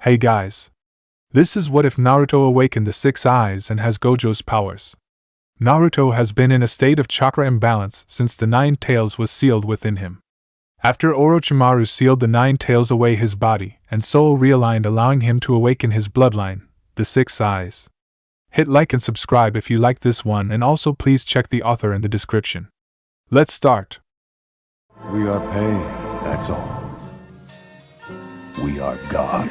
Hey guys. This is what if Naruto awakened the 6 eyes and has Gojo's powers. Naruto has been in a state of chakra imbalance since the 9 tails was sealed within him. After Orochimaru sealed the 9 tails away his body and soul realigned, allowing him to awaken his bloodline, the 6 eyes. Hit like and subscribe if you like this one, and also please check the author in the description. Let's start. We are pain, that's all. We are God.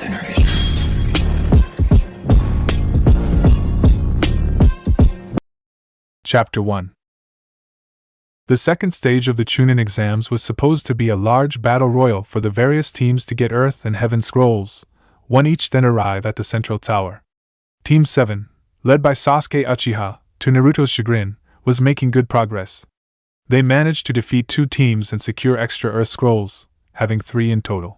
Chapter 1. The second stage of the Chunin exams was supposed to be a large battle royal for the various teams to get Earth and Heaven scrolls, one each, then arrive at the central tower. Team 7, led by Sasuke Uchiha, to Naruto's chagrin, was making good progress. They managed to defeat 2 teams and secure extra Earth scrolls, having 3 in total.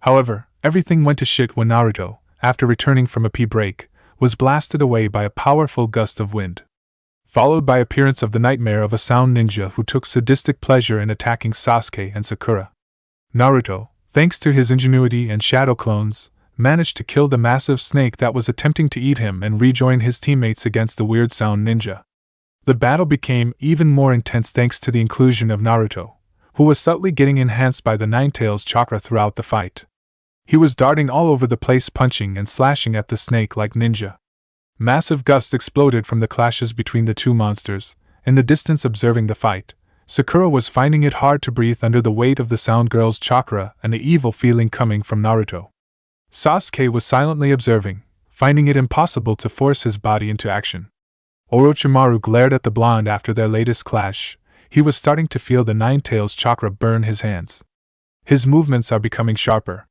However, everything went to shit when Naruto, after returning from a pee break, was blasted away by a powerful gust of wind. Followed by appearance of the nightmare of a sound ninja who took sadistic pleasure in attacking Sasuke and Sakura. Naruto, thanks to his ingenuity and shadow clones, managed to kill the massive snake that was attempting to eat him and rejoin his teammates against the weird sound ninja. The battle became even more intense thanks to the inclusion of Naruto, who was subtly getting enhanced by the 9 tails chakra throughout the fight. He was darting all over the place, punching and slashing at the snake like ninja. Massive gusts exploded from the clashes between the 2 monsters. In the distance, observing the fight, Sakura was finding it hard to breathe under the weight of the sound girl's chakra and the evil feeling coming from Naruto. Sasuke was silently observing, finding it impossible to force his body into action. Orochimaru glared at the blonde after their latest clash. He was starting to feel the 9 tails chakra burn his hands. His movements are becoming sharper.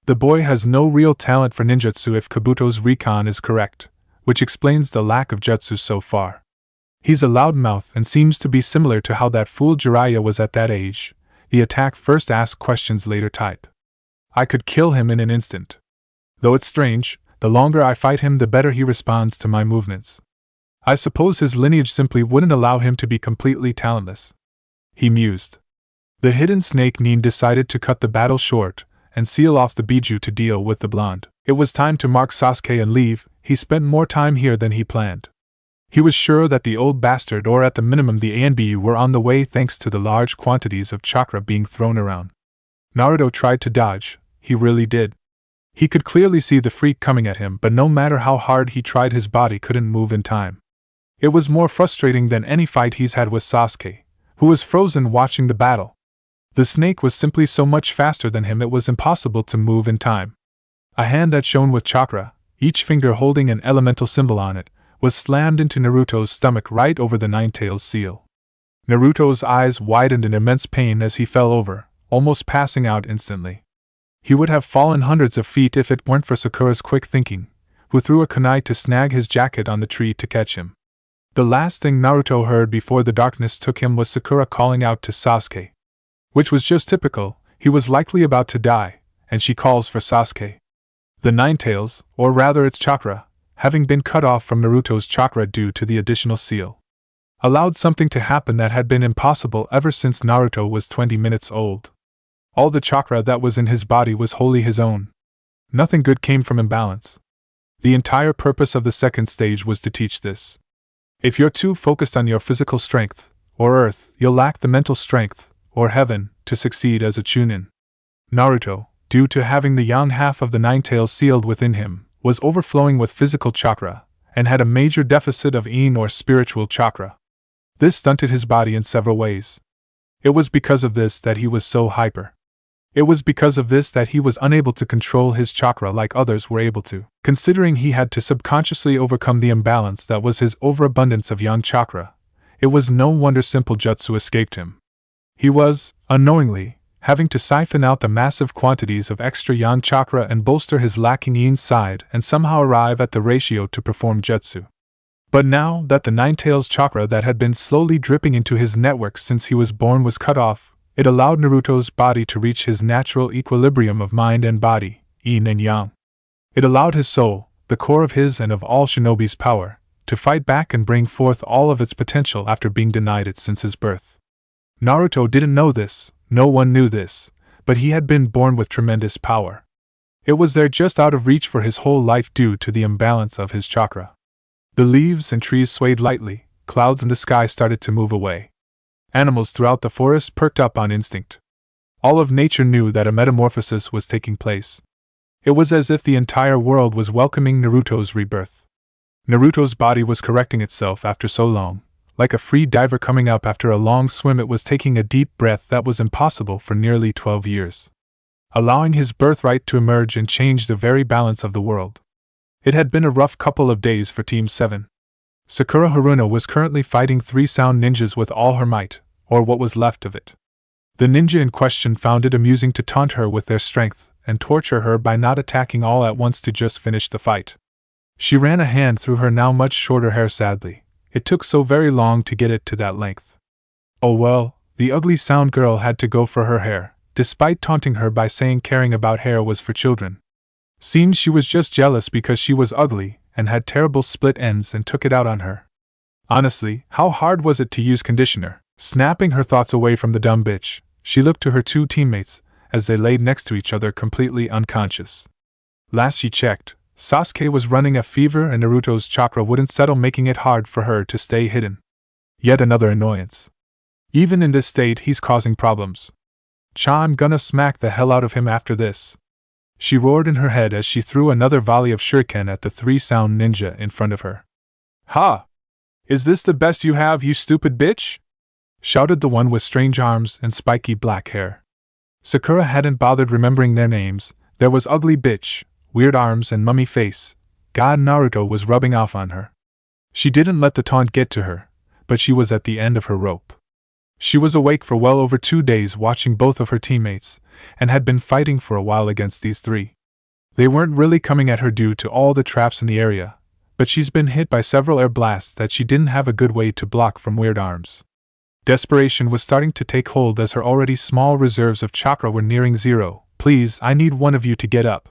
The boy has no real talent for ninjutsu if Kabuto's recon is correct, which explains the lack of jutsu so far. He's a loudmouth and seems to be similar to how that fool Jiraiya was at that age, the attack first, ask questions later type. I could kill him in an instant. Though it's strange, the longer I fight him the better he responds to my movements. I suppose his lineage simply wouldn't allow him to be completely talentless. He mused. The hidden snake Nin decided to cut the battle short and seal off the Biju to deal with the blonde. It was time to mark Sasuke and leave. He spent more time here than he planned. He was sure that the old bastard, or at the minimum the ANBU, were on the way thanks to the large quantities of chakra being thrown around. Naruto tried to dodge, he really did. He could clearly see the freak coming at him, but no matter how hard he tried, his body couldn't move in time. It was more frustrating than any fight he's had with Sasuke, who was frozen watching the battle. The snake was simply so much faster than him it was impossible to move in time. A hand that shone with chakra, each finger holding an elemental symbol on it, was slammed into Naruto's stomach right over the 9 tails seal. Naruto's eyes widened in immense pain as he fell over, almost passing out instantly. He would have fallen hundreds of feet if it weren't for Sakura's quick thinking, who threw a kunai to snag his jacket on the tree to catch him. The last thing Naruto heard before the darkness took him was Sakura calling out to Sasuke. Which was just typical, he was likely about to die, and she calls for Sasuke. The 9 tails, or rather its chakra, having been cut off from Naruto's chakra due to the additional seal, allowed something to happen that had been impossible ever since Naruto was 20 minutes old. All the chakra that was in his body was wholly his own. Nothing good came from imbalance. The entire purpose of the second stage was to teach this. If you're too focused on your physical strength, or Earth, you'll lack the mental strength, or Heaven, to succeed as a Chunin. Naruto, due to having the yang half of the 9 tails sealed within him, was overflowing with physical chakra, and had a major deficit of yin or spiritual chakra. This stunted his body in several ways. It was because of this that he was so hyper. It was because of this that he was unable to control his chakra like others were able to. Considering he had to subconsciously overcome the imbalance that was his overabundance of yang chakra, it was no wonder simple jutsu escaped him. He was, unknowingly, having to siphon out the massive quantities of extra yang chakra and bolster his lacking yin side and somehow arrive at the ratio to perform jutsu. But now that the 9 tails chakra that had been slowly dripping into his network since he was born was cut off, it allowed Naruto's body to reach his natural equilibrium of mind and body, yin and yang. It allowed his soul, the core of his and of all shinobi's power, to fight back and bring forth all of its potential after being denied it since his birth. Naruto didn't know this, no one knew this, but he had been born with tremendous power. It was there just out of reach for his whole life due to the imbalance of his chakra. The leaves and trees swayed lightly, clouds in the sky started to move away. Animals throughout the forest perked up on instinct. All of nature knew that a metamorphosis was taking place. It was as if the entire world was welcoming Naruto's rebirth. Naruto's body was correcting itself after so long. Like a free diver coming up after a long swim, it was taking a deep breath that was impossible for nearly 12 years. Allowing his birthright to emerge and change the very balance of the world. It had been a rough couple of days for Team 7. Sakura Haruna was currently fighting 3 sound ninjas with all her might, or what was left of it. The ninja in question found it amusing to taunt her with their strength and torture her by not attacking all at once to just finish the fight. She ran a hand through her now much shorter hair sadly. It took so very long to get it to that length. Oh well, the ugly sound girl had to go for her hair, despite taunting her by saying caring about hair was for children. Seemed she was just jealous because she was ugly and had terrible split ends and took it out on her. Honestly, how hard was it to use conditioner? Snapping her thoughts away from the dumb bitch, she looked to her 2 teammates as they laid next to each other completely unconscious. Last she checked, Sasuke was running a fever and Naruto's chakra wouldn't settle, making it hard for her to stay hidden. Yet another annoyance. Even in this state he's causing problems. I'm gonna smack the hell out of him after this. She roared in her head as she threw another volley of shuriken at the 3 sound ninja in front of her. Ha! Is this the best you have, you stupid bitch? Shouted the one with strange arms and spiky black hair. Sakura hadn't bothered remembering their names. There was ugly bitch, weird arms and mummy face. God, Naruto was rubbing off on her. She didn't let the taunt get to her, but she was at the end of her rope. She was awake for well over 2 days watching both of her teammates, and had been fighting for a while against these 3. They weren't really coming at her due to all the traps in the area, but she's been hit by several air blasts that she didn't have a good way to block from weird arms. Desperation was starting to take hold as her already small reserves of chakra were nearing 0. Please, I need one of you to get up,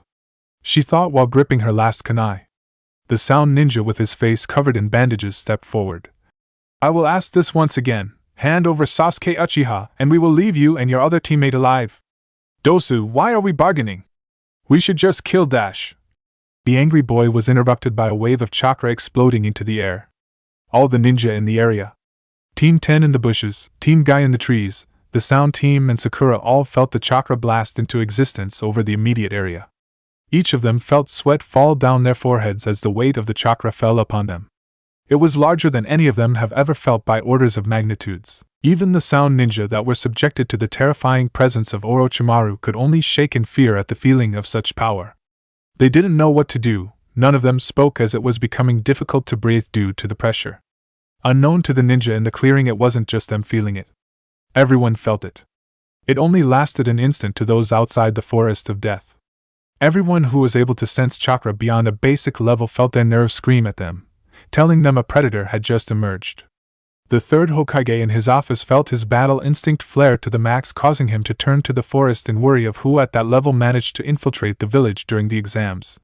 she thought while gripping her last kunai. The sound ninja with his face covered in bandages stepped forward. I will ask this once again. Hand over Sasuke Uchiha, and we will leave you and your other teammate alive. Dosu, why are we bargaining? We should just kill Dash. The angry boy was interrupted by a wave of chakra exploding into the air. All the ninja in the area. Team 10 in the bushes, Team Guy in the trees, the sound team and Sakura all felt the chakra blast into existence over the immediate area. Each of them felt sweat fall down their foreheads as the weight of the chakra fell upon them. It was larger than any of them have ever felt by orders of magnitudes. Even the sound ninja that were subjected to the terrifying presence of Orochimaru could only shake in fear at the feeling of such power. They didn't know what to do. None of them spoke as it was becoming difficult to breathe due to the pressure. Unknown to the ninja in the clearing, it wasn't just them feeling it. Everyone felt it. It only lasted an instant to those outside the forest of death. Everyone who was able to sense chakra beyond a basic level felt their nerves scream at them, telling them a predator had just emerged. The third Hokage in his office felt his battle instinct flare to the max, causing him to turn to the forest in worry of who at that level managed to infiltrate the village during the exams.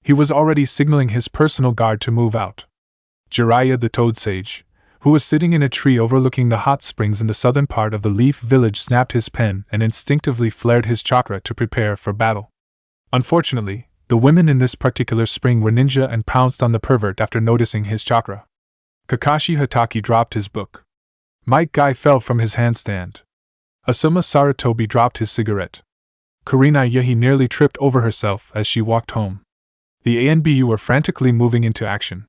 He was already signaling his personal guard to move out. Jiraiya the Toad Sage, who was sitting in a tree overlooking the hot springs in the southern part of the Leaf Village, snapped his pen and instinctively flared his chakra to prepare for battle. Unfortunately, the women in this particular spring were ninja and pounced on the pervert after noticing his chakra. Kakashi Hatake dropped his book. Mike Guy fell from his handstand. Asuma Saratobi dropped his cigarette. Kurina Yahi nearly tripped over herself as she walked home. The ANBU were frantically moving into action.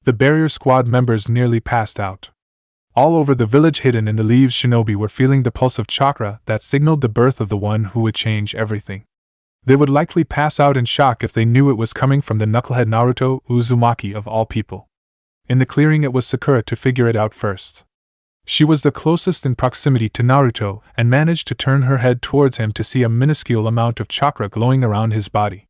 The barrier squad members nearly passed out. All over the village, hidden in the leaves, shinobi were feeling the pulse of chakra that signaled the birth of the one who would change everything. They would likely pass out in shock if they knew it was coming from the knucklehead Naruto Uzumaki of all people. In the clearing, it was Sakura to figure it out first. She was the closest in proximity to Naruto and managed to turn her head towards him to see a minuscule amount of chakra glowing around his body.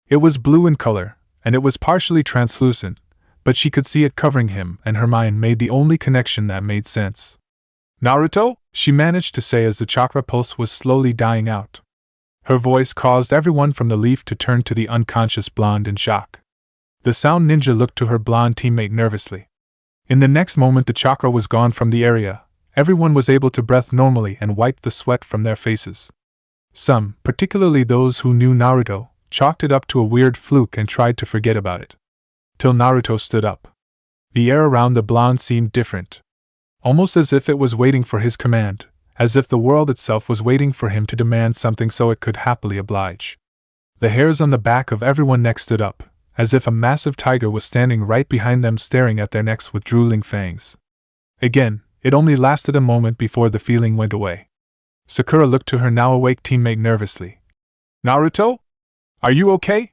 It was blue in color, and it was partially translucent, but she could see it covering him, and her mind made the only connection that made sense. Naruto? She managed to say as the chakra pulse was slowly dying out. Her voice caused everyone from the leaf to turn to the unconscious blonde in shock. The sound ninja looked to her blonde teammate nervously. In the next moment, the chakra was gone from the area. Everyone was able to breathe normally and wiped the sweat from their faces. Some, particularly those who knew Naruto, chalked it up to a weird fluke and tried to forget about it. Till Naruto stood up. The air around the blonde seemed different. Almost as if it was waiting for his command, as if the world itself was waiting for him to demand something so it could happily oblige. The hairs on the back of everyone's neck stood up, as if a massive tiger was standing right behind them staring at their necks with drooling fangs. Again, it only lasted a moment before the feeling went away. Sakura looked to her now awake teammate nervously. "Naruto? Are you okay?"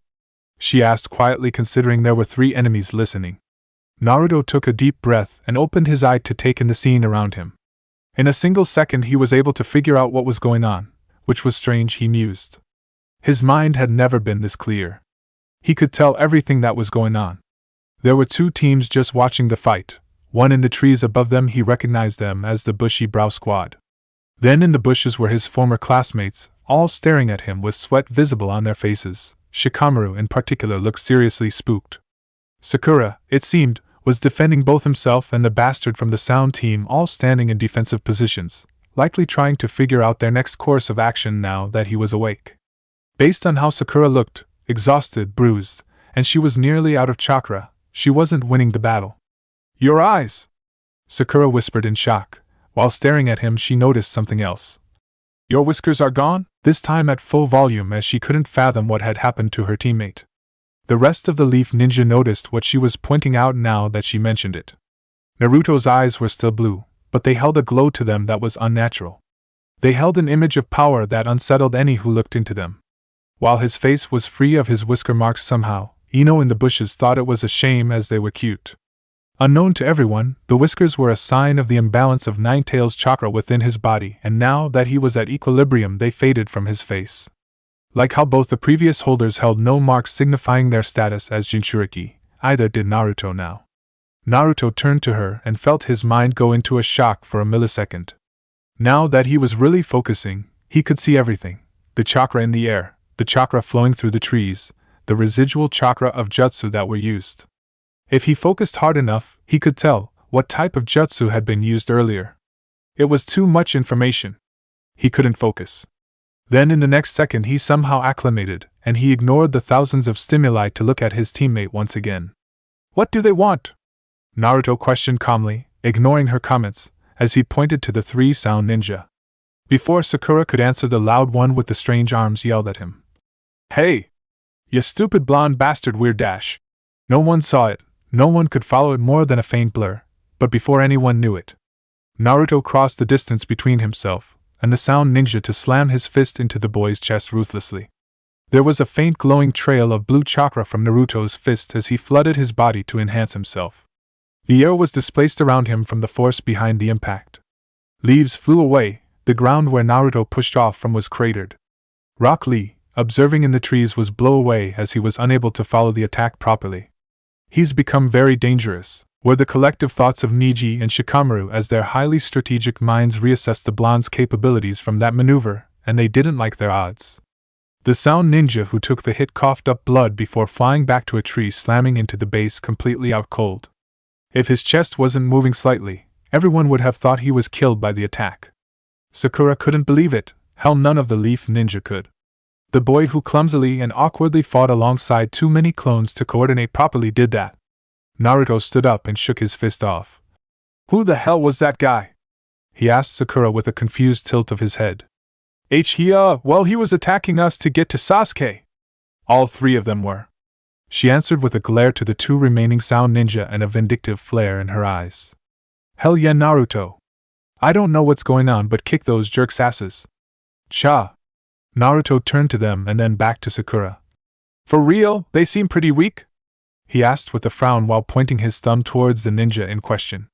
she asked quietly, considering there were 3 enemies listening. Naruto took a deep breath and opened his eye to take in the scene around him. In a single second he was able to figure out what was going on, which was strange, he mused. His mind had never been this clear. He could tell everything that was going on. There were 2 teams just watching the fight. One in the trees above them, he recognized them as the Bushy Brow Squad. Then in the bushes were his former classmates, all staring at him with sweat visible on their faces. Shikamaru in particular looked seriously spooked. Sakura, it seemed, was defending both himself and the bastard from the sound team, all standing in defensive positions, likely trying to figure out their next course of action now that he was awake. Based on how Sakura looked, exhausted, bruised, and she was nearly out of chakra, she wasn't winning the battle. "Your eyes!" Sakura whispered in shock. While staring at him, she noticed something else. "Your whiskers are gone?" This time at full volume, as she couldn't fathom what had happened to her teammate. The rest of the Leaf Ninja noticed what she was pointing out now that she mentioned it. Naruto's eyes were still blue, but they held a glow to them that was unnatural. They held an image of power that unsettled any who looked into them. While his face was free of his whisker marks somehow, Ino in the bushes thought it was a shame as they were cute. Unknown to everyone, the whiskers were a sign of the imbalance of Nine-Tails' chakra within his body, and now that he was at equilibrium they faded from his face. Like how both the previous holders held no marks signifying their status as Jinchuriki, either did Naruto now. Naruto turned to her and felt his mind go into a shock for a millisecond. Now that he was really focusing, he could see everything. The chakra in the air, the chakra flowing through the trees, the residual chakra of jutsu that were used. If he focused hard enough, he could tell what type of jutsu had been used earlier. It was too much information. He couldn't focus. Then in the next second he somehow acclimated, and he ignored the thousands of stimuli to look at his teammate once again. "What do they want?" Naruto questioned calmly, ignoring her comments, as he pointed to the 3 sound ninja. Before Sakura could answer, the loud one with the strange arms yelled at him. "Hey! You stupid blonde bastard, weird dash!" No one saw it. No one could follow it more than a faint blur, but before anyone knew it, Naruto crossed the distance between himself and the sound ninja to slam his fist into the boy's chest ruthlessly. There was a faint glowing trail of blue chakra from Naruto's fist as he flooded his body to enhance himself. The air was displaced around him from the force behind the impact. Leaves flew away, the ground where Naruto pushed off from was cratered. Rock Lee, observing in the trees, was blown away as he was unable to follow the attack properly. "He's become very dangerous," were the collective thoughts of Niji and Shikamaru as their highly strategic minds reassessed the blonde's capabilities from that maneuver, and they didn't like their odds. The sound ninja who took the hit coughed up blood before flying back to a tree, slamming into the base completely out cold. If his chest wasn't moving slightly, everyone would have thought he was killed by the attack. Sakura couldn't believe it. Hell, none of the Leaf Ninja could. The boy who clumsily and awkwardly fought alongside too many clones to coordinate properly did that. Naruto stood up and shook his fist off. "Who the hell was that guy?" he asked Sakura with a confused tilt of his head. Well, he was attacking us to get to Sasuke." "All 3 of them were," she answered with a glare to the 2 remaining sound ninja and a vindictive flare in her eyes. "Hell yeah, Naruto. I don't know what's going on, but kick those jerks' asses." "Cha." Naruto turned to them and then back to Sakura. "For real, they seem pretty weak?" he asked with a frown while pointing his thumb towards the ninja in question.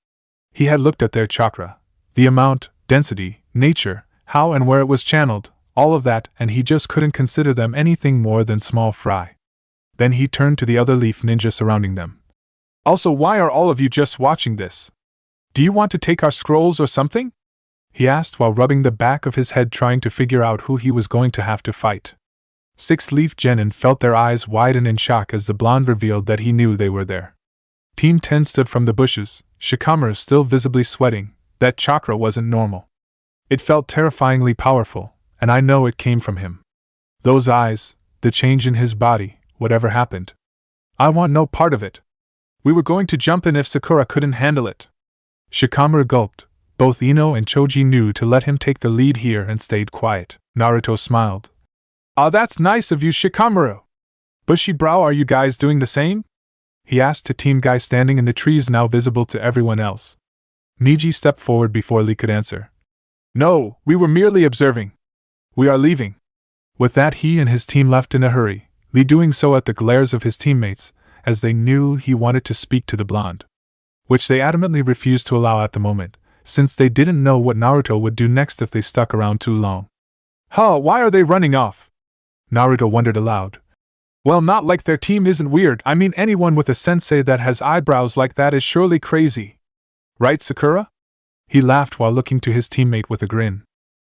He had looked at their chakra, the amount, density, nature, how and where it was channeled, all of that, and he just couldn't consider them anything more than small fry. Then he turned to the other Leaf Ninja surrounding them. "Also, why are all of you just watching this? Do you want to take our scrolls or something?" he asked while rubbing the back of his head, trying to figure out who he was going to have to fight. 6 Leaf Genin felt their eyes widen in shock as the blonde revealed that he knew they were there. Team 10 stood from the bushes, Shikamaru still visibly sweating. That chakra wasn't normal. It felt terrifyingly powerful, and I know it came from him. Those eyes, The change in his body, whatever happened. I want no part of it. We were going to jump in if Sakura couldn't handle it. Shikamaru gulped. Both Ino and Choji knew to let him take the lead here and stayed quiet. Naruto smiled. Ah, that's nice of you, Shikamaru. Bushy brow, are you guys doing the same? He asked to Team Guy standing in the trees now visible to everyone else. Niji stepped forward before Lee could answer. No, we were merely observing. We are leaving. With that, he and his team left in a hurry, Lee doing so at the glares of his teammates, as they knew he wanted to speak to the blonde. Which they adamantly refused to allow at the moment, since they didn't know what Naruto would do next if they stuck around too long. Huh, why are they running off? Naruto wondered aloud. Well, not like their team isn't weird. I mean, anyone with a sensei that has eyebrows like that is surely crazy. Right, Sakura? He laughed while looking to his teammate with a grin.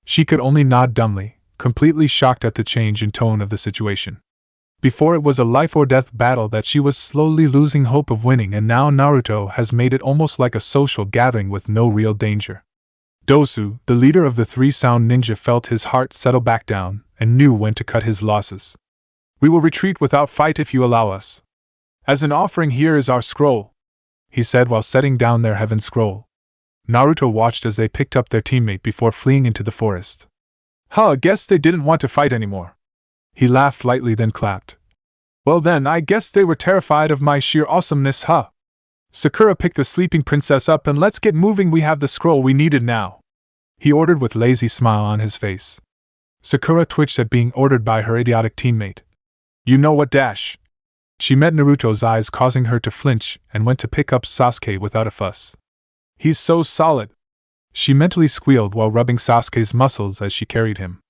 She could only nod dumbly, completely shocked at the change in tone of the situation. Before it was a life-or-death battle that she was slowly losing hope of winning, and now Naruto has made it almost like a social gathering with no real danger. Dosu, the leader of the three-sound ninja, felt his heart settle back down and knew when to cut his losses. We will retreat without fight if you allow us. As an offering, here is our scroll, he said while setting down their heaven scroll. Naruto watched as they picked up their teammate before fleeing into the forest. Huh, guess they didn't want to fight anymore. He laughed lightly, then clapped. Well then, I guess they were terrified of my sheer awesomeness, huh? Sakura, pick the sleeping princess up and let's get moving, we have the scroll we needed now, he ordered with lazy smile on his face. Sakura twitched at being ordered by her idiotic teammate. You know what, dash? She met Naruto's eyes, causing her to flinch, and went to pick up Sasuke without a fuss. He's so solid, she mentally squealed while rubbing Sasuke's muscles as she carried him.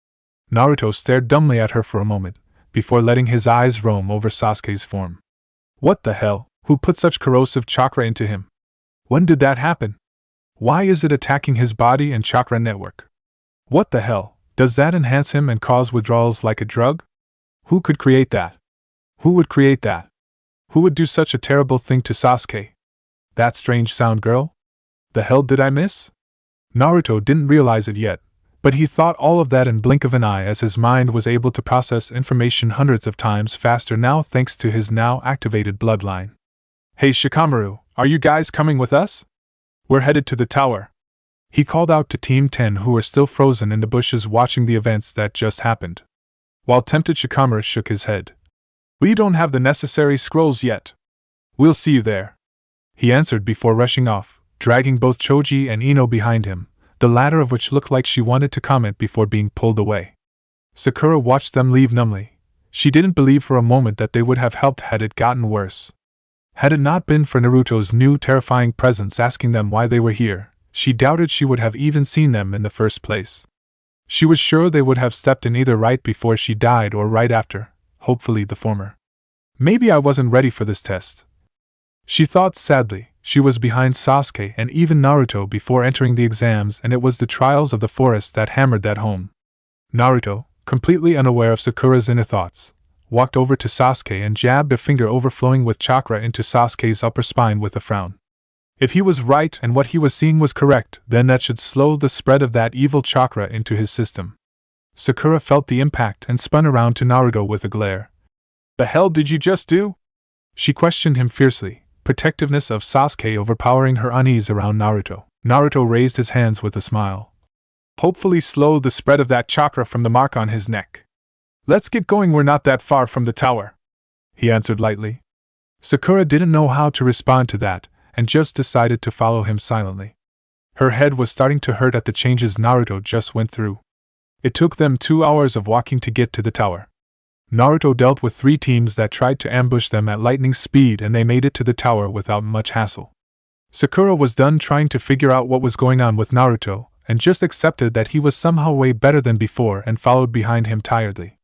Naruto stared dumbly at her for a moment, before letting his eyes roam over Sasuke's form. What the hell? Who put such corrosive chakra into him? When did that happen? Why is it attacking his body and chakra network? What the hell? Does that enhance him and cause withdrawals like a drug? Who could create that? Who would create that? Who would do such a terrible thing to Sasuke? That strange sound girl? The hell did I miss? Naruto didn't realize it yet, but he thought all of that in blink of an eye as his mind was able to process information hundreds of times faster now thanks to his now activated bloodline. Hey Shikamaru, are you guys coming with us? We're headed to the tower. He called out to Team 10 who were still frozen in the bushes watching the events that just happened. While tempted, Shikamaru shook his head. We don't have the necessary scrolls yet. We'll see you there, he answered before rushing off, dragging both Choji and Ino behind him, the latter of which looked like she wanted to comment before being pulled away. Sakura watched them leave numbly. She didn't believe for a moment that they would have helped had it gotten worse. Had it not been for Naruto's new terrifying presence asking them why they were here, she doubted she would have even seen them in the first place. She was sure they would have stepped in either right before she died or right after, hopefully the former. Maybe I wasn't ready for this test, she thought sadly. She was behind Sasuke and even Naruto before entering the exams, and it was the trials of the forest that hammered that home. Naruto, completely unaware of Sakura's inner thoughts, walked over to Sasuke and jabbed a finger overflowing with chakra into Sasuke's upper spine with a frown. If he was right and what he was seeing was correct, then that should slow the spread of that evil chakra into his system. Sakura felt the impact and spun around to Naruto with a glare. The hell did you just do? She questioned him fiercely, protectiveness of Sasuke overpowering her unease around Naruto. Naruto raised his hands with a smile. Hopefully slow the spread of that chakra from the mark on his neck. Let's get going, we're not that far from the tower, he answered lightly. Sakura didn't know how to respond to that, and just decided to follow him silently. Her head was starting to hurt at the changes Naruto just went through. It took them 2 hours of walking to get to the tower. Naruto dealt with 3 teams that tried to ambush them at lightning speed, and they made it to the tower without much hassle. Sakura was done trying to figure out what was going on with Naruto, and just accepted that he was somehow way better than before and followed behind him tiredly.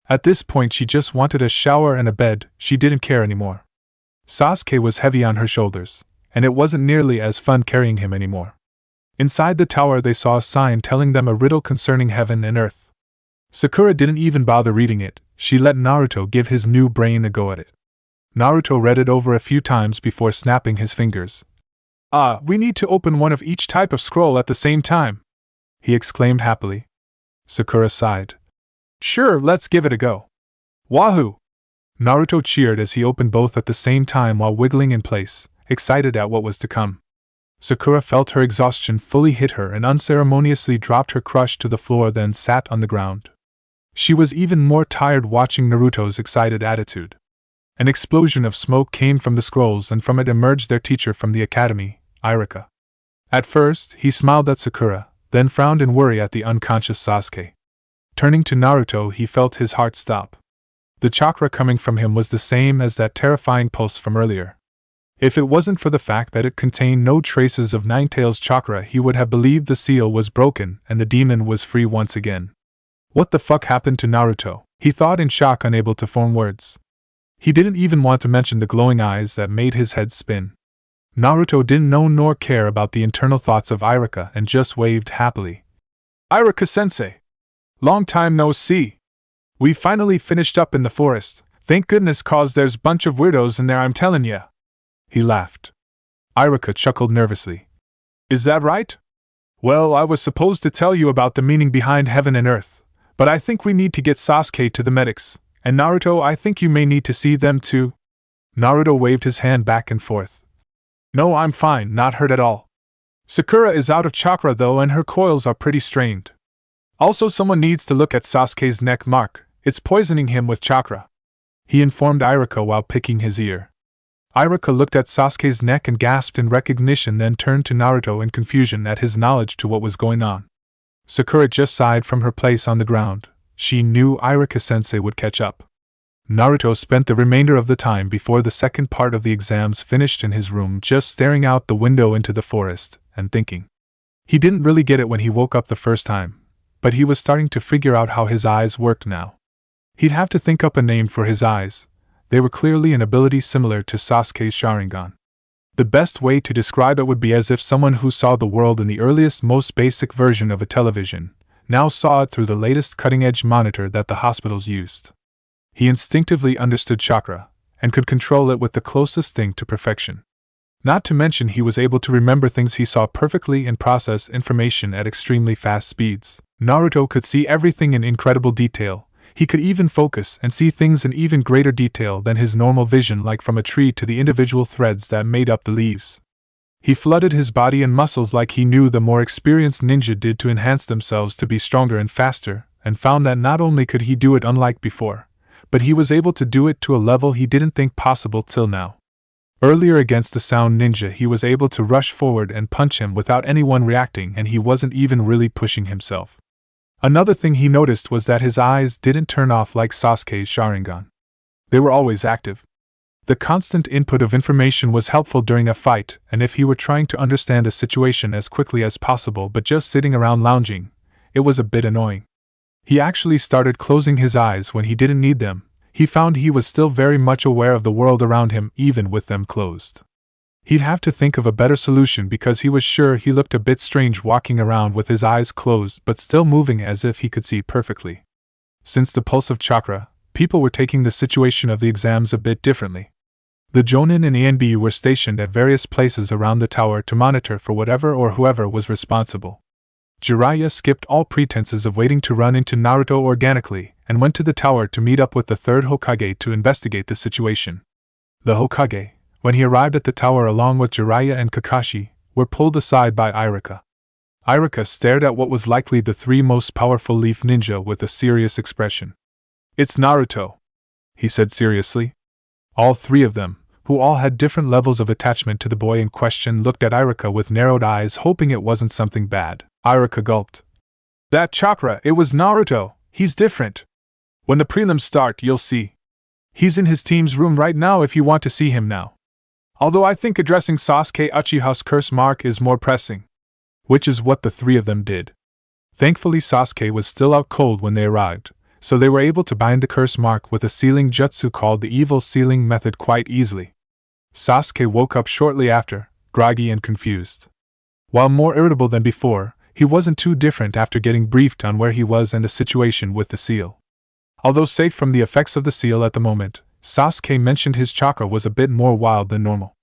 At this point she just wanted a shower and a bed, she didn't care anymore. Sasuke was heavy on her shoulders, and it wasn't nearly as fun carrying him anymore. Inside the tower they saw a sign telling them a riddle concerning heaven and earth. Sakura didn't even bother reading it, she let Naruto give his new brain a go at it. Naruto read it over a few times before snapping his fingers. We need to open one of each type of scroll at the same time, he exclaimed happily. Sakura sighed. Sure, let's give it a go. Wahoo! Naruto cheered as he opened both at the same time while wiggling in place, excited at what was to come. Sakura felt her exhaustion fully hit her and unceremoniously dropped her crush to the floor, then sat on the ground. She was even more tired watching Naruto's excited attitude. An explosion of smoke came from the scrolls, and from it emerged their teacher from the academy, Iruka. At first, he smiled at Sakura, then frowned in worry at the unconscious Sasuke. Turning to Naruto, he felt his heart stop. The chakra coming from him was the same as that terrifying pulse from earlier. If it wasn't for the fact that it contained no traces of Ninetales chakra, he would have believed the seal was broken and the demon was free once again. What the fuck happened to Naruto? He thought in shock, unable to form words. He didn't even want to mention the glowing eyes that made his head spin. Naruto didn't know nor care about the internal thoughts of Iruka and just waved happily. Iruka-sensei! Long time no see! We finally finished up in the forest. Thank goodness, cause there's bunch of weirdos in there, I'm tellin' ya. He laughed. Iruka chuckled nervously. Is that right? Well, I was supposed to tell you about the meaning behind heaven and earth, but I think we need to get Sasuke to the medics, and Naruto, I think you may need to see them too. Naruto waved his hand back and forth. No, I'm fine, not hurt at all. Sakura is out of chakra though, and her coils are pretty strained. Also, someone needs to look at Sasuke's neck mark, it's poisoning him with chakra. He informed Iruka while picking his ear. Iruka looked at Sasuke's neck and gasped in recognition, then turned to Naruto in confusion at his knowledge to what was going on. Sakura just sighed from her place on the ground. She knew Iruka-sensei would catch up. Naruto spent the remainder of the time before the second part of the exams finished in his room just staring out the window into the forest and thinking. He didn't really get it when he woke up the first time, but he was starting to figure out how his eyes worked now. He'd have to think up a name for his eyes. They were clearly an ability similar to Sasuke's Sharingan. The best way to describe it would be as if someone who saw the world in the earliest, most basic version of a television now saw it through the latest cutting-edge monitor that the hospitals used. He instinctively understood chakra, and could control it with the closest thing to perfection. Not to mention he was able to remember things he saw perfectly and process information at extremely fast speeds. Naruto could see everything in incredible detail. He could even focus and see things in even greater detail than his normal vision, like from a tree to the individual threads that made up the leaves. He flooded his body and muscles like he knew the more experienced ninja did to enhance themselves to be stronger and faster, and found that not only could he do it unlike before, but he was able to do it to a level he didn't think possible till now. Earlier against the sound ninja, he was able to rush forward and punch him without anyone reacting, and he wasn't even really pushing himself. Another thing he noticed was that his eyes didn't turn off like Sasuke's Sharingan. They were always active. The constant input of information was helpful during a fight, and if he were trying to understand a situation as quickly as possible but just sitting around lounging, it was a bit annoying. He actually started closing his eyes when he didn't need them. He found he was still very much aware of the world around him even with them closed. He'd have to think of a better solution because he was sure he looked a bit strange walking around with his eyes closed but still moving as if he could see perfectly. Since the pulse of chakra, people were taking the situation of the exams a bit differently. The Jonin and ENB were stationed at various places around the tower to monitor for whatever or whoever was responsible. Jiraiya skipped all pretenses of waiting to run into Naruto organically and went to the tower to meet up with the third Hokage to investigate the situation. The Hokage, when he arrived at the tower along with Jiraiya and Kakashi, were pulled aside by Iruka. Iruka stared at what was likely the three most powerful leaf ninja with a serious expression. "It's Naruto," he said seriously. All three of them, who all had different levels of attachment to the boy in question, looked at Iruka with narrowed eyes, hoping it wasn't something bad. Iruka gulped. "That chakra, it was Naruto. He's different. When the prelims start, you'll see. He's in his team's room right now if you want to see him now. Although I think addressing Sasuke Uchiha's curse mark is more pressing." Which is what the three of them did. Thankfully, Sasuke was still out cold when they arrived, so they were able to bind the curse mark with a sealing jutsu called the evil sealing method quite easily. Sasuke woke up shortly after, groggy and confused. While more irritable than before, he wasn't too different after getting briefed on where he was and the situation with the seal. Although safe from the effects of the seal at the moment, Sasuke mentioned his chakra was a bit more wild than normal.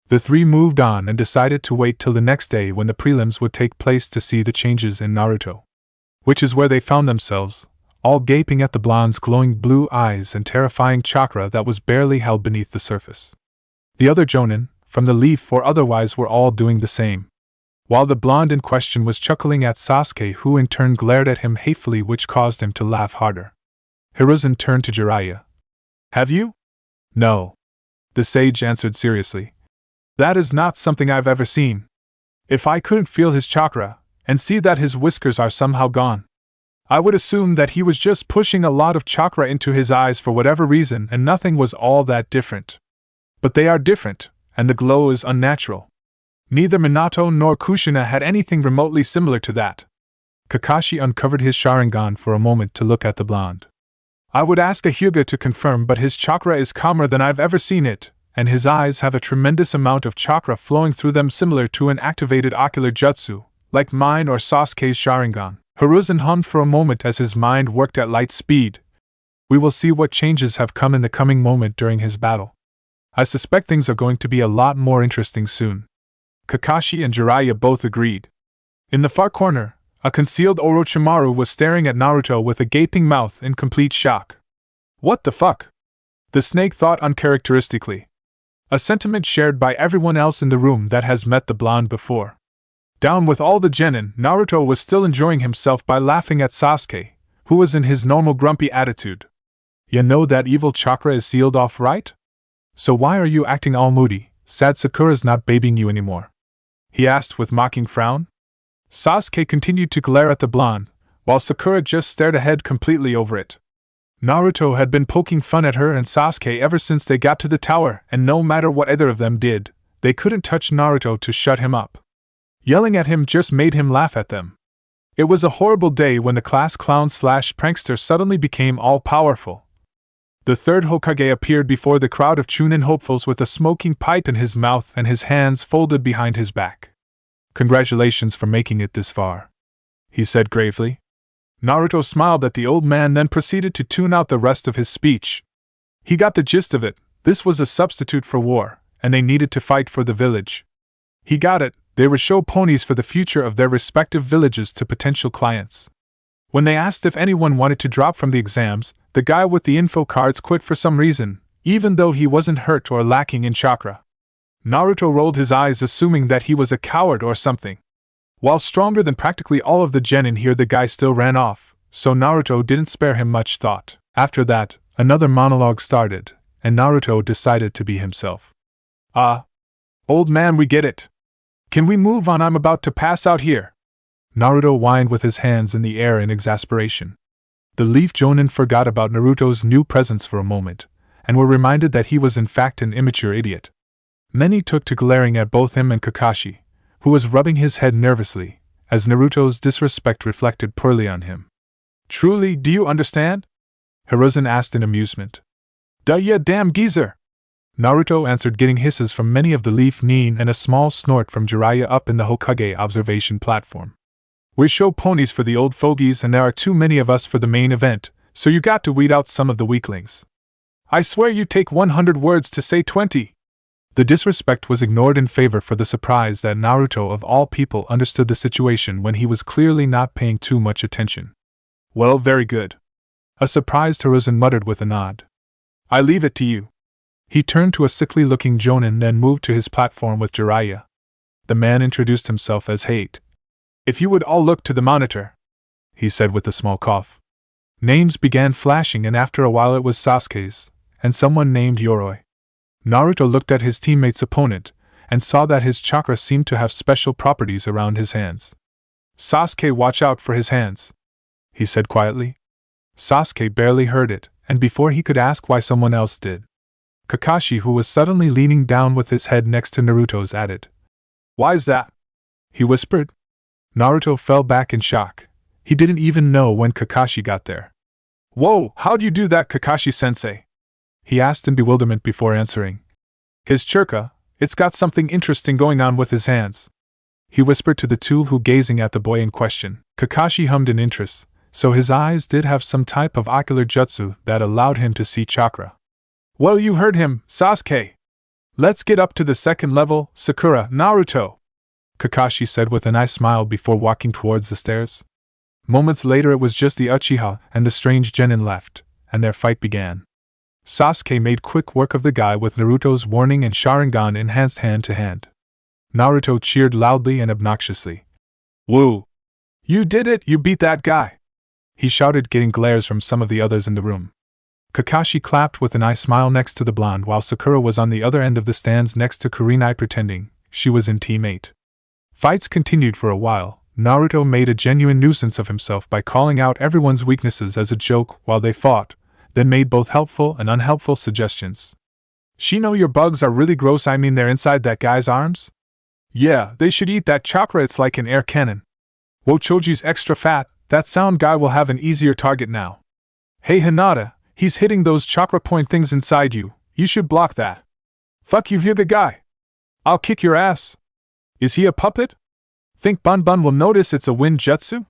The three moved on and decided to wait till the next day when the prelims would take place to see the changes in Naruto. Which is where they found themselves, all gaping at the blonde's glowing blue eyes and terrifying chakra that was barely held beneath the surface. The other jonin, from the leaf or otherwise, were all doing the same. While the blonde in question was chuckling at Sasuke, who in turn glared at him hatefully, which caused him to laugh harder. Hiruzen turned to Jiraiya. "Have you?" "No," the sage answered seriously. "That is not something I've ever seen. If I couldn't feel his chakra, and see that his whiskers are somehow gone, I would assume that he was just pushing a lot of chakra into his eyes for whatever reason, and nothing was all that different. But they are different, and the glow is unnatural. Neither Minato nor Kushina had anything remotely similar to that." Kakashi uncovered his Sharingan for a moment to look at the blonde. "I would ask a Hyuga to confirm, but his chakra is calmer than I've ever seen it, and his eyes have a tremendous amount of chakra flowing through them, similar to an activated ocular jutsu, like mine or Sasuke's Sharingan." Hiruzen hummed for a moment as his mind worked at light speed. "We will see what changes have come in the coming moment during his battle. I suspect things are going to be a lot more interesting soon." Kakashi and Jiraiya both agreed. In the far corner, a concealed Orochimaru was staring at Naruto with a gaping mouth in complete shock. "What the fuck?" the snake thought uncharacteristically. A sentiment shared by everyone else in the room that has met the blonde before. Down with all the genin, Naruto was still enjoying himself by laughing at Sasuke, who was in his normal grumpy attitude. "You know that evil chakra is sealed off, right? So why are you acting all moody? Sad Sakura's not babying you anymore?" he asked with mocking frown. Sasuke continued to glare at the blonde, while Sakura just stared ahead completely over it. Naruto had been poking fun at her and Sasuke ever since they got to the tower, and no matter what either of them did, they couldn't touch Naruto to shut him up. Yelling at him just made him laugh at them. It was a horrible day when the class clown/prankster suddenly became all-powerful. The third Hokage appeared before the crowd of Chunin hopefuls with a smoking pipe in his mouth and his hands folded behind his back. "Congratulations for making it this far," he said gravely. Naruto smiled at the old man, then proceeded to tune out the rest of his speech. He got the gist of it. This was a substitute for war, and they needed to fight for the village. He got it. They were show ponies for the future of their respective villages to potential clients. When they asked if anyone wanted to drop from the exams, the guy with the info cards quit for some reason, even though he wasn't hurt or lacking in chakra. Naruto rolled his eyes, assuming that he was a coward or something. While stronger than practically all of the genin here, the guy still ran off, so Naruto didn't spare him much thought. After that, another monologue started, and Naruto decided to be himself. Old man, we get it. Can we move on? I'm about to pass out here." Naruto whined with his hands in the air in exasperation. The Leaf Jonin forgot about Naruto's new presence for a moment, and were reminded that he was in fact an immature idiot. Many took to glaring at both him and Kakashi, who was rubbing his head nervously, as Naruto's disrespect reflected poorly on him. "Truly, do you understand?" Hiruzen asked in amusement. "Duh, ya damn geezer!" Naruto answered, getting hisses from many of the Leaf Nin and a small snort from Jiraiya up in the Hokage observation platform. "We're show ponies for the old fogies, and there are too many of us for the main event, so you got to weed out some of the weaklings. I swear you take 100 words to say 20. The disrespect was ignored in favor for the surprise that Naruto of all people understood the situation when he was clearly not paying too much attention. "Well, very good." A surprised Hiruzen muttered with a nod. "I leave it to you." He turned to a sickly-looking Jonin, then moved to his platform with Jiraiya. The man introduced himself as Hate. "If you would all look to the monitor," he said with a small cough. Names began flashing, and after a while it was Sasuke's, and someone named Yoroi. Naruto looked at his teammate's opponent, and saw that his chakra seemed to have special properties around his hands. "Sasuke, watch out for his hands," he said quietly. Sasuke barely heard it, and before he could ask why, someone else did. Kakashi, who was suddenly leaning down with his head next to Naruto's, added, "Why's that?" he whispered. Naruto fell back in shock. He didn't even know when Kakashi got there. "Whoa, how'd you do that, Kakashi-sensei?" he asked in bewilderment before answering. "His chakra, it's got something interesting going on with his hands," he whispered to the two who gazing at the boy in question. Kakashi hummed in interest, so his eyes did have some type of ocular jutsu that allowed him to see chakra. "Well, you heard him, Sasuke. Let's get up to the second level, Sakura, Naruto," Kakashi said with a nice smile before walking towards the stairs. Moments later it was just the Uchiha and the strange genin left, and their fight began. Sasuke made quick work of the guy with Naruto's warning and Sharingan enhanced hand-to-hand. Naruto cheered loudly and obnoxiously. "Woo! You did it! You beat that guy!" he shouted, getting glares from some of the others in the room. Kakashi clapped with an eye smile next to the blonde while Sakura was on the other end of the stands next to Kurenai pretending she was in Team 8. Fights continued for a while. Naruto made a genuine nuisance of himself by calling out everyone's weaknesses as a joke while they fought, then made both helpful and unhelpful suggestions. "Shino, your bugs are really gross. I mean, they're inside that guy's arms? Yeah, they should eat that chakra, it's like an air cannon. Wochoji's extra fat, that sound guy will have an easier target now. Hey Hinata, he's hitting those chakra point things inside you, you should block that. Fuck you, Hyuga guy. I'll kick your ass. Is he a puppet? Think Bun Bun will notice it's a wind jutsu?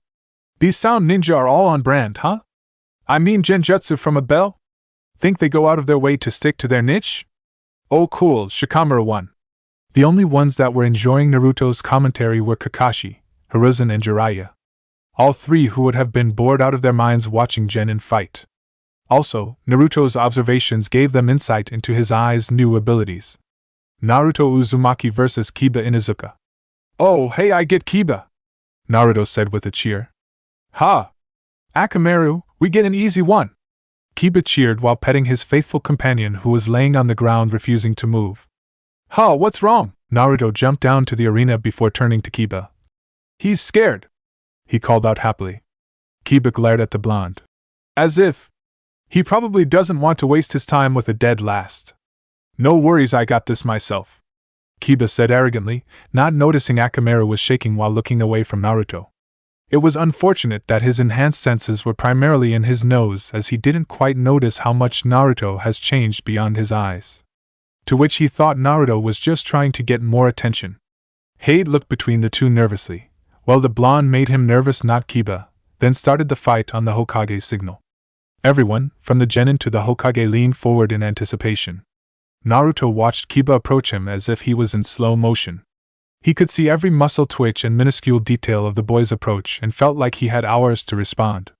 These sound ninja are all on brand, huh? I mean genjutsu from a bell? Think they go out of their way to stick to their niche? Oh cool, Shikamaru won." The only ones that were enjoying Naruto's commentary were Kakashi, Hiruzen and Jiraiya. All three who would have been bored out of their minds watching Genin fight. Also, Naruto's observations gave them insight into his eyes' new abilities. Naruto Uzumaki vs. Kiba Inuzuka. "Oh, hey, I get Kiba," Naruto said with a cheer. "Ha! Akamaru, we get an easy one." Kiba cheered while petting his faithful companion who was laying on the ground refusing to move. "Ha, what's wrong?" Naruto jumped down to the arena before turning to Kiba. "He's scared," he called out happily. Kiba glared at the blonde. "As if he probably doesn't want to waste his time with a dead last." "No worries, I got this myself," Kiba said arrogantly, not noticing Akamaru was shaking while looking away from Naruto. It was unfortunate that his enhanced senses were primarily in his nose, as he didn't quite notice how much Naruto has changed beyond his eyes. To which he thought Naruto was just trying to get more attention. Hade looked between the two nervously. Well, the blonde made him nervous, not Kiba, then started the fight on the Hokage's signal. Everyone, from the genin to the Hokage, leaned forward in anticipation. Naruto watched Kiba approach him as if he was in slow motion. He could see every muscle twitch and minuscule detail of the boy's approach and felt like he had hours to respond.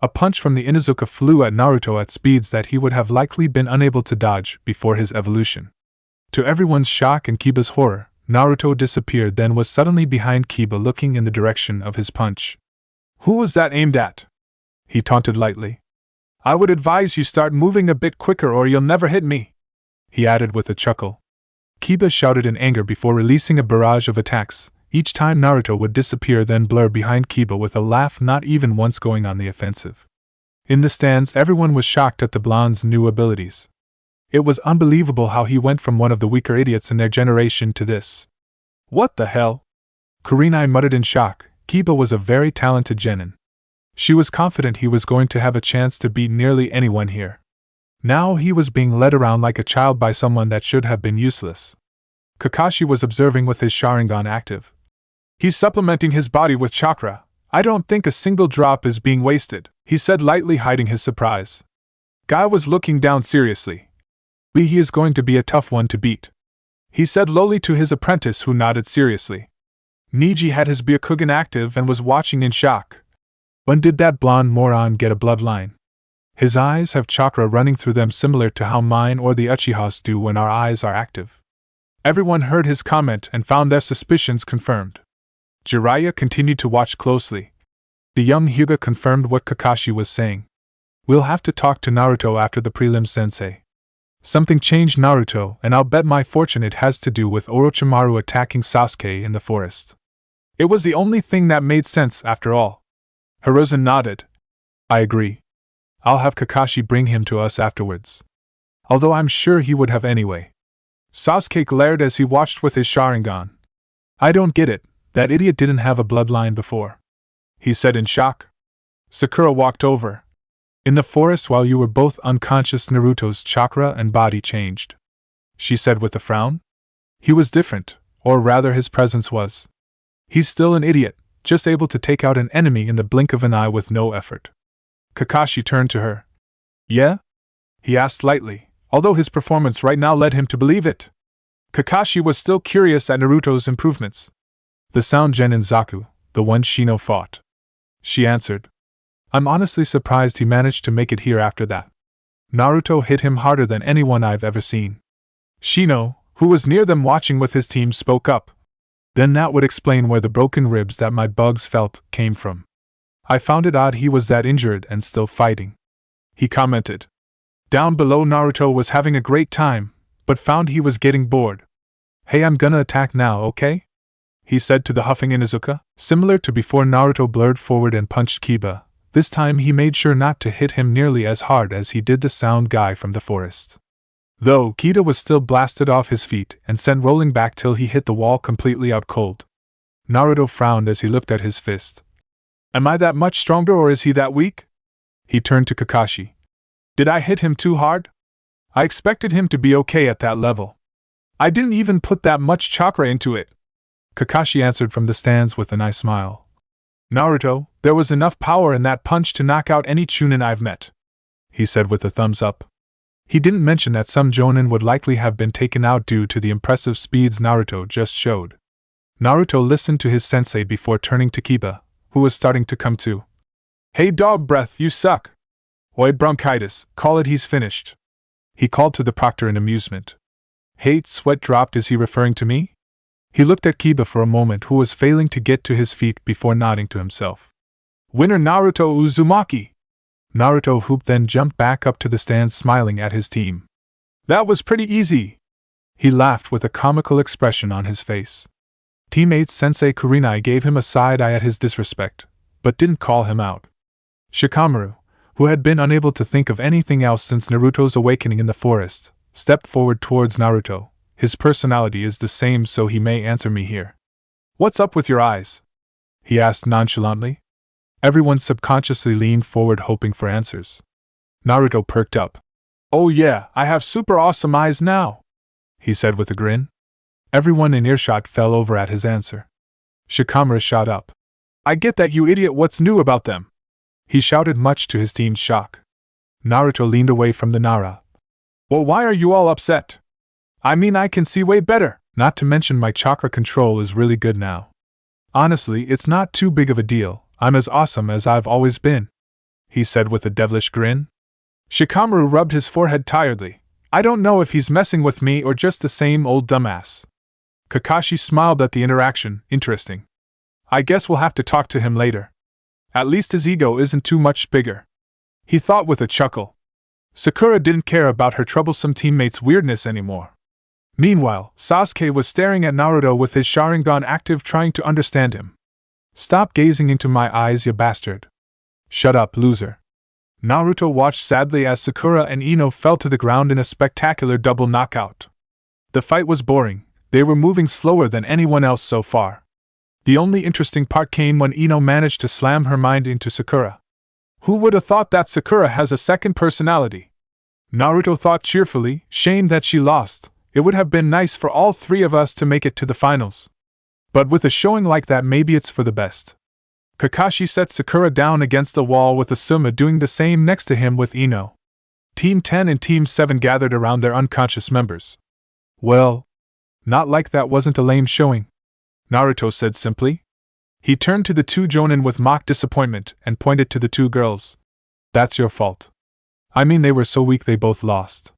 A punch from the Inuzuka flew at Naruto at speeds that he would have likely been unable to dodge before his evolution. To everyone's shock and Kiba's horror, Naruto disappeared, then was suddenly behind Kiba looking in the direction of his punch. "Who was that aimed at?" he taunted lightly. "I would advise you start moving a bit quicker or you'll never hit me," he added with a chuckle. Kiba shouted in anger before releasing a barrage of attacks. Each time Naruto would disappear, then blur behind Kiba with a laugh, not even once going on the offensive. In the stands, everyone was shocked at the blonde's new abilities. It was unbelievable how he went from one of the weaker idiots in their generation to this. "What the hell?" Kurenai muttered in shock. Kiba was a very talented genin. She was confident he was going to have a chance to beat nearly anyone here. Now he was being led around like a child by someone that should have been useless. Kakashi was observing with his Sharingan active. "He's supplementing his body with chakra. I don't think a single drop is being wasted," he said lightly, hiding his surprise. Guy was looking down seriously. "He is going to be a tough one to beat," he said lowly to his apprentice, who nodded seriously. Niji had his Byakugan active and was watching in shock. When did that blonde moron get a bloodline? His eyes have chakra running through them, similar to how mine or the Uchihas do when our eyes are active. Everyone heard his comment and found their suspicions confirmed. Jiraiya continued to watch closely. The young Hyuga confirmed what Kakashi was saying. "We'll have to talk to Naruto after the prelim, sensei. Something changed Naruto, and I'll bet my fortune it has to do with Orochimaru attacking Sasuke in the forest." It was the only thing that made sense after all. Hiruzen nodded. "I agree. I'll have Kakashi bring him to us afterwards. Although I'm sure he would have anyway." Sasuke glared as he watched with his Sharingan. "I don't get it, that idiot didn't have a bloodline before," he said in shock. Sakura walked over. "In the forest while you were both unconscious, Naruto's chakra and body changed," she said with a frown. "He was different, or rather his presence was. He's still an idiot, just able to take out an enemy in the blink of an eye with no effort." Kakashi turned to her. "Yeah?" he asked lightly, although his performance right now led him to believe it. Kakashi was still curious at Naruto's improvements. The sound genin Zaku, the one Shino fought. she answered. I'm honestly surprised he managed to make it here after that. Naruto hit him harder than anyone I've ever seen. Shino, who was near them watching with his team, spoke up. Then that would explain where the broken ribs that my bugs felt came from. I found it odd he was that injured and still fighting. He commented. Down below, Naruto was having a great time, but found he was getting bored. Hey, I'm gonna attack now, okay? He said to the huffing Inuzuka. Similar to before, Naruto blurred forward and punched Kiba. This time he made sure not to hit him nearly as hard as he did the sound guy from the forest. Though, Kiba was still blasted off his feet and sent rolling back till he hit the wall completely out cold. Naruto frowned as he looked at his fist. Am I that much stronger or is he that weak? He turned to Kakashi. Did I hit him too hard? I expected him to be okay at that level. I didn't even put that much chakra into it. Kakashi answered from the stands with a nice smile. Naruto, there was enough power in that punch to knock out any Chunin I've met, he said with a thumbs up. He didn't mention that some Jonin would likely have been taken out due to the impressive speeds Naruto just showed. Naruto listened to his sensei before turning to Kiba, who was starting to come to. Hey dog breath, you suck. Oi bronchitis, call it, he's finished. He called to the proctor in amusement. Hate's sweat dropped. Is he referring to me? He looked at Kiba for a moment, who was failing to get to his feet, before nodding to himself. Winner Naruto Uzumaki! Naruto whooped, then jumped back up to the stands smiling at his team. That was pretty easy! He laughed with a comical expression on his face. Teammate Sensei Kurenai gave him a side eye at his disrespect, but didn't call him out. Shikamaru, who had been unable to think of anything else since Naruto's awakening in the forest, stepped forward towards Naruto. His personality is the same, so he may answer me here. What's up with your eyes? He asked nonchalantly. Everyone subconsciously leaned forward, hoping for answers. Naruto perked up. Oh yeah, I have super awesome eyes now, he said with a grin. Everyone in earshot fell over at his answer. Shikamaru shot up. I get that, you idiot, what's new about them? He shouted, much to his team's shock. Naruto leaned away from the Nara. Well, why are you all upset? I mean, I can see way better, not to mention my chakra control is really good now. Honestly, it's not too big of a deal, I'm as awesome as I've always been, he said with a devilish grin. Shikamaru rubbed his forehead tiredly. I don't know if he's messing with me or just the same old dumbass. Kakashi smiled at the interaction. Interesting. I guess we'll have to talk to him later. At least his ego isn't too much bigger, he thought with a chuckle. Sakura didn't care about her troublesome teammate's weirdness anymore. Meanwhile, Sasuke was staring at Naruto with his Sharingan active, trying to understand him. Stop gazing into my eyes, you bastard. Shut up, loser. Naruto watched sadly as Sakura and Ino fell to the ground in a spectacular double knockout. The fight was boring, they were moving slower than anyone else so far. The only interesting part came when Ino managed to slam her mind into Sakura. Who would have thought that Sakura has a second personality? Naruto thought cheerfully, shame that she lost. It would have been nice for all three of us to make it to the finals. But with a showing like that, maybe it's for the best. Kakashi set Sakura down against the wall with Asuma doing the same next to him with Ino. Team 10 and Team 7 gathered around their unconscious members. Well, not like that wasn't a lame showing, Naruto said simply. He turned to the two Jonin with mock disappointment and pointed to the two girls. That's your fault. I mean, they were so weak they both lost.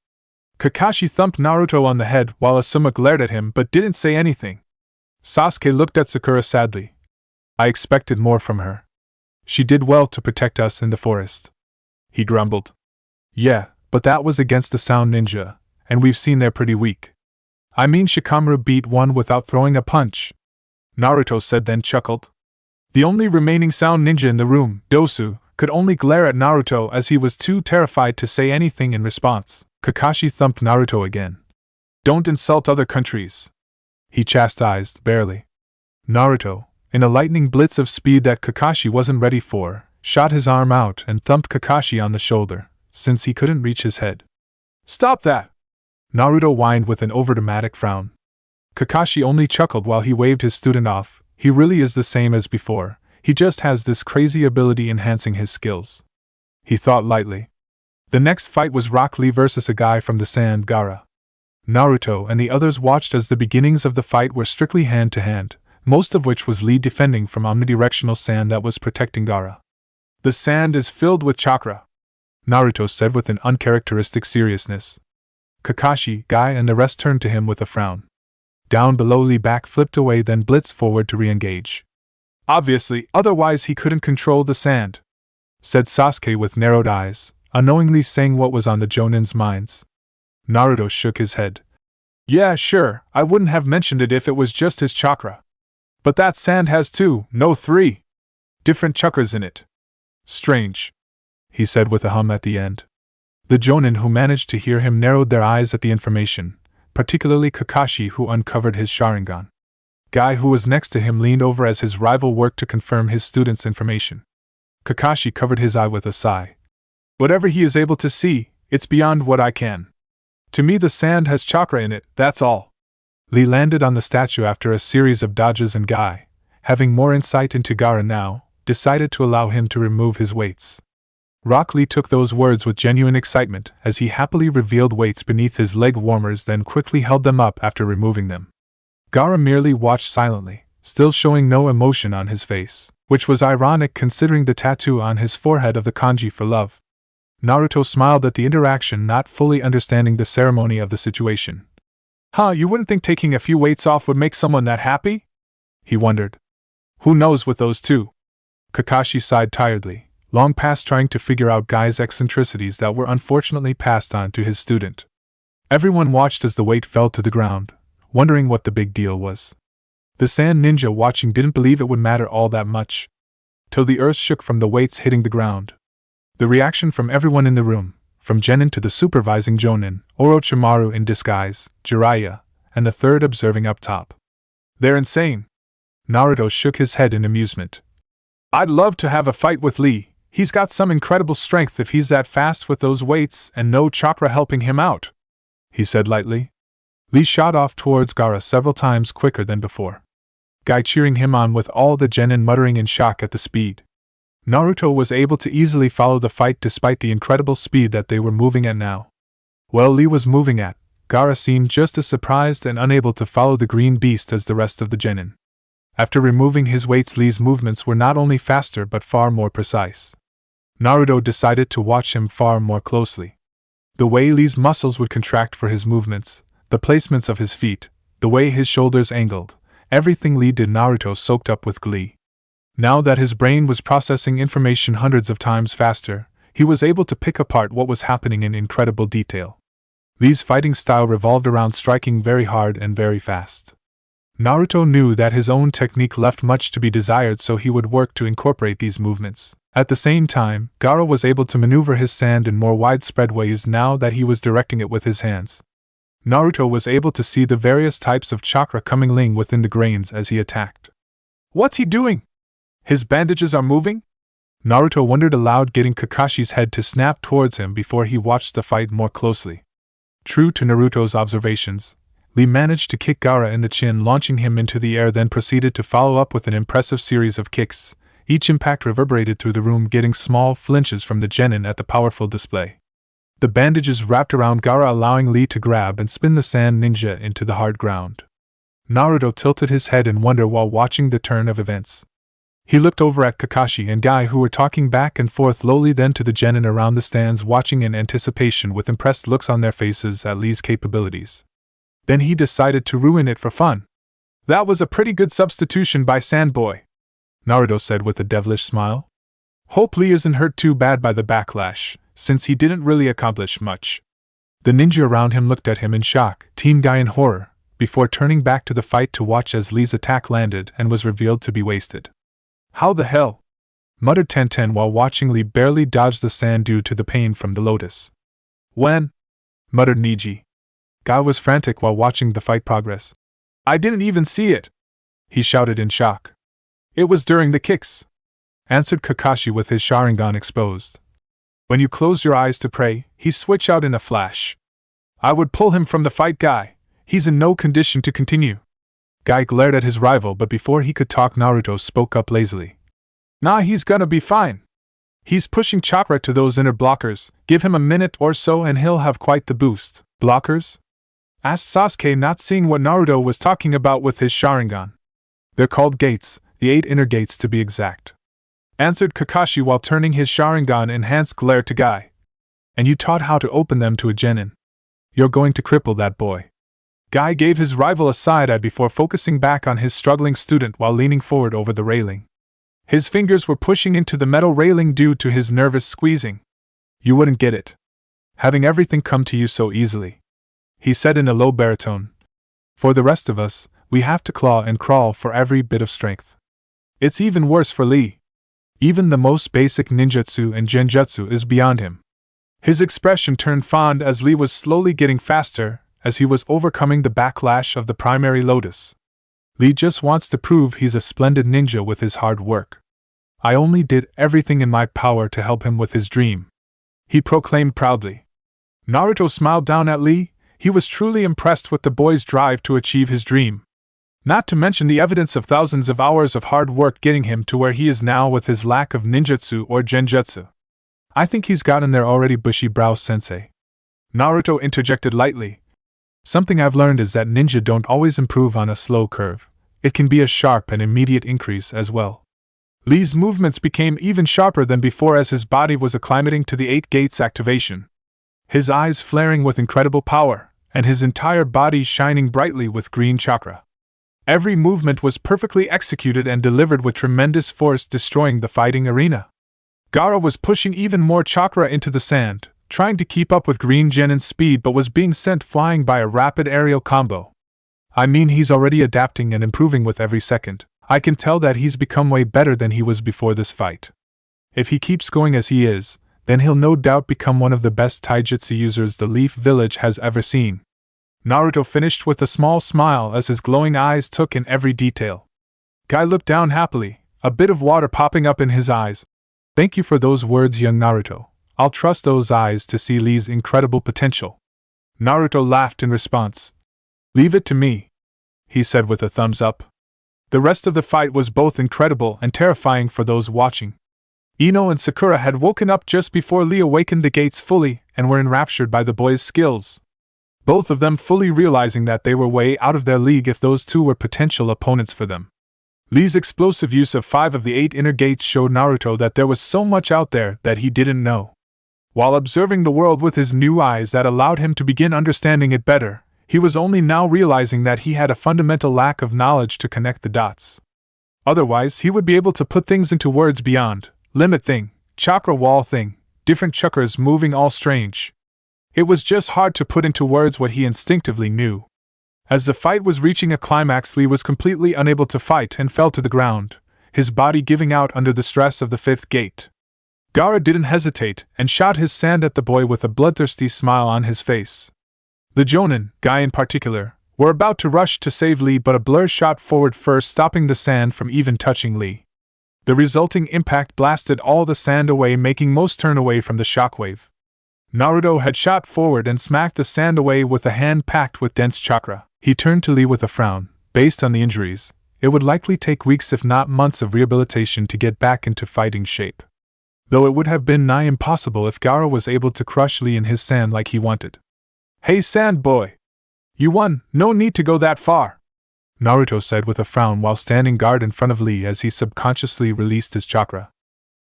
Kakashi thumped Naruto on the head while Asuma glared at him but didn't say anything. Sasuke looked at Sakura sadly. I expected more from her. She did well to protect us in the forest, he grumbled. Yeah, but that was against the Sound Ninja, and we've seen they're pretty weak. I mean, Shikamaru beat one without throwing a punch, Naruto said, then chuckled. The only remaining Sound Ninja in the room, Dosu, could only glare at Naruto as he was too terrified to say anything in response. Kakashi thumped Naruto again. Don't insult other countries, he chastised, barely. Naruto, in a lightning blitz of speed that Kakashi wasn't ready for, shot his arm out and thumped Kakashi on the shoulder, since he couldn't reach his head. Stop that! Naruto whined with an overdramatic frown. Kakashi only chuckled while he waved his student off. He really is the same as before, he just has this crazy ability enhancing his skills, he thought lightly. The next fight was Rock Lee versus a guy from the Sand Gara. Naruto and the others watched as the beginnings of the fight were strictly hand-to-hand, most of which was Lee defending from omnidirectional sand that was protecting Gaara. "The sand is filled with chakra," Naruto said with an uncharacteristic seriousness. Kakashi, Guy, and the rest turned to him with a frown. Down below, Lee back flipped away, then blitzed forward to re-engage. "Obviously, otherwise he couldn't control the sand," said Sasuke with narrowed eyes, unknowingly saying what was on the Jonin's minds. Naruto shook his head. "Yeah, sure, I wouldn't have mentioned it if it was just his chakra. But that sand has 2, no 3, different chakras in it. Strange," he said with a hum at the end. The Jonin who managed to hear him narrowed their eyes at the information, particularly Kakashi, who uncovered his Sharingan. Guy, who was next to him, leaned over as his rival worked to confirm his student's information. Kakashi covered his eye with a sigh. "Whatever he is able to see, it's beyond what I can. To me, the sand has chakra in it, that's all." Lee landed on the statue after a series of dodges, and Guy, having more insight into Gaara now, decided to allow him to remove his weights. Rock Lee took those words with genuine excitement as he happily revealed weights beneath his leg warmers, then quickly held them up after removing them. Gaara merely watched silently, still showing no emotion on his face, which was ironic considering the tattoo on his forehead of the kanji for love. Naruto smiled at the interaction, not fully understanding the ceremony of the situation. "Huh, you wouldn't think taking a few weights off would make someone that happy?" he wondered. "Who knows with those two?" Kakashi sighed tiredly, long past trying to figure out Guy's eccentricities that were unfortunately passed on to his student. Everyone watched as the weight fell to the ground, wondering what the big deal was. The sand ninja watching didn't believe it would matter all that much, till the earth shook from the weights hitting the ground. The reaction from everyone in the room, from Genin to the supervising Jonin, Orochimaru in disguise, Jiraiya, and the third observing up top. "They're insane." Naruto shook his head in amusement. "I'd love to have a fight with Lee. He's got some incredible strength if he's that fast with those weights and no chakra helping him out," he said lightly. Lee shot off towards Gaara several times quicker than before, Guy cheering him on with all the Genin muttering in shock at the speed. Naruto was able to easily follow the fight despite the incredible speed that they were moving at now. While Lee was moving at, Gaara seemed just as surprised and unable to follow the green beast as the rest of the Genin. After removing his weights, Lee's movements were not only faster but far more precise. Naruto decided to watch him far more closely. The way Lee's muscles would contract for his movements, the placements of his feet, the way his shoulders angled, everything Lee did Naruto soaked up with glee. Now that his brain was processing information hundreds of times faster, he was able to pick apart what was happening in incredible detail. Lee's fighting style revolved around striking very hard and very fast. Naruto knew that his own technique left much to be desired, so he would work to incorporate these movements. At the same time, Gaara was able to maneuver his sand in more widespread ways now that he was directing it with his hands. Naruto was able to see the various types of chakra coming within the grains as he attacked. "What's he doing? His bandages are moving?" Naruto wondered aloud, getting Kakashi's head to snap towards him before he watched the fight more closely. True to Naruto's observations, Lee managed to kick Gaara in the chin, launching him into the air, then proceeded to follow up with an impressive series of kicks. Each impact reverberated through the room, getting small flinches from the Genin at the powerful display. The bandages wrapped around Gaara, allowing Lee to grab and spin the sand ninja into the hard ground. Naruto tilted his head in wonder while watching the turn of events. He looked over at Kakashi and Guy, who were talking back and forth lowly, then to the Genin around the stands watching in anticipation with impressed looks on their faces at Lee's capabilities. Then he decided to ruin it for fun. "That was a pretty good substitution by Sandboy," Naruto said with a devilish smile. "Hope Lee isn't hurt too bad by the backlash, since he didn't really accomplish much." The ninja around him looked at him in shock, Team Guy in horror, before turning back to the fight to watch as Lee's attack landed and was revealed to be wasted. "How the hell?" muttered Tenten while watching Lee barely dodge the sand due to the pain from the lotus. "When?" muttered Niji. Guy was frantic while watching the fight progress. "I didn't even see it!" he shouted in shock. "It was during the kicks," answered Kakashi with his Sharingan exposed. "When you close your eyes to pray, he switch out in a flash. I would pull him from the fight, Guy. He's in no condition to continue." Guy glared at his rival, but before he could talk, Naruto spoke up lazily. "Nah, he's gonna be fine. He's pushing chakra to those inner blockers. Give him a minute or so and he'll have quite the boost." "Blockers?" asked Sasuke, not seeing what Naruto was talking about with his Sharingan. They're called gates, the 8 inner gates to be exact, answered Kakashi while turning his Sharingan-enhanced glare to Guy. And you taught how to open them to a genin. You're going to cripple that boy. Guy gave his rival a side-eye before focusing back on his struggling student while leaning forward over the railing. His fingers were pushing into the metal railing due to his nervous squeezing. You wouldn't get it, having everything come to you so easily, he said in a low baritone. For the rest of us, we have to claw and crawl for every bit of strength. It's even worse for Lee. Even the most basic ninjutsu and genjutsu is beyond him. His expression turned fond as Lee was slowly getting faster, as he was overcoming the backlash of the primary lotus. Lee just wants to prove he's a splendid ninja with his hard work. I only did everything in my power to help him with his dream, he proclaimed proudly. Naruto smiled down at Lee. He was truly impressed with the boy's drive to achieve his dream. Not to mention the evidence of thousands of hours of hard work getting him to where he is now with his lack of ninjutsu or genjutsu. I think he's gotten there already, Bushy-brow-sensei. Naruto interjected lightly. Something I've learned is that ninja don't always improve on a slow curve. It can be a sharp and immediate increase as well. Lee's movements became even sharper than before as his body was acclimating to the 8 gates activation. His eyes flaring with incredible power, and his entire body shining brightly with green chakra. Every movement was perfectly executed and delivered with tremendous force, destroying the fighting arena. Gaara was pushing even more chakra into the sand, trying to keep up with Green Genin's speed, but was being sent flying by a rapid aerial combo. I mean, he's already adapting and improving with every second. I can tell that he's become way better than he was before this fight. If he keeps going as he is, then he'll no doubt become one of the best taijutsu users the Leaf Village has ever seen. Naruto finished with a small smile as his glowing eyes took in every detail. Guy looked down happily, a bit of water popping up in his eyes. Thank you for those words, young Naruto. I'll trust those eyes to see Lee's incredible potential. Naruto laughed in response. Leave it to me, he said with a thumbs up. The rest of the fight was both incredible and terrifying for those watching. Ino and Sakura had woken up just before Lee awakened the gates fully and were enraptured by the boy's skills. Both of them fully realizing that they were way out of their league if those two were potential opponents for them. Lee's explosive use of 5 of the 8 inner gates showed Naruto that there was so much out there that he didn't know. While observing the world with his new eyes that allowed him to begin understanding it better, he was only now realizing that he had a fundamental lack of knowledge to connect the dots. Otherwise, he would be able to put things into words beyond limit thing, chakra wall thing, different chakras moving all strange. It was just hard to put into words what he instinctively knew. As the fight was reaching a climax, Lee was completely unable to fight and fell to the ground, his body giving out under the stress of the 5th gate. Gaara didn't hesitate and shot his sand at the boy with a bloodthirsty smile on his face. The Jonin, Guy in particular, were about to rush to save Lee, but a blur shot forward first, stopping the sand from even touching Lee. The resulting impact blasted all the sand away, making most turn away from the shockwave. Naruto had shot forward and smacked the sand away with a hand packed with dense chakra. He turned to Lee with a frown. Based on the injuries, it would likely take weeks if not months of rehabilitation to get back into fighting shape. Though it would have been nigh impossible if Gaara was able to crush Lee in his sand like he wanted. Hey sand boy! You won, no need to go that far, Naruto said with a frown while standing guard in front of Lee as he subconsciously released his chakra.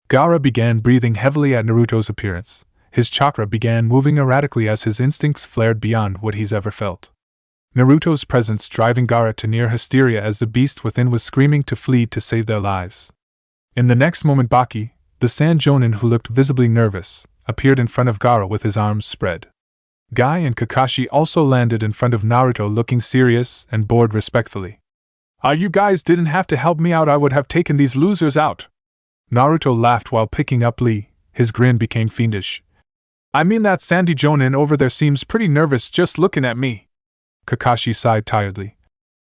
Gaara began breathing heavily at Naruto's appearance. His chakra began moving erratically as his instincts flared beyond what he's ever felt. Naruto's presence driving Gaara to near hysteria as the beast within was screaming to flee to save their lives. In the next moment, Baki, the Sand Jonin who looked visibly nervous, appeared in front of Gaara with his arms spread. Guy and Kakashi also landed in front of Naruto looking serious and bored respectfully. You guys didn't have to help me out, I would have taken these losers out. Naruto laughed while picking up Lee, his grin became fiendish. I mean, that sandy Jonin over there seems pretty nervous just looking at me. Kakashi sighed tiredly.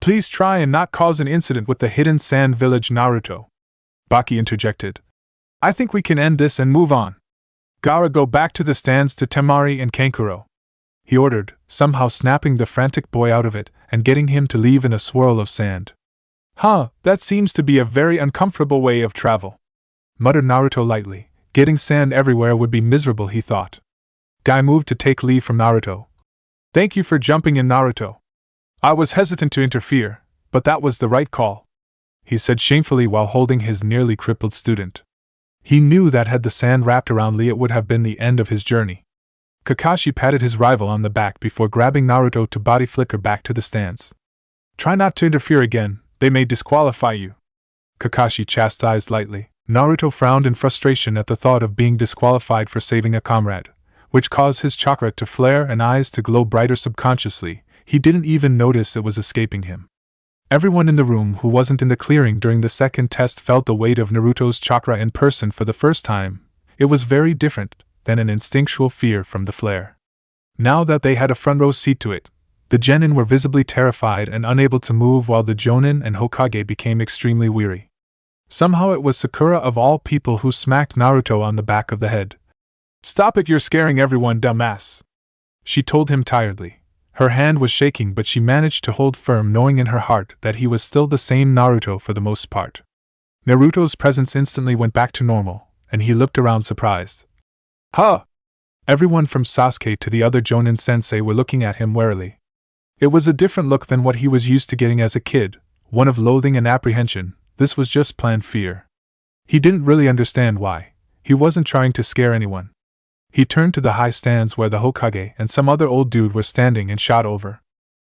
Please try and not cause an incident with the hidden sand village, Naruto. Baki interjected. I think we can end this and move on. Gaara, go back to the stands to Temari and Kankuro, he ordered, somehow snapping the frantic boy out of it and getting him to leave in a swirl of sand. That seems to be a very uncomfortable way of travel, muttered Naruto lightly. Getting sand everywhere would be miserable, he thought. Guy moved to take leave from Naruto. Thank you for jumping in, Naruto. I was hesitant to interfere, but that was the right call. he said shamefully while holding his nearly crippled student. He knew that had the sand wrapped around Lee it would have been the end of his journey. Kakashi patted his rival on the back before grabbing Naruto to body flicker back to the stands. Try not to interfere again, they may disqualify you, Kakashi chastised lightly. Naruto frowned in frustration at the thought of being disqualified for saving a comrade, which caused his chakra to flare and eyes to glow brighter subconsciously. He didn't even notice it was escaping him. Everyone in the room who wasn't in the clearing during the second test felt the weight of Naruto's chakra in person for the first time. It was very different than an instinctual fear from the flare. Now that they had a front row seat to it, the genin were visibly terrified and unable to move while the jonin and Hokage became extremely weary. Somehow it was Sakura of all people who smacked Naruto on the back of the head. Stop it, you're scaring everyone, dumbass, she told him tiredly. Her hand was shaking but she managed to hold firm, knowing in her heart that he was still the same Naruto for the most part. Naruto's presence instantly went back to normal, and he looked around surprised. Huh! Everyone from Sasuke to the other Jonin sensei were looking at him warily. It was a different look than what he was used to getting as a kid, one of loathing and apprehension. This was just planned fear. He didn't really understand why. He wasn't trying to scare anyone. He turned to the high stands where the Hokage and some other old dude were standing and shot over.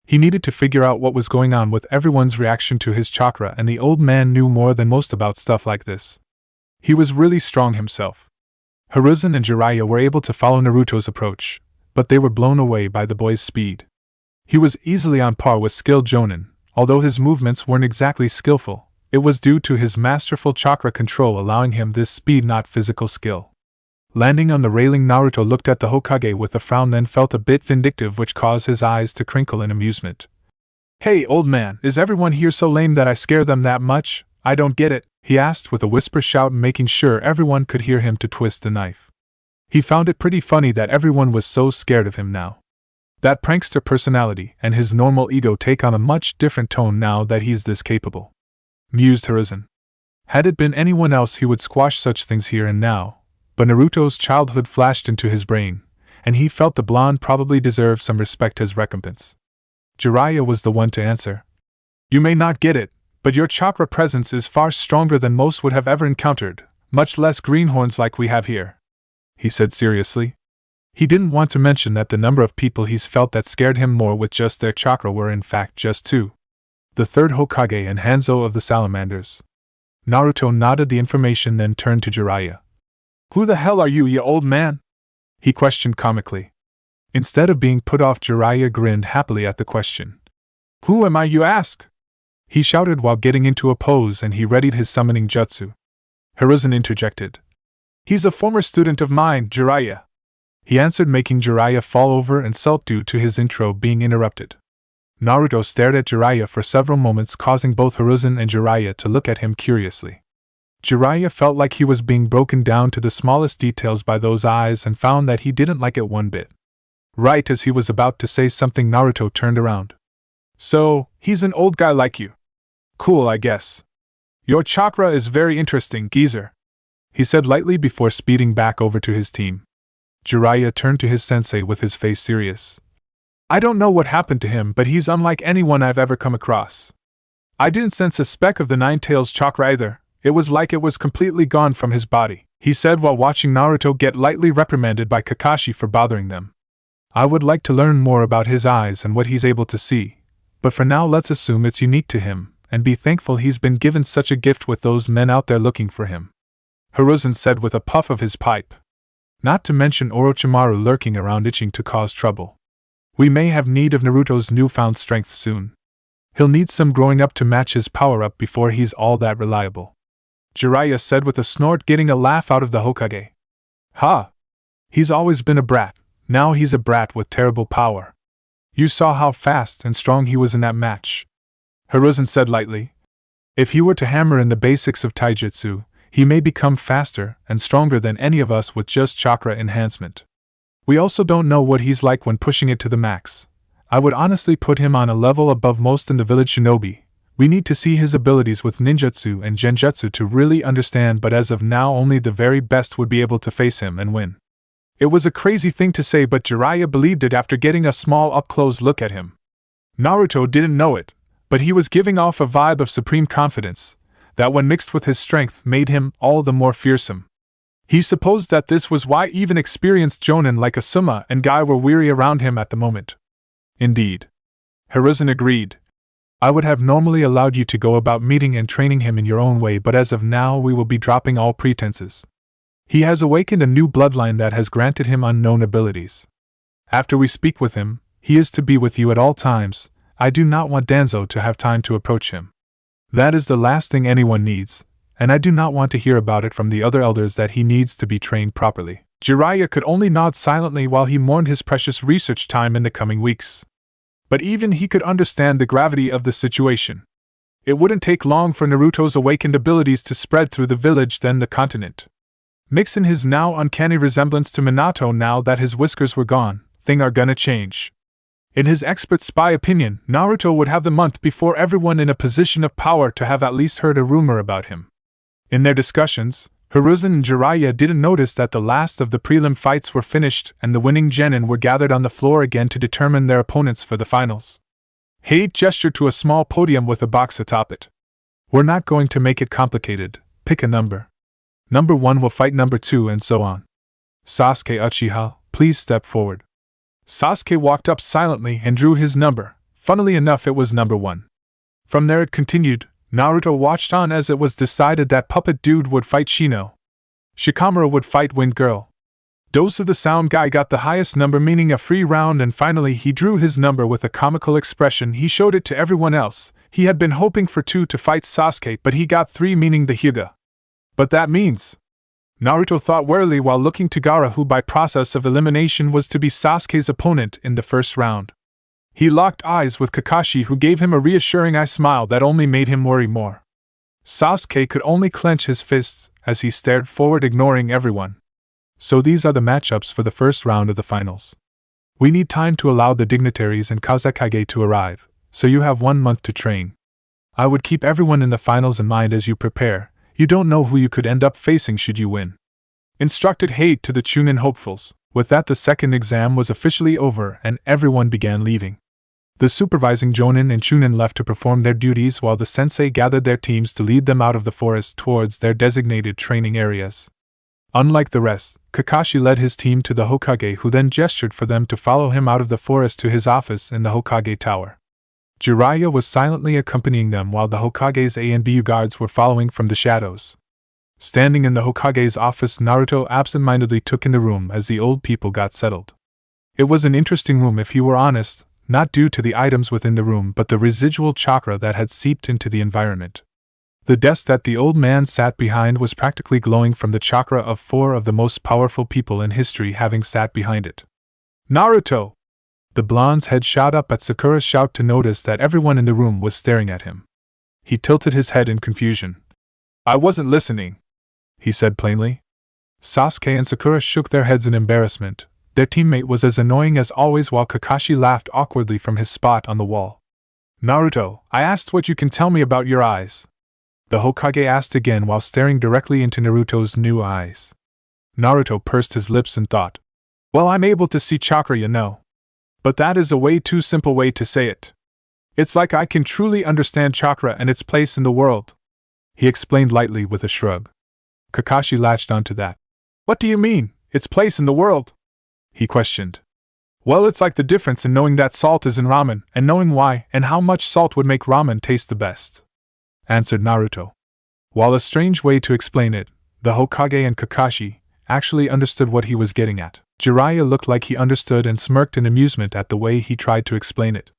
He needed to figure out what was going on with everyone's reaction to his chakra, and the old man knew more than most about stuff like this. He was really strong himself. Hiruzen and Jiraiya were able to follow Naruto's approach, but they were blown away by the boy's speed. He was easily on par with skilled Jonin, although his movements weren't exactly skillful. It was due to his masterful chakra control allowing him this speed, not physical skill. Landing on the railing, Naruto looked at the Hokage with a frown, then felt a bit vindictive, which caused his eyes to crinkle in amusement. Hey, old man, is everyone here so lame that I scare them that much? I don't get it, he asked with a whisper shout, making sure everyone could hear him to twist the knife. He found it pretty funny that everyone was so scared of him now. That prankster personality and his normal ego take on a much different tone now that he's this capable, mused Hiruzen. Had it been anyone else he would squash such things here and now, but Naruto's childhood flashed into his brain, and he felt the blonde probably deserved some respect as recompense. Jiraiya was the one to answer. You may not get it, but your chakra presence is far stronger than most would have ever encountered, much less greenhorns like we have here, he said seriously. He didn't want to mention that the number of people he's felt that scared him more with just their chakra were in fact just two. The third Hokage and Hanzo of the Salamanders. Naruto nodded the information, then turned to Jiraiya. Who the hell are you, you old man? He questioned comically. Instead of being put off, Jiraiya grinned happily at the question. Who am I, you ask? He shouted while getting into a pose, and he readied his summoning jutsu. Hiruzen interjected. He's a former student of mine, Jiraiya, he answered, making Jiraiya fall over and sulk due to his intro being interrupted. Naruto stared at Jiraiya for several moments, causing both Hiruzen and Jiraiya to look at him curiously. Jiraiya felt like he was being broken down to the smallest details by those eyes and found that he didn't like it one bit. Right as he was about to say something, Naruto turned around. So, he's an old guy like you. Cool, I guess. Your chakra is very interesting, geezer, he said lightly before speeding back over to his team. Jiraiya turned to his sensei with his face serious. I don't know what happened to him, but he's unlike anyone I've ever come across. I didn't sense a speck of the Nine-Tails chakra either. It was like it was completely gone from his body, he said while watching Naruto get lightly reprimanded by Kakashi for bothering them. I would like to learn more about his eyes and what he's able to see, but for now let's assume it's unique to him, and be thankful he's been given such a gift with those men out there looking for him, Hiruzen said with a puff of his pipe. Not to mention Orochimaru lurking around itching to cause trouble. We may have need of Naruto's newfound strength soon. He'll need some growing up to match his power-up before he's all that reliable, Jiraiya said with a snort, getting a laugh out of the Hokage. Ha! He's always been a brat, now he's a brat with terrible power. You saw how fast and strong he was in that match, Hiruzen said lightly. If he were to hammer in the basics of taijutsu, he may become faster and stronger than any of us with just chakra enhancement. We also don't know what he's like when pushing it to the max. I would honestly put him on a level above most in the village shinobi. We need to see his abilities with ninjutsu and genjutsu to really understand, but as of now only the very best would be able to face him and win. It was a crazy thing to say, but Jiraiya believed it after getting a small up-close look at him. Naruto didn't know it, but he was giving off a vibe of supreme confidence, that when mixed with his strength made him all the more fearsome. He supposed that this was why even experienced jonin like Asuma and Guy were weary around him at the moment. Indeed. Hiruzen agreed. I would have normally allowed you to go about meeting and training him in your own way, but as of now we will be dropping all pretenses. He has awakened a new bloodline that has granted him unknown abilities. After we speak with him, he is to be with you at all times. I do not want Danzo to have time to approach him. That is the last thing anyone needs, and I do not want to hear about it from the other elders that he needs to be trained properly. Jiraiya could only nod silently while he mourned his precious research time in the coming weeks. But even he could understand the gravity of the situation. It wouldn't take long for Naruto's awakened abilities to spread through the village, then the continent. Mix in his now uncanny resemblance to Minato now that his whiskers were gone, things are gonna change. In his expert spy opinion, Naruto would have the month before everyone in a position of power to have at least heard a rumor about him. In their discussions, Hiruzen and Jiraiya didn't notice that the last of the prelim fights were finished and the winning genin were gathered on the floor again to determine their opponents for the finals. Hate gestured to a small podium with a box atop it. We're not going to make it complicated, pick a number. Number 1 will fight number 2 and so on. Sasuke Uchiha, please step forward. Sasuke walked up silently and drew his number. Funnily enough, it was number 1. From there it continued. Naruto watched on as it was decided that Puppet Dude would fight Shino. Shikamaru would fight Wind Girl. Dose of the Sound Guy got the highest number, meaning a free round, and finally he drew his number with a comical expression. He showed it to everyone else. He had been hoping for 2 to fight Sasuke, but he got 3, meaning the Hyuga. But that means... Naruto thought warily while looking to Gaara, who by process of elimination was to be Sasuke's opponent in the first round. He locked eyes with Kakashi, who gave him a reassuring eye smile that only made him worry more. Sasuke could only clench his fists as he stared forward, ignoring everyone. So these are the matchups for the first round of the finals. We need time to allow the dignitaries and Kazekage to arrive, so you have 1 month to train. I would keep everyone in the finals in mind as you prepare. You don't know who you could end up facing should you win. Instructed Hate to the Chunin hopefuls. With that, the second exam was officially over and everyone began leaving. The supervising Jonin and Chunin left to perform their duties while the sensei gathered their teams to lead them out of the forest towards their designated training areas. Unlike the rest, Kakashi led his team to the Hokage, who then gestured for them to follow him out of the forest to his office in the Hokage Tower. Jiraiya was silently accompanying them while the Hokage's A and B guards were following from the shadows. Standing in the Hokage's office, Naruto absent-mindedly took in the room as the old people got settled. It was an interesting room if you were honest, not due to the items within the room but the residual chakra that had seeped into the environment. The desk that the old man sat behind was practically glowing from the chakra of 4 of the most powerful people in history having sat behind it. Naruto! The blonde's head shot up at Sakura's shout to notice that everyone in the room was staring at him. He tilted his head in confusion. I wasn't listening, he said plainly. Sasuke and Sakura shook their heads in embarrassment. Their teammate was as annoying as always while Kakashi laughed awkwardly from his spot on the wall. Naruto, I asked what you can tell me about your eyes. The Hokage asked again while staring directly into Naruto's new eyes. Naruto pursed his lips and thought. Well, I'm able to see chakra, you know. But that is a way too simple way to say it. It's like I can truly understand chakra and its place in the world, he explained lightly with a shrug. Kakashi latched onto that. What do you mean, its place in the world? He questioned. Well, it's like the difference in knowing that salt is in ramen and knowing why and how much salt would make ramen taste the best, answered Naruto. While a strange way to explain it, the Hokage and Kakashi actually understood what he was getting at. Jiraiya looked like he understood and smirked in amusement at the way he tried to explain it.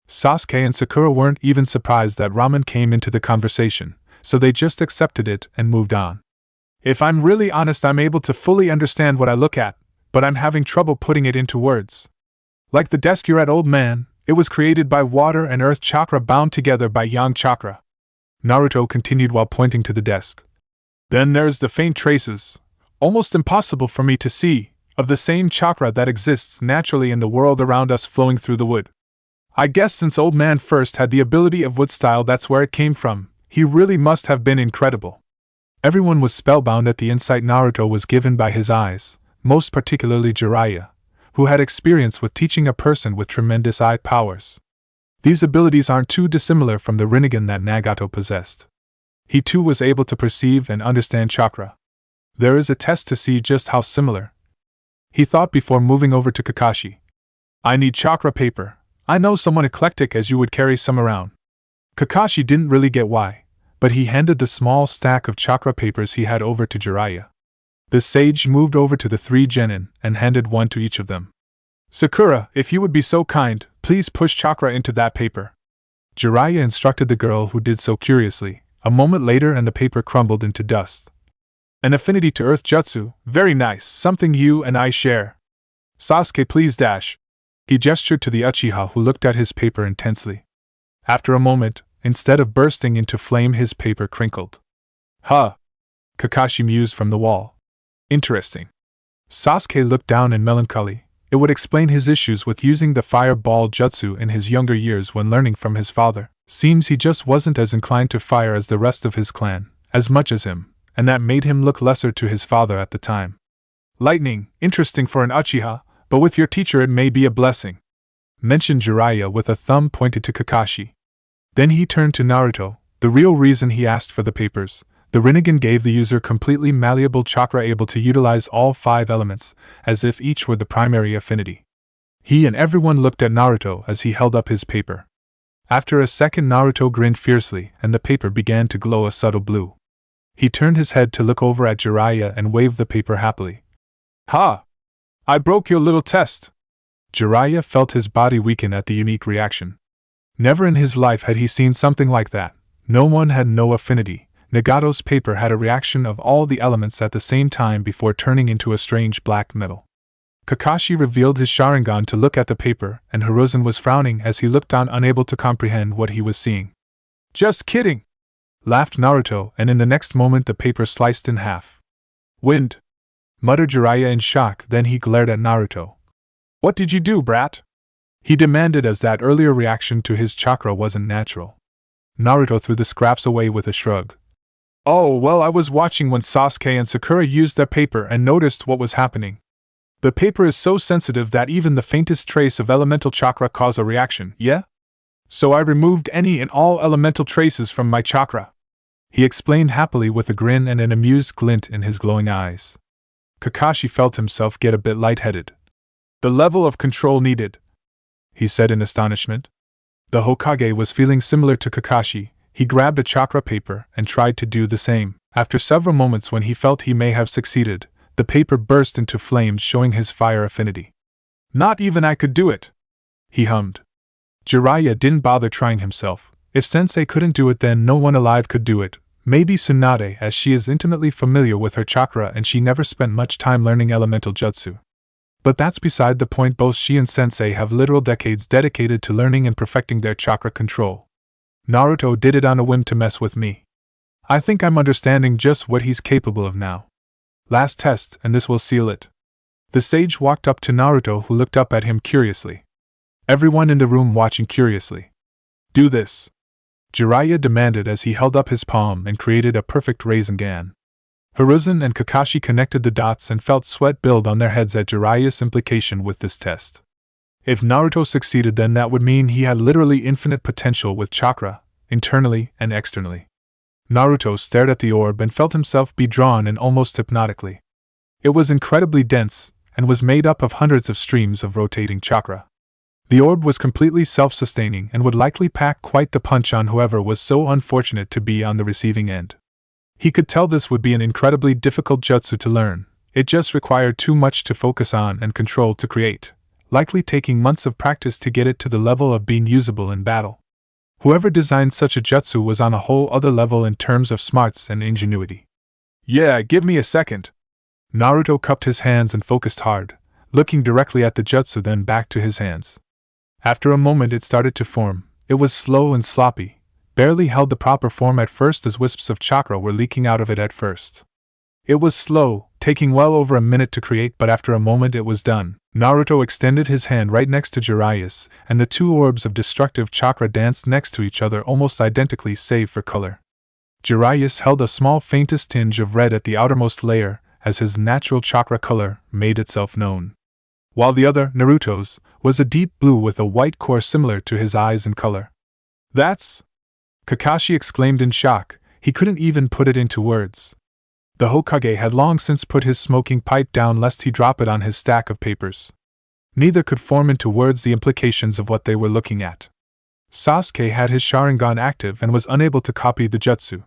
Sasuke and Sakura weren't even surprised that ramen came into the conversation, so they just accepted it and moved on. If I'm really honest, I'm able to fully understand what I look at, but I'm having trouble putting it into words. Like the desk you're at, old man, it was created by water and earth chakra bound together by yang chakra. Naruto continued while pointing to the desk. Then there's the faint traces, almost impossible for me to see, of the same chakra that exists naturally in the world around us flowing through the wood. I guess since old man first had the ability of wood style, that's where it came from. He really must have been incredible. Everyone was spellbound at the insight Naruto was given by his eyes, most particularly Jiraiya, who had experience with teaching a person with tremendous eye powers. These abilities aren't too dissimilar from the Rinnegan that Nagato possessed. He too was able to perceive and understand chakra. There is a test to see just how similar, he thought before moving over to Kakashi. I need chakra paper. I know someone eclectic as you would carry some around. Kakashi didn't really get why, but he handed the small stack of chakra papers he had over to Jiraiya. The sage moved over to the 3 genin and handed one to each of them. Sakura, if you would be so kind, please push chakra into that paper. Jiraiya instructed the girl, who did so curiously. A moment later and the paper crumbled into dust. An affinity to earth jutsu, very nice, something you and I share. Sasuke, please dash. He gestured to the Uchiha, who looked at his paper intensely. After a moment, instead of bursting into flame, his paper crinkled. Huh. Kakashi mused from the wall. Interesting. Sasuke looked down in melancholy. It would explain his issues with using the fireball jutsu in his younger years when learning from his father. Seems he just wasn't as inclined to fire as the rest of his clan, as much as him, and that made him look lesser to his father at the time. Lightning, interesting for an Uchiha, but with your teacher it may be a blessing, mentioned Jiraiya with a thumb pointed to Kakashi. Then he turned to Naruto. The real reason he asked for the papers: the Rinnegan gave the user completely malleable chakra able to utilize all 5 elements, as if each were the primary affinity. He and everyone looked at Naruto as he held up his paper. After a second, Naruto grinned fiercely and the paper began to glow a subtle blue. He turned his head to look over at Jiraiya and waved the paper happily. Ha! I broke your little test! Jiraiya felt his body weaken at the unique reaction. Never in his life had he seen something like that. No one had no affinity. Nagato's paper had a reaction of all the elements at the same time before turning into a strange black metal. Kakashi revealed his Sharingan to look at the paper, and Hiruzen was frowning as he looked on, unable to comprehend what he was seeing. Just kidding! Laughed Naruto, and in the next moment the paper sliced in half. Wind! Muttered Jiraiya in shock, then he glared at Naruto. What did you do, brat? He demanded, as that earlier reaction to his chakra wasn't natural. Naruto threw the scraps away with a shrug. Oh, well, I was watching when Sasuke and Sakura used their paper and noticed what was happening. The paper is so sensitive that even the faintest trace of elemental chakra causes a reaction, yeah? So I removed any and all elemental traces from my chakra. He explained happily with a grin and an amused glint in his glowing eyes. Kakashi felt himself get a bit lightheaded. The level of control needed, he said in astonishment. The Hokage was feeling similar to Kakashi. He grabbed a chakra paper and tried to do the same. After several moments, when he felt he may have succeeded, the paper burst into flames, showing his fire affinity. Not even I could do it, he hummed. Jiraiya didn't bother trying himself. If Sensei couldn't do it, then no one alive could do it. Maybe Tsunade, as she is intimately familiar with her chakra and she never spent much time learning elemental jutsu. But that's beside the point. Both she and Sensei have literal decades dedicated to learning and perfecting their chakra control. Naruto did it on a whim to mess with me. I think I'm understanding just what he's capable of now. Last test, and this will seal it. The sage walked up to Naruto, who looked up at him curiously. Everyone in the room watching curiously. Do this, Jiraiya demanded as he held up his palm and created a perfect Rasengan. Hiruzen and Kakashi connected the dots and felt sweat build on their heads at Jiraiya's implication with this test. If Naruto succeeded, then that would mean he had literally infinite potential with chakra, internally and externally. Naruto stared at the orb and felt himself be drawn in almost hypnotically. It was incredibly dense, and was made up of hundreds of streams of rotating chakra. The orb was completely self-sustaining and would likely pack quite the punch on whoever was so unfortunate to be on the receiving end. He could tell this would be an incredibly difficult jutsu to learn. It just required too much to focus on and control to create, likely taking months of practice to get it to the level of being usable in battle. Whoever designed such a jutsu was on a whole other level in terms of smarts and ingenuity. Yeah, give me a second. Naruto cupped his hands and focused hard, looking directly at the jutsu, then back to his hands. After a moment it started to form. It was slow and sloppy, barely held the proper form at first, as wisps of chakra were leaking out of it at first. It was slow, taking well over a minute to create, but after a moment it was done. Naruto extended his hand right next to Jiraiya's, and the two orbs of destructive chakra danced next to each other almost identically save for color. Jiraiya's held a small faintest tinge of red at the outermost layer, as his natural chakra color made itself known. While the other, Naruto's, was a deep blue with a white core similar to his eyes in color. That's... Kakashi exclaimed in shock. He couldn't even put it into words. The Hokage had long since put his smoking pipe down lest he drop it on his stack of papers. Neither could form into words the implications of what they were looking at. Sasuke had his Sharingan active and was unable to copy the jutsu.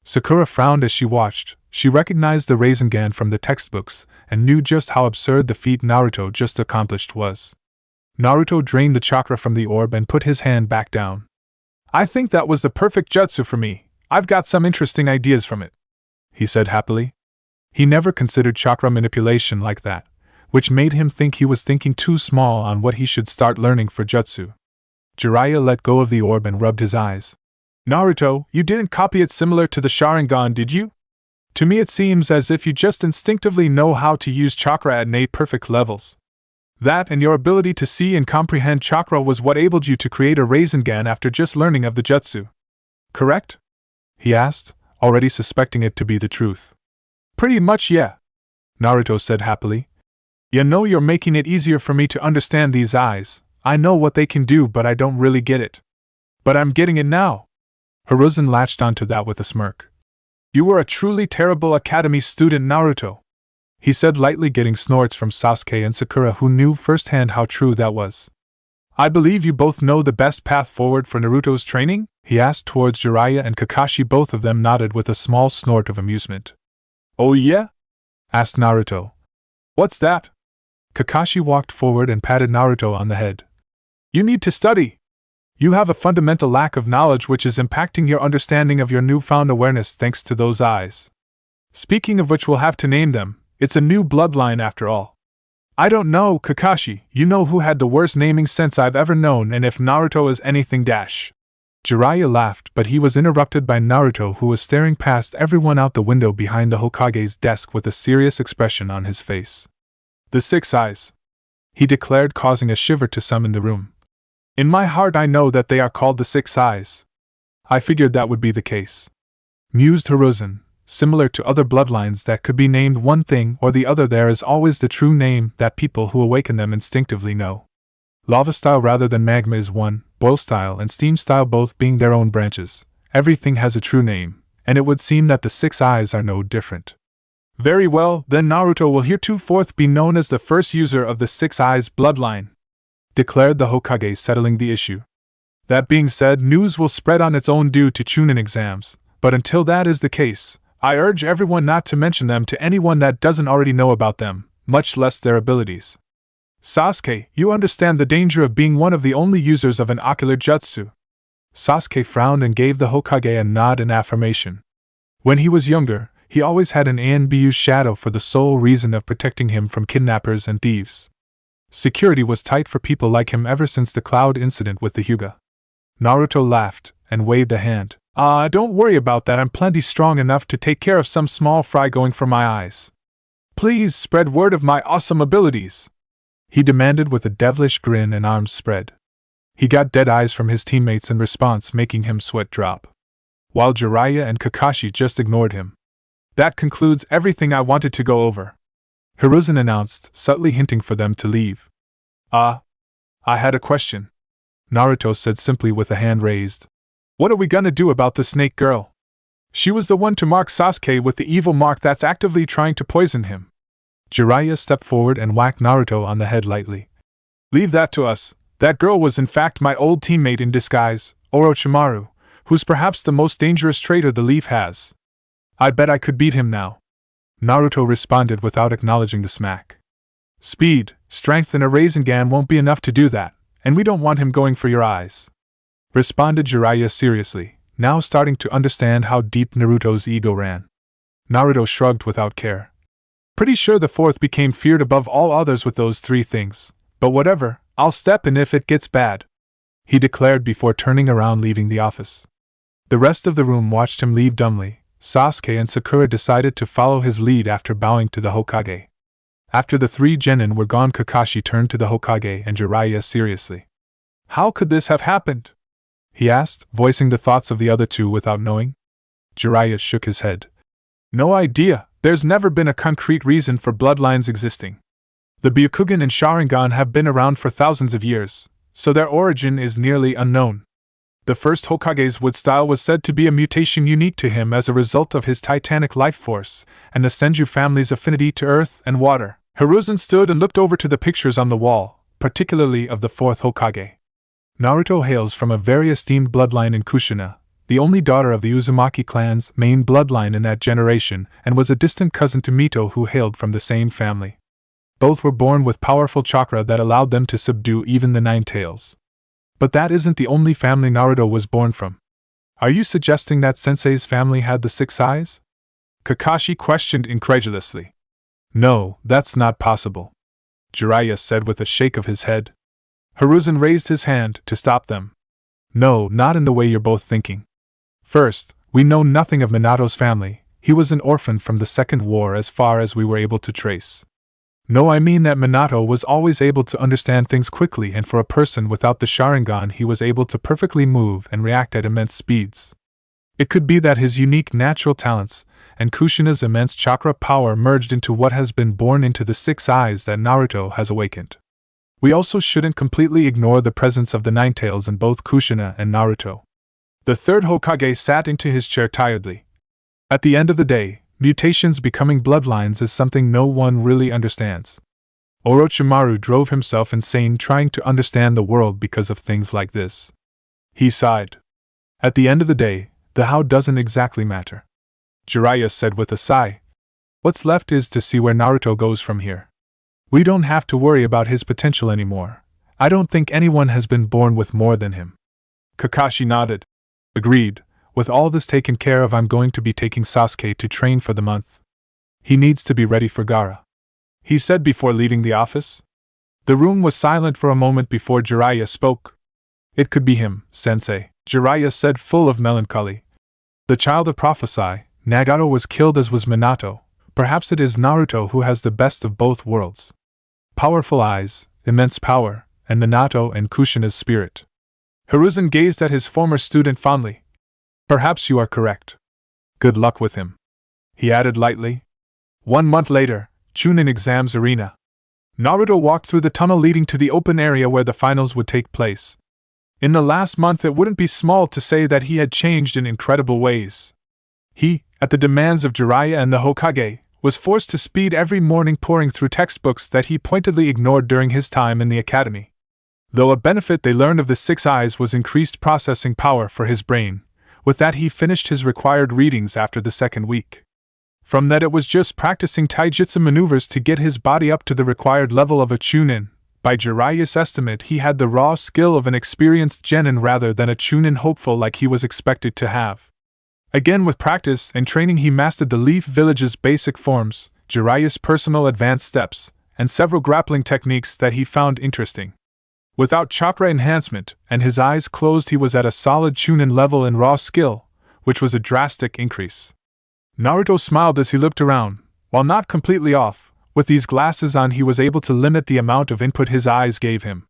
Sakura frowned as she watched. She recognized the Rasengan from the textbooks and knew just how absurd the feat Naruto just accomplished was. Naruto drained the chakra from the orb and put his hand back down. "I think that was the perfect jutsu for me. I've got some interesting ideas from it," he said happily. He never considered chakra manipulation like that, which made him think he was thinking too small on what he should start learning for jutsu. Jiraiya let go of the orb and rubbed his eyes. "Naruto, you didn't copy it similar to the Sharingan, did you? To me it seems as if you just instinctively know how to use chakra at innate perfect levels. That and your ability to see and comprehend chakra was what enabled you to create a Rasengan after just learning of the jutsu. Correct?" he asked, already suspecting it to be the truth. "Pretty much, yeah," Naruto said happily. "You know, you're making it easier for me to understand these eyes. I know what they can do, but I don't really get it. But I'm getting it now." Hiruzen latched onto that with a smirk. "You were a truly terrible academy student, Naruto," he said lightly, getting snorts from Sasuke and Sakura, who knew firsthand how true that was. "I believe you both know the best path forward for Naruto's training?" he asked towards Jiraiya and Kakashi. Both of them nodded with a small snort of amusement. "Oh yeah?" asked Naruto. "What's that?" Kakashi walked forward and patted Naruto on the head. "You need to study. You have a fundamental lack of knowledge which is impacting your understanding of your newfound awareness thanks to those eyes. Speaking of which, we'll have to name them. It's a new bloodline after all." "I don't know, Kakashi. You know who had the worst naming sense I've ever known, and if Naruto is anything dash." Jiraiya laughed, but he was interrupted by Naruto, who was staring past everyone out the window behind the Hokage's desk with a serious expression on his face. "The six eyes," he declared, causing a shiver to some in the room. "In my heart I know that they are called the six eyes. I figured that would be the case," mused Hiruzen. "Similar to other bloodlines that could be named one thing or the other, there is always the true name that people who awaken them instinctively know. Lava style rather than magma is one, boil style and steam style both being their own branches. Everything has a true name, and it would seem that the six eyes are no different." "Very well, then Naruto will heretofore be known as the first user of the six eyes bloodline," declared the Hokage, settling the issue. "That being said, news will spread on its own due to Chunin exams, but until that is the case, I urge everyone not to mention them to anyone that doesn't already know about them, much less their abilities. Sasuke, you understand the danger of being one of the only users of an ocular jutsu." Sasuke frowned and gave the Hokage a nod in affirmation. When he was younger, he always had an Anbu's shadow for the sole reason of protecting him from kidnappers and thieves. Security was tight for people like him ever since the Cloud incident with the Hyuga. Naruto laughed and waved a hand. Don't worry about that. I'm plenty strong enough to take care of some small fry going for my eyes. Please spread word of my awesome abilities," he demanded with a devilish grin and arms spread. He got dead eyes from his teammates in response, making him sweat drop, while Jiraiya and Kakashi just ignored him. "That concludes everything I wanted to go over," Hiruzen announced, subtly hinting for them to leave. I had a question," Naruto said simply with a hand raised. "What are we gonna do about the snake girl? She was the one to mark Sasuke with the evil mark that's actively trying to poison him." Jiraiya stepped forward and whacked Naruto on the head lightly. "Leave that to us. That girl was in fact my old teammate in disguise, Orochimaru, who's perhaps the most dangerous traitor the Leaf has. I bet I could beat him now," Naruto responded without acknowledging the smack. "Speed, strength and a Rasengan won't be enough to do that, and we don't want him going for your eyes," responded Jiraiya seriously, now starting to understand how deep Naruto's ego ran. Naruto shrugged without care. "Pretty sure the fourth became feared above all others with those three things, but whatever, I'll step in if it gets bad," he declared before turning around leaving the office. The rest of the room watched him leave dumbly. Sasuke and Sakura decided to follow his lead after bowing to the Hokage. After the three genin were gone, Kakashi turned to the Hokage and Jiraiya seriously. "How could this have happened?" he asked, voicing the thoughts of the other two without knowing. Jiraiya shook his head. "No idea. There's never been a concrete reason for bloodlines existing. The Byakugan and Sharingan have been around for thousands of years, so their origin is nearly unknown. The first Hokage's wood style was said to be a mutation unique to him as a result of his titanic life force and the Senju family's affinity to earth and water. Hiruzen stood and looked over to the pictures on the wall, particularly of the fourth Hokage. Naruto hails from a very esteemed bloodline in Kushina, the only daughter of the Uzumaki clan's main bloodline in that generation, and was a distant cousin to Mito who hailed from the same family. Both were born with powerful chakra that allowed them to subdue even the Nine Tails. But that isn't the only family Naruto was born from. Are you suggesting that Sensei's family had the 6 eyes? Kakashi questioned incredulously. No, that's not possible, Jiraiya said with a shake of his head. Hiruzen raised his hand to stop them. No, not in the way you're both thinking. First, we know nothing of Minato's family. He was an orphan from the Second War as far as we were able to trace. No, I mean that Minato was always able to understand things quickly, and for a person without the Sharingan he was able to perfectly move and react at immense speeds. It could be that his unique natural talents and Kushina's immense chakra power merged into what has been born into the 6 eyes that Naruto has awakened. We also shouldn't completely ignore the presence of the Nine Tails in both Kushina and Naruto. The third Hokage sat into his chair tiredly. At the end of the day, mutations becoming bloodlines is something no one really understands. Orochimaru drove himself insane trying to understand the world because of things like this. He sighed. At the end of the day, the how doesn't exactly matter, Jiraiya said with a sigh. What's left is to see where Naruto goes from here. We don't have to worry about his potential anymore. I don't think anyone has been born with more than him. Kakashi nodded. Agreed. With all this taken care of, I'm going to be taking Sasuke to train for the month. He needs to be ready for Gaara, he said before leaving the office. The room was silent for a moment before Jiraiya spoke. It could be him, Sensei, Jiraiya said, full of melancholy. The child of prophecy, Nagato, was killed, as was Minato. Perhaps it is Naruto who has the best of both worlds. Powerful eyes, immense power, and Minato and Kushina's spirit. Hiruzen gazed at his former student fondly. Perhaps you are correct. Good luck with him, he added lightly. 1 month later, Chunin Exams Arena. Naruto walked through the tunnel leading to the open area where the finals would take place. In the last month, it wouldn't be small to say that he had changed in incredible ways. He, at the demands of Jiraiya and the Hokage, was forced to speed every morning, pouring through textbooks that he pointedly ignored during his time in the academy. Though a benefit they learned of the 6 eyes was increased processing power for his brain, with that he finished his required readings after the 2nd week. From that, it was just practicing taijutsu maneuvers to get his body up to the required level of a chunin. By Jiraiya's estimate, he had the raw skill of an experienced genin rather than a chunin hopeful like he was expected to have. Again, with practice and training, he mastered the Leaf Village's basic forms, Jiraiya's personal advanced steps, and several grappling techniques that he found interesting. Without chakra enhancement, and his eyes closed, he was at a solid chunin level in raw skill, which was a drastic increase. Naruto smiled as he looked around. While not completely off, with these glasses on he was able to limit the amount of input his eyes gave him.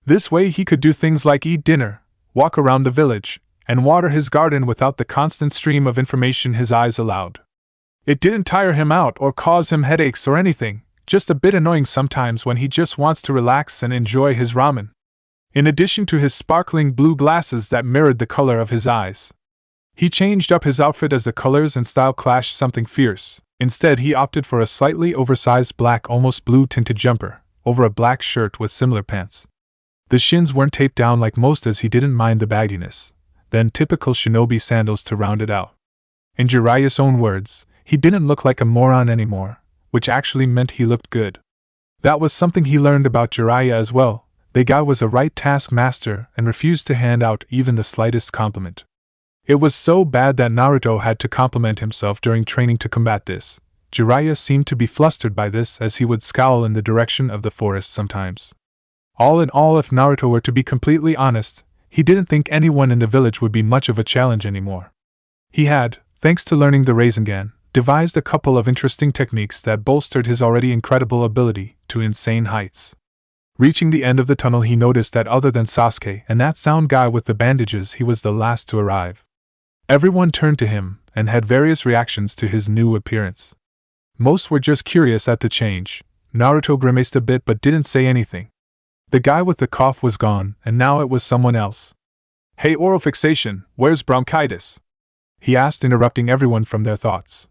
This way he could do things like eat dinner, walk around the village, and water his garden without the constant stream of information his eyes allowed. It didn't tire him out or cause him headaches or anything, just a bit annoying sometimes when he just wants to relax and enjoy his ramen. In addition to his sparkling blue glasses that mirrored the color of his eyes, he changed up his outfit as the colors and style clashed something fierce. Instead, he opted for a slightly oversized black, almost blue-tinted jumper, over a black shirt with similar pants. The shins weren't taped down like most, as he didn't mind the bagginess, then typical shinobi sandals to round it out. In Jiraiya's own words, he didn't look like a moron anymore, which actually meant he looked good. That was something he learned about Jiraiya as well. The guy was a right taskmaster and refused to hand out even the slightest compliment. It was so bad that Naruto had to compliment himself during training to combat this. Jiraiya seemed to be flustered by this, as he would scowl in the direction of the forest sometimes. All in all, if Naruto were to be completely honest, he didn't think anyone in the village would be much of a challenge anymore. He had, thanks to learning the Rasengan, devised a couple of interesting techniques that bolstered his already incredible ability to insane heights. Reaching the end of the tunnel, he noticed that other than Sasuke and that sound guy with the bandages, he was the last to arrive. Everyone turned to him and had various reactions to his new appearance. Most were just curious at the change. Naruto grimaced a bit but didn't say anything. The guy with the cough was gone, and now it was someone else. Hey oral fixation, where's bronchitis? He asked, interrupting everyone from their thoughts.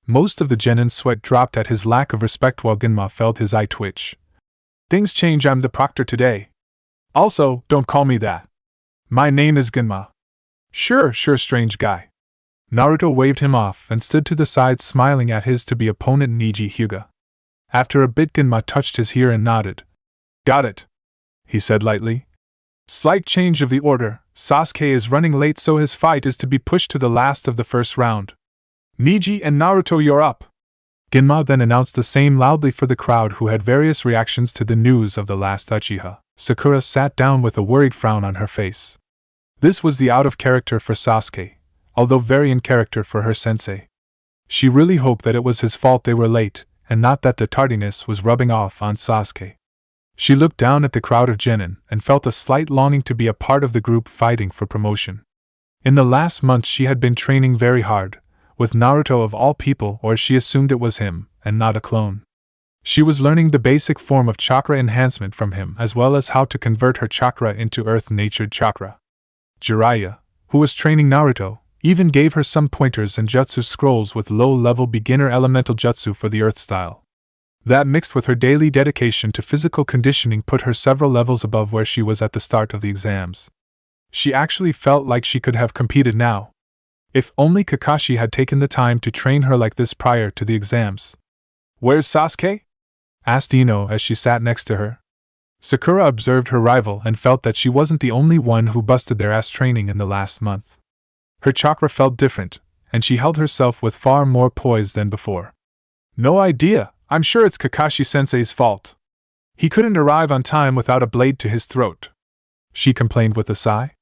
Most of the genin's sweat dropped at his lack of respect while Ginma felt his eye twitch. Things change, I'm the proctor today. Also, don't call me that. My name is Ginma. Sure, strange guy. Naruto waved him off and stood to the side smiling at his to-be opponent Niji Hyuga. After a bit Ginma touched his ear and nodded. Got it, he said lightly. Slight change of the order, Sasuke is running late so his fight is to be pushed to the last of the first round. Niji and Naruto, you're up. Ginma then announced the same loudly for the crowd who had various reactions to the news of the last Uchiha. Sakura sat down with a worried frown on her face. This was the out of character for Sasuke, although very in character for her sensei. She really hoped that it was his fault they were late, and not that the tardiness was rubbing off on Sasuke. She looked down at the crowd of genin and felt a slight longing to be a part of the group fighting for promotion. In the last months she had been training very hard, with Naruto of all people, or she assumed it was him, and not a clone. She was learning the basic form of chakra enhancement from him as well as how to convert her chakra into earth-natured chakra. Jiraiya, who was training Naruto, even gave her some pointers and jutsu scrolls with low-level beginner elemental jutsu for the earth style. That mixed with her daily dedication to physical conditioning put her several levels above where she was at the start of the exams. She actually felt like she could have competed now. If only Kakashi had taken the time to train her like this prior to the exams. Where's Sasuke? Asked Ino as she sat next to her. Sakura observed her rival and felt that she wasn't the only one who busted their ass training in the last month. Her chakra felt different, and she held herself with far more poise than before. No idea. I'm sure it's Kakashi-sensei's fault. He couldn't arrive on time without a blade to his throat. She complained with a sigh.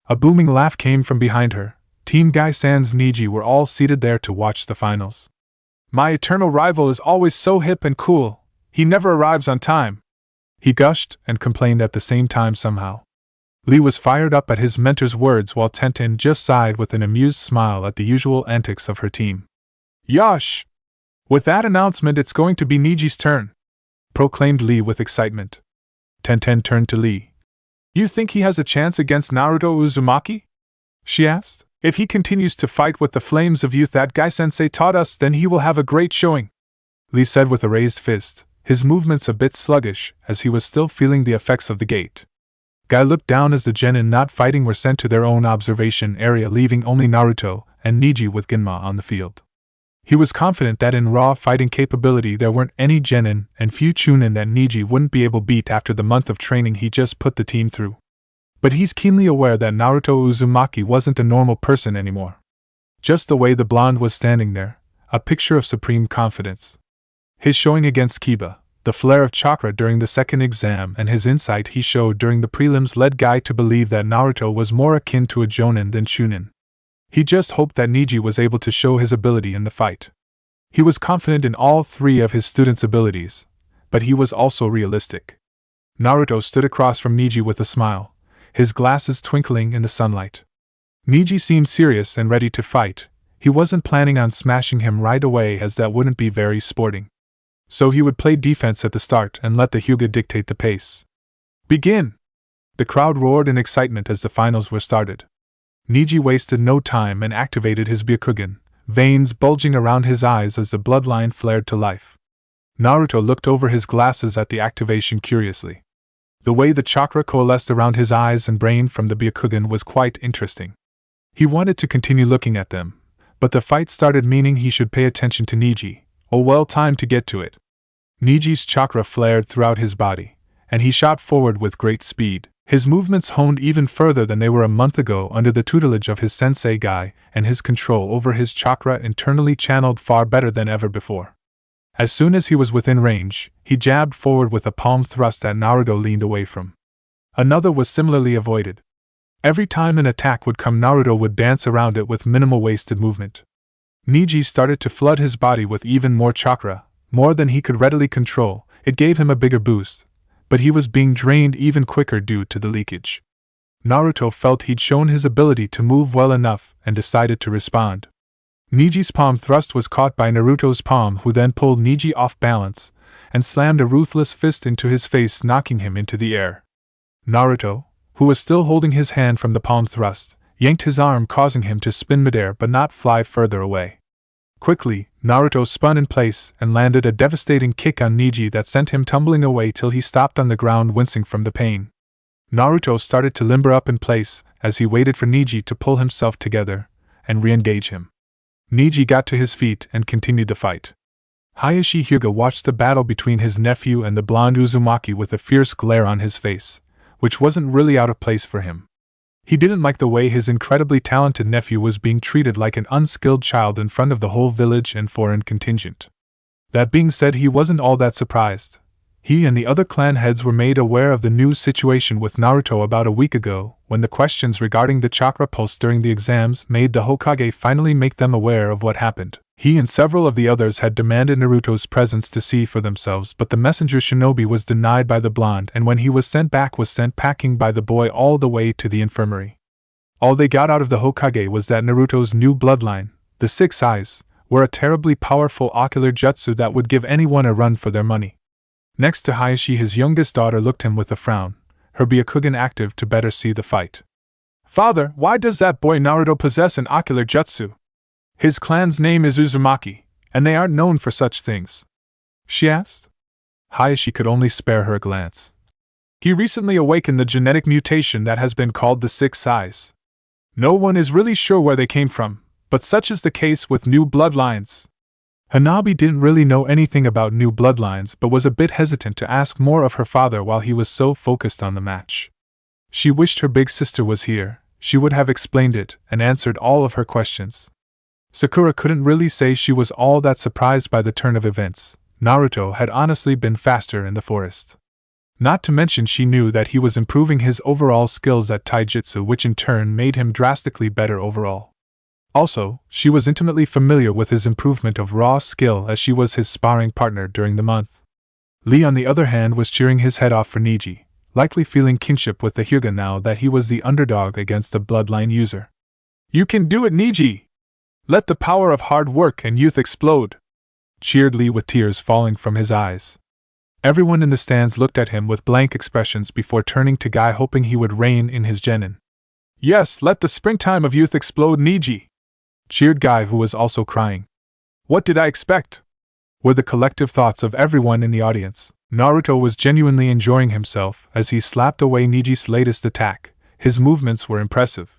A booming laugh came from behind her. Team Gai Sans Niji were all seated there to watch the finals. My eternal rival is always so hip and cool. He never arrives on time. He gushed and complained at the same time somehow. Lee was fired up at his mentor's words while Tenten just sighed with an amused smile at the usual antics of her team. Yosh! With that announcement, it's going to be Niji's turn, proclaimed Lee with excitement. Tenten turned to Lee. You think he has a chance against Naruto Uzumaki? She asked. If he continues to fight with the flames of youth that Gai-sensei taught us, then he will have a great showing, Lee said with a raised fist, his movements a bit sluggish as he was still feeling the effects of the gate. Gai looked down as the genin not fighting were sent to their own observation area, leaving only Naruto and Niji with Ginma on the field. He was confident that in raw fighting capability there weren't any genin and few chunin that Niji wouldn't be able to beat after the month of training he just put the team through. But he's keenly aware that Naruto Uzumaki wasn't a normal person anymore. Just the way the blonde was standing there, a picture of supreme confidence. His showing against Kiba, the flare of chakra during the second exam, and his insight he showed during the prelims led Gai to believe that Naruto was more akin to a jonin than chunin. He just hoped that Niji was able to show his ability in the fight. He was confident in all three of his students' abilities, but he was also realistic. Naruto stood across from Niji with a smile, his glasses twinkling in the sunlight. Niji seemed serious and ready to fight. He wasn't planning on smashing him right away, as that wouldn't be very sporting. So he would play defense at the start and let the Hyuga dictate the pace. Begin! The crowd roared in excitement as the finals were started. Niji wasted no time and activated his Byakugan, veins bulging around his eyes as the bloodline flared to life. Naruto looked over his glasses at the activation curiously. The way the chakra coalesced around his eyes and brain from the Byakugan was quite interesting. He wanted to continue looking at them, but the fight started, meaning he should pay attention to Niji. Oh well, time to get to it. Niji's chakra flared throughout his body, and he shot forward with great speed. His movements honed even further than they were a month ago under the tutelage of his sensei Gai, and his control over his chakra internally channeled far better than ever before. As soon as he was within range, he jabbed forward with a palm thrust that Naruto leaned away from. Another was similarly avoided. Every time an attack would come, Naruto would dance around it with minimal wasted movement. Niji started to flood his body with even more chakra, more than he could readily control. It gave him a bigger boost, but he was being drained even quicker due to the leakage. Naruto felt he'd shown his ability to move well enough and decided to respond. Niji's palm thrust was caught by Naruto's palm, who then pulled Niji off balance and slammed a ruthless fist into his face, knocking him into the air. Naruto, who was still holding his hand from the palm thrust, yanked his arm, causing him to spin midair but not fly further away. Quickly, Naruto spun in place and landed a devastating kick on Neji that sent him tumbling away till he stopped on the ground, wincing from the pain. Naruto started to limber up in place as he waited for Neji to pull himself together and re-engage him. Neji got to his feet and continued the fight. Hayashi Hyuga watched the battle between his nephew and the blonde Uzumaki with a fierce glare on his face, which wasn't really out of place for him. He didn't like the way his incredibly talented nephew was being treated like an unskilled child in front of the whole village and foreign contingent. That being said, he wasn't all that surprised. He and the other clan heads were made aware of the new situation with Naruto about a week ago, when the questions regarding the chakra pulse during the exams made the Hokage finally make them aware of what happened. He and several of the others had demanded Naruto's presence to see for themselves, but the messenger shinobi was denied by the blonde, and when he was sent back was sent packing by the boy all the way to the infirmary. All they got out of the Hokage was that Naruto's new bloodline, the Six Eyes, were a terribly powerful ocular jutsu that would give anyone a run for their money. Next to Hayashi, his youngest daughter looked him with a frown, her Byakugan active to better see the fight. "Father, why does that boy Naruto possess an ocular jutsu? His clan's name is Uzumaki, and they aren't known for such things," she asked. Hayashi could only spare her a glance. "He recently awakened the genetic mutation that has been called the Six Eyes. No one is really sure where they came from, but such is the case with new bloodlines." Hanabi didn't really know anything about new bloodlines but was a bit hesitant to ask more of her father while he was so focused on the match. She wished her big sister was here. She would have explained it and answered all of her questions. Sakura couldn't really say she was all that surprised by the turn of events. Naruto had honestly been faster in the forest. Not to mention she knew that he was improving his overall skills at taijutsu, which in turn made him drastically better overall. Also, she was intimately familiar with his improvement of raw skill as she was his sparring partner during the month. Lee, on the other hand, was cheering his head off for Neji, likely feeling kinship with the Hyuga now that he was the underdog against the bloodline user. "You can do it, Neji! Let the power of hard work and youth explode!" cheered Lee with tears falling from his eyes. Everyone in the stands looked at him with blank expressions before turning to Guy, hoping he would rein in his genin. "Yes, let the springtime of youth explode, Neji!" cheered Guy, who was also crying. "What did I expect?" were the collective thoughts of everyone in the audience. Naruto was genuinely enjoying himself as he slapped away Neji's latest attack. His movements were impressive.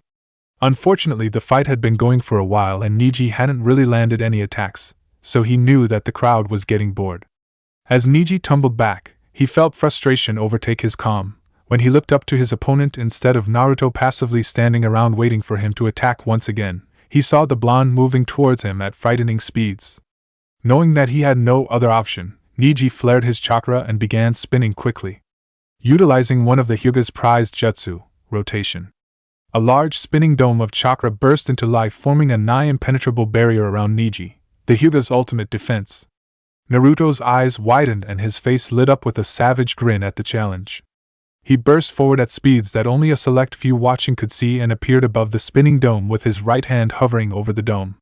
Unfortunately, the fight had been going for a while and Neji hadn't really landed any attacks, so he knew that the crowd was getting bored. As Neji tumbled back, he felt frustration overtake his calm. When he looked up to his opponent instead of Naruto passively standing around waiting for him to attack once again, he saw the blonde moving towards him at frightening speeds. Knowing that he had no other option, Neji flared his chakra and began spinning quickly. Utilizing one of the Hyuga's prized jutsu, rotation. A large spinning dome of chakra burst into life, forming a nigh-impenetrable barrier around Neji, the Hyuga's ultimate defense. Naruto's eyes widened and his face lit up with a savage grin at the challenge. He burst forward at speeds that only a select few watching could see and appeared above the spinning dome with his right hand hovering over the dome.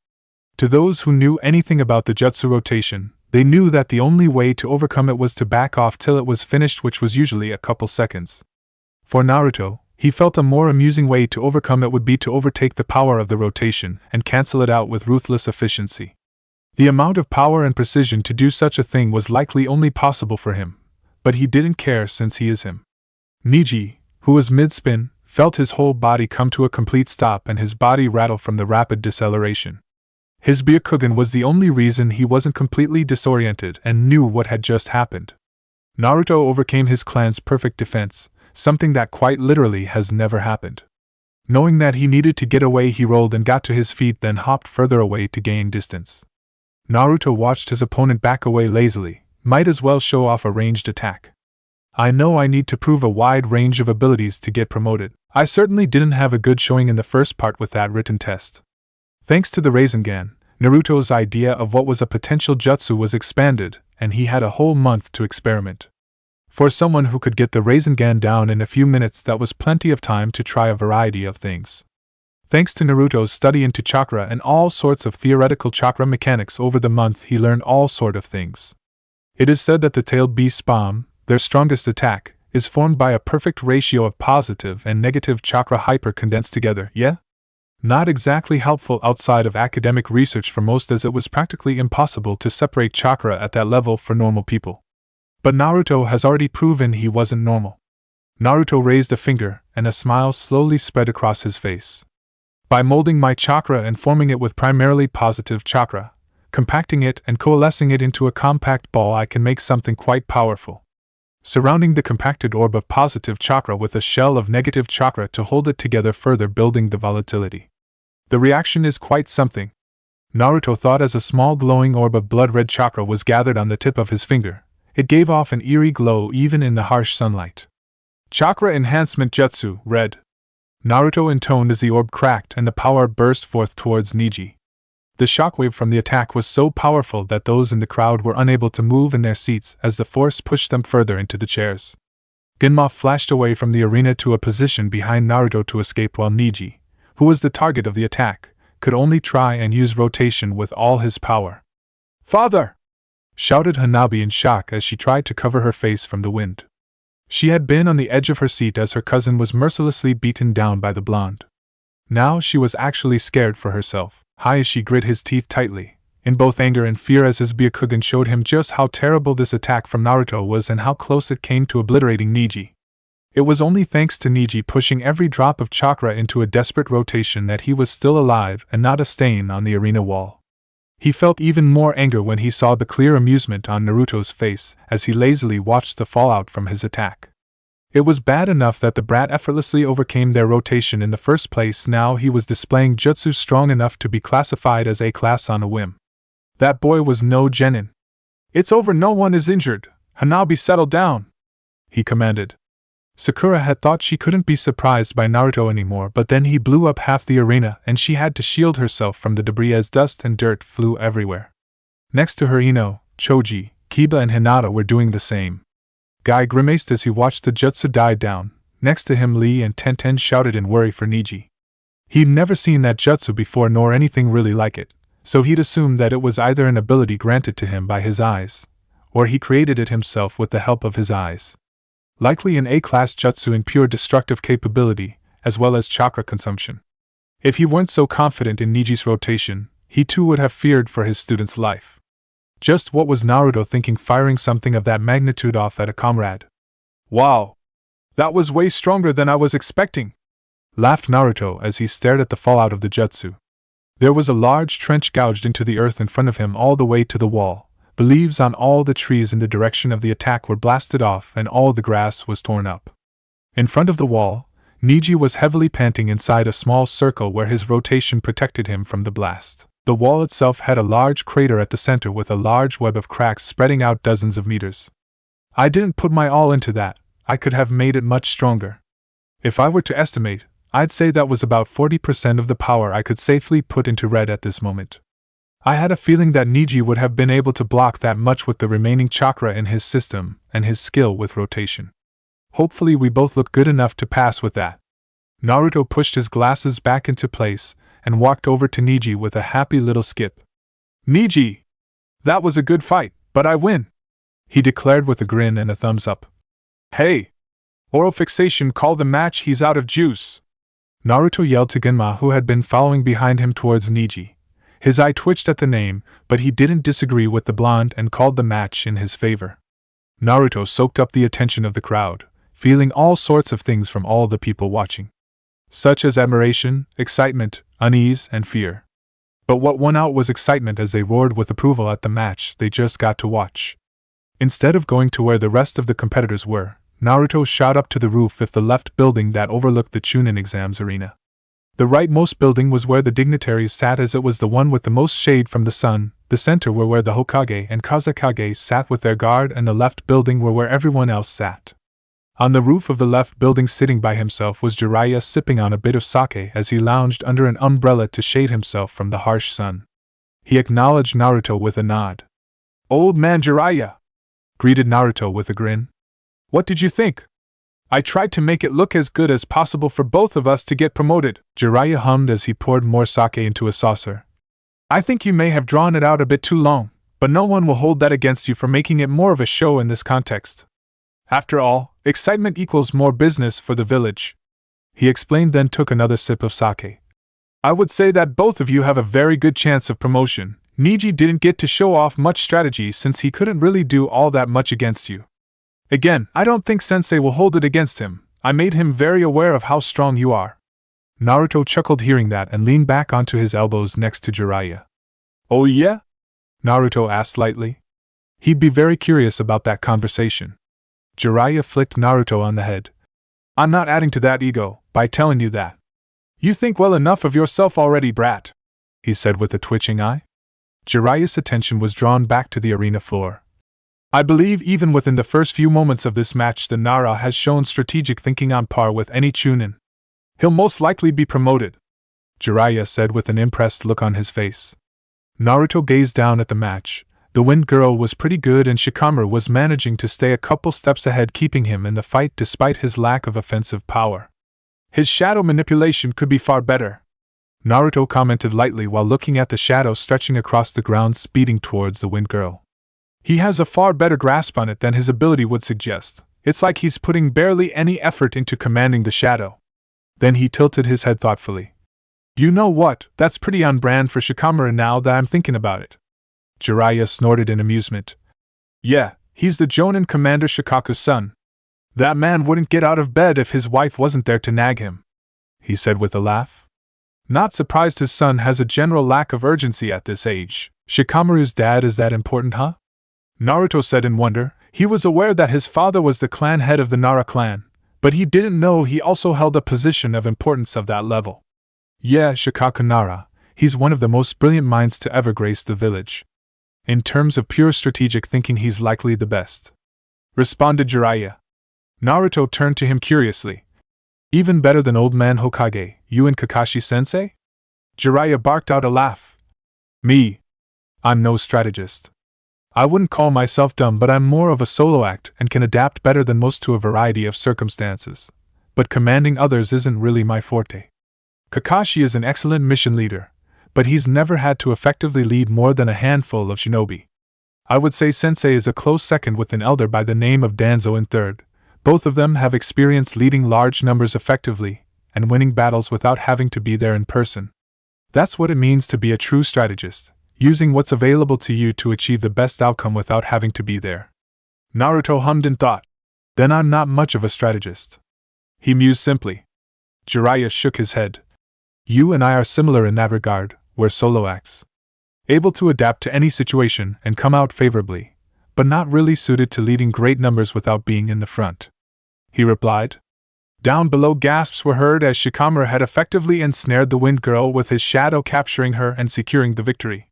To those who knew anything about the jutsu rotation, they knew that the only way to overcome it was to back off till it was finished, which was usually a couple seconds. For Naruto, he felt a more amusing way to overcome it would be to overtake the power of the rotation and cancel it out with ruthless efficiency. The amount of power and precision to do such a thing was likely only possible for him, but he didn't care since he is him. Neji, who was mid-spin, felt his whole body come to a complete stop and his body rattle from the rapid deceleration. His Byakugan was the only reason he wasn't completely disoriented and knew what had just happened. Naruto overcame his clan's perfect defense, something that quite literally has never happened. Knowing that he needed to get away, he rolled and got to his feet, then hopped further away to gain distance. Naruto watched his opponent back away lazily, might as well show off a ranged attack. "I know I need to prove a wide range of abilities to get promoted. I certainly didn't have a good showing in the first part with that written test." Thanks to the Rasengan, Naruto's idea of what was a potential jutsu was expanded, and he had a whole month to experiment. For someone who could get the Rasengan down in a few minutes, that was plenty of time to try a variety of things. Thanks to Naruto's study into chakra and all sorts of theoretical chakra mechanics over the month, he learned all sort of things. It is said that the tailed beast's bomb, their strongest attack, is formed by a perfect ratio of positive and negative chakra hyper-condensed together, yeah? Not exactly helpful outside of academic research for most, as it was practically impossible to separate chakra at that level for normal people. But Naruto has already proven he wasn't normal. Naruto raised a finger, and a smile slowly spread across his face. By molding my chakra and forming it with primarily positive chakra, compacting it and coalescing it into a compact ball, I can make something quite powerful. Surrounding the compacted orb of positive chakra with a shell of negative chakra to hold it together, further building the volatility. The reaction is quite something, Naruto thought as a small glowing orb of blood-red chakra was gathered on the tip of his finger. It gave off an eerie glow even in the harsh sunlight. Chakra Enhancement Jutsu, Red. Naruto intoned as the orb cracked and the power burst forth towards Niji. The shockwave from the attack was so powerful that those in the crowd were unable to move in their seats as the force pushed them further into the chairs. Genma flashed away from the arena to a position behind Naruto to escape, while Niji, who was the target of the attack, could only try and use rotation with all his power. "Father!" shouted Hanabi in shock as she tried to cover her face from the wind. She had been on the edge of her seat as her cousin was mercilessly beaten down by the blonde. Now she was actually scared for herself. Hayashi grit his teeth tightly, in both anger and fear, as his Byakugan showed him just how terrible this attack from Naruto was and how close it came to obliterating Niji. It was only thanks to Niji pushing every drop of chakra into a desperate rotation that he was still alive and not a stain on the arena wall. He felt even more anger when he saw the clear amusement on Naruto's face as he lazily watched the fallout from his attack. It was bad enough that the brat effortlessly overcame their rotation in the first place. Now he was displaying jutsu strong enough to be classified as A-class on a whim. That boy was no genin. "It's over, no one is injured. Hanabi, settle down," he commanded. Sakura had thought she couldn't be surprised by Naruto anymore, but then he blew up half the arena and she had to shield herself from the debris as dust and dirt flew everywhere. Next to her, Ino, Choji, Kiba and Hinata were doing the same. Guy grimaced as he watched the jutsu die down. Next to him, Lee and Tenten shouted in worry for Niji. He'd never seen that jutsu before nor anything really like it, so he'd assumed that it was either an ability granted to him by his eyes, or he created it himself with the help of his eyes. Likely an A-class jutsu in pure destructive capability, as well as chakra consumption. If he weren't so confident in Niji's rotation, he too would have feared for his student's life. Just what was Naruto thinking, firing something of that magnitude off at a comrade? "Wow! That was way stronger than I was expecting," laughed Naruto as he stared at the fallout of the jutsu. There was a large trench gouged into the earth in front of him all the way to the wall. The leaves on all the trees in the direction of the attack were blasted off and all the grass was torn up. In front of the wall, Niji was heavily panting inside a small circle where his rotation protected him from the blast. The wall itself had a large crater at the center with a large web of cracks spreading out dozens of meters. "I didn't put my all into that. I could have made it much stronger. If I were to estimate, I'd say that was about 40% of the power I could safely put into Red at this moment." I had a feeling that Niji would have been able to block that much with the remaining chakra in his system and his skill with rotation. Hopefully we both look good enough to pass with that. Naruto pushed his glasses back into place and walked over to Niji with a happy little skip. "Niji! That was a good fight, but I win!" he declared with a grin and a thumbs up. "Hey! Oral fixation, call the match, he's out of juice!" Naruto yelled to Genma, who had been following behind him towards Niji. His eye twitched at the name, but he didn't disagree with the blonde and called the match in his favor. Naruto soaked up the attention of the crowd, feeling all sorts of things from all the people watching, such as admiration, excitement, unease, and fear. But what won out was excitement as they roared with approval at the match they just got to watch. Instead of going to where the rest of the competitors were, Naruto shot up to the roof of the left building that overlooked the Chunin exams arena. The rightmost building was where the dignitaries sat, as it was the one with the most shade from the sun. The center were where the Hokage and Kazekage sat with their guard, and the left building were where everyone else sat. On the roof of the left building, sitting by himself, was Jiraiya, sipping on a bit of sake as he lounged under an umbrella to shade himself from the harsh sun. He acknowledged Naruto with a nod. "Old man Jiraiya," greeted Naruto with a grin. "What did you think? I tried to make it look as good as possible for both of us to get promoted," Jiraiya hummed as he poured more sake into a saucer. "I think you may have drawn it out a bit too long, but no one will hold that against you for making it more of a show in this context." After all, excitement equals more business for the village. He explained, then took another sip of sake. I would say that both of you have a very good chance of promotion. Niji didn't get to show off much strategy since he couldn't really do all that much against you. Again, I don't think Sensei will hold it against him. I made him very aware of how strong you are. Naruto chuckled hearing that and leaned back onto his elbows next to Jiraiya. Oh yeah? Naruto asked lightly. He'd be very curious about that conversation. Jiraiya flicked Naruto on the head. I'm not adding to that ego by telling you that. You think well enough of yourself already, brat, he said with a twitching eye. Jiraiya's attention was drawn back to the arena floor. I believe even within the first few moments of this match the Nara has shown strategic thinking on par with any Chunin. He'll most likely be promoted, Jiraiya said with an impressed look on his face. Naruto gazed down at the match. The Wind Girl was pretty good and Shikamaru was managing to stay a couple steps ahead, keeping him in the fight despite his lack of offensive power. His shadow manipulation could be far better, Naruto commented lightly while looking at the shadow stretching across the ground speeding towards the Wind Girl. He has a far better grasp on it than his ability would suggest. It's like he's putting barely any effort into commanding the shadow. Then he tilted his head thoughtfully. You know what, that's pretty on brand for Shikamaru now that I'm thinking about it. Jiraiya snorted in amusement. Yeah, he's the Jonin Commander Shikaku's son. That man wouldn't get out of bed if his wife wasn't there to nag him, he said with a laugh. Not surprised his son has a general lack of urgency at this age. Shikamaru's dad is that important, huh? Naruto said in wonder. He was aware that his father was the clan head of the Nara clan, but he didn't know he also held a position of importance of that level. Yeah, Shikaku Nara, he's one of the most brilliant minds to ever grace the village. In terms of pure strategic thinking, he's likely the best, responded Jiraiya. Naruto turned to him curiously. Even better than old man Hokage, you and Kakashi-sensei? Jiraiya barked out a laugh. Me? I'm no strategist. I wouldn't call myself dumb, but I'm more of a solo act and can adapt better than most to a variety of circumstances. But commanding others isn't really my forte. Kakashi is an excellent mission leader, but he's never had to effectively lead more than a handful of shinobi. I would say Sensei is a close second with an elder by the name of Danzo in third. Both of them have experience leading large numbers effectively and winning battles without having to be there in person. That's what it means to be a true strategist, using what's available to you to achieve the best outcome without having to be there. Naruto hummed in thought. Then I'm not much of a strategist. He mused simply. Jiraiya shook his head. You and I are similar in that regard. We're solo acts. Able to adapt to any situation and come out favorably, but not really suited to leading great numbers without being in the front, he replied. Down below, gasps were heard as Shikamaru had effectively ensnared the Wind Girl with his shadow, capturing her and securing the victory.